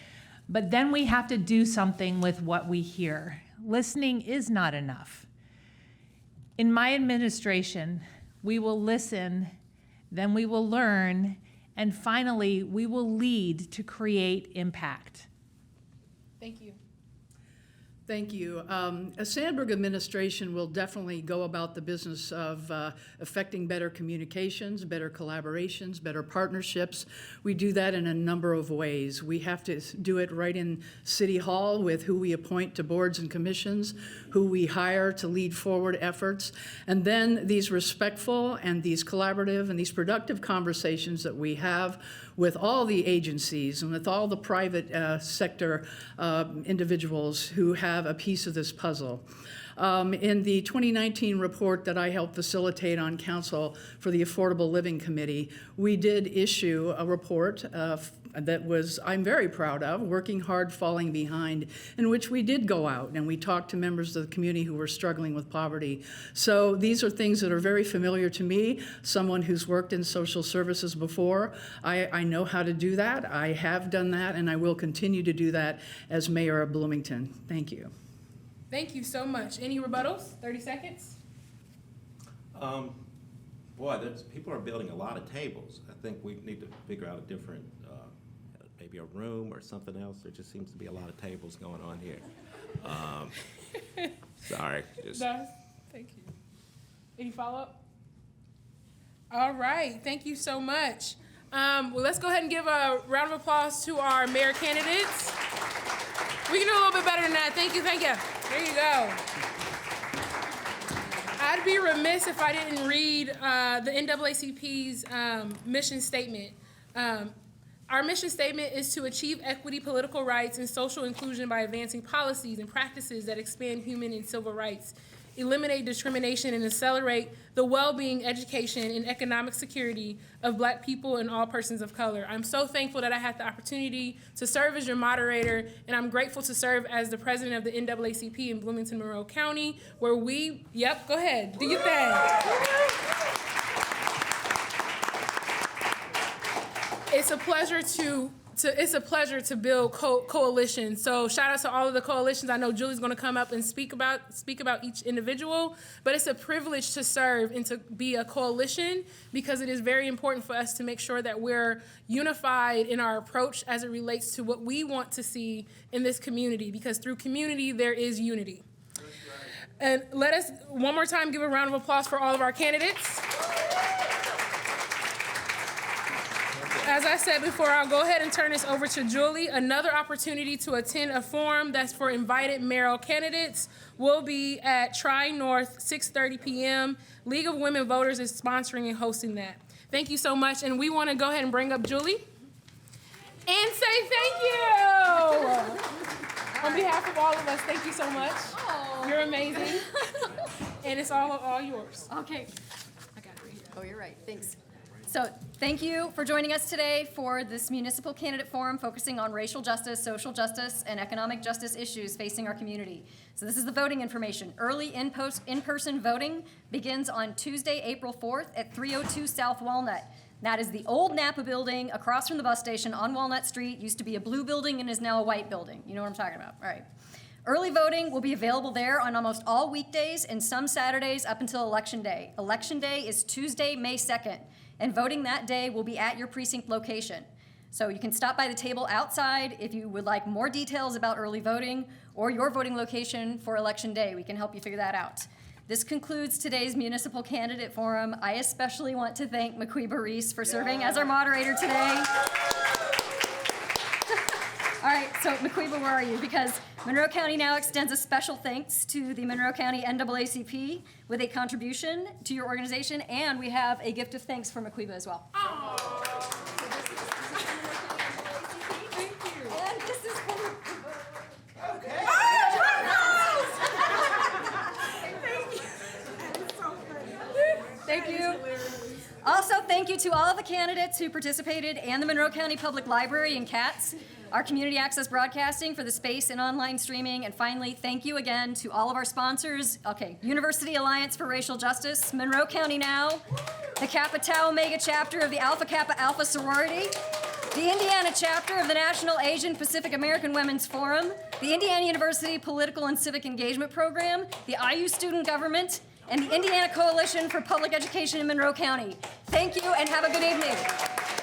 But then we have to do something with what we hear. Listening is not enough. In my administration, we will listen, then we will learn, and finally, we will lead to create impact. Thank you. Thank you. A Sandberg administration will definitely go about the business of affecting better communications, better collaborations, better partnerships. We do that in a number of ways. We have to do it right in City Hall with who we appoint to boards and commissions, who we hire to lead forward efforts, and then these respectful and these collaborative and these productive conversations that we have with all the agencies and with all the private sector individuals who have a piece of this puzzle. In the 2019 report that I helped facilitate on council for the Affordable Living Committee, we did issue a report that was, I'm very proud of, Working Hard, Falling Behind, in which we did go out and we talked to members of the community who were struggling with poverty. So these are things that are very familiar to me, someone who's worked in social services before. I know how to do that. I have done that, and I will continue to do that as mayor of Bloomington. Thank you. Thank you so much. Any rebuttals? 30 seconds. Boy, people are building a lot of tables. I think we need to figure out a different, maybe a room or something else. There just seems to be a lot of tables going on here. Sorry. No, thank you. Any follow-up? All right. Thank you so much. Well, let's go ahead and give a round of applause to our mayor candidates. We can do a little bit better than that. Thank you, thank you. There you go. I'd be remiss if I didn't read the NAACP's mission statement. Our mission statement is to achieve equity, political rights, and social inclusion by advancing policies and practices that expand human and civil rights, eliminate discrimination, and accelerate the well-being, education, and economic security of Black people and all persons of color. I'm so thankful that I had the opportunity to serve as your moderator, and I'm grateful to serve as the president of the NAACP in Bloomington, Monroe County, where we, yep, go ahead, do your thing. It's a pleasure to build coalitions. So shout out to all of the coalitions. I know Julie's going to come up and speak about each individual, but it's a privilege to serve and to be a coalition because it is very important for us to make sure that we're unified in our approach as it relates to what we want to see in this community, because through community there is unity. And let us one more time give a round of applause for all of our candidates. As I said before, I'll go ahead and turn this over to Julie. Another opportunity to attend a forum that's for invited mayoral candidates will be at Tri-North, 6:30 p.m. League of Women Voters is sponsoring and hosting that. Thank you so much, and we want to go ahead and bring up Julie and say thank you. On behalf of all of us, thank you so much. Oh. You're amazing, and it's all yours. Okay. I got it right here. Oh, you're right. Thanks. So thank you for joining us today for this municipal candidate forum focusing on racial justice, social justice, and economic justice issues facing our community. So this is the voting information. Early in-person voting begins on Tuesday, April 4th at 302 South Walnut. That is the old Napa building across from the bus station on Walnut Street. Used to be a blue building and is now a white building. You know what I'm talking about. All right. Early voting will be available there on almost all weekdays and some Saturdays up until Election Day. Election Day is Tuesday, May 2nd. And voting that day will be at your precinct location. So you can stop by the table outside if you would like more details about early voting or your voting location for Election Day. We can help you figure that out. This concludes today's Municipal Candidate Forum. I especially want to thank Maquiba Reese for serving as our moderator today. All right, so Maquiba, where are you? Because Monroe County now extends a special thanks to the Monroe County NAACP with a contribution to your organization, and we have a gift of thanks for Maquiba as well. Oh. Thank you. And this is for Okay. Thank you. Also, thank you to all of the candidates who participated and the Monroe County Public Library and CATS, our Community Access Broadcasting for the space and online streaming. And finally, thank you again to all of our sponsors. Okay, University Alliance for Racial Justice, Monroe County Now, the Kappa Tau Omega chapter of the Alpha Kappa Alpha sorority, the Indiana chapter of the National Asian Pacific American Women's Forum, the Indiana University Political and Civic Engagement Program, the IU Student Government, and the Indiana Coalition for Public Education in Monroe County. Thank you and have a good evening.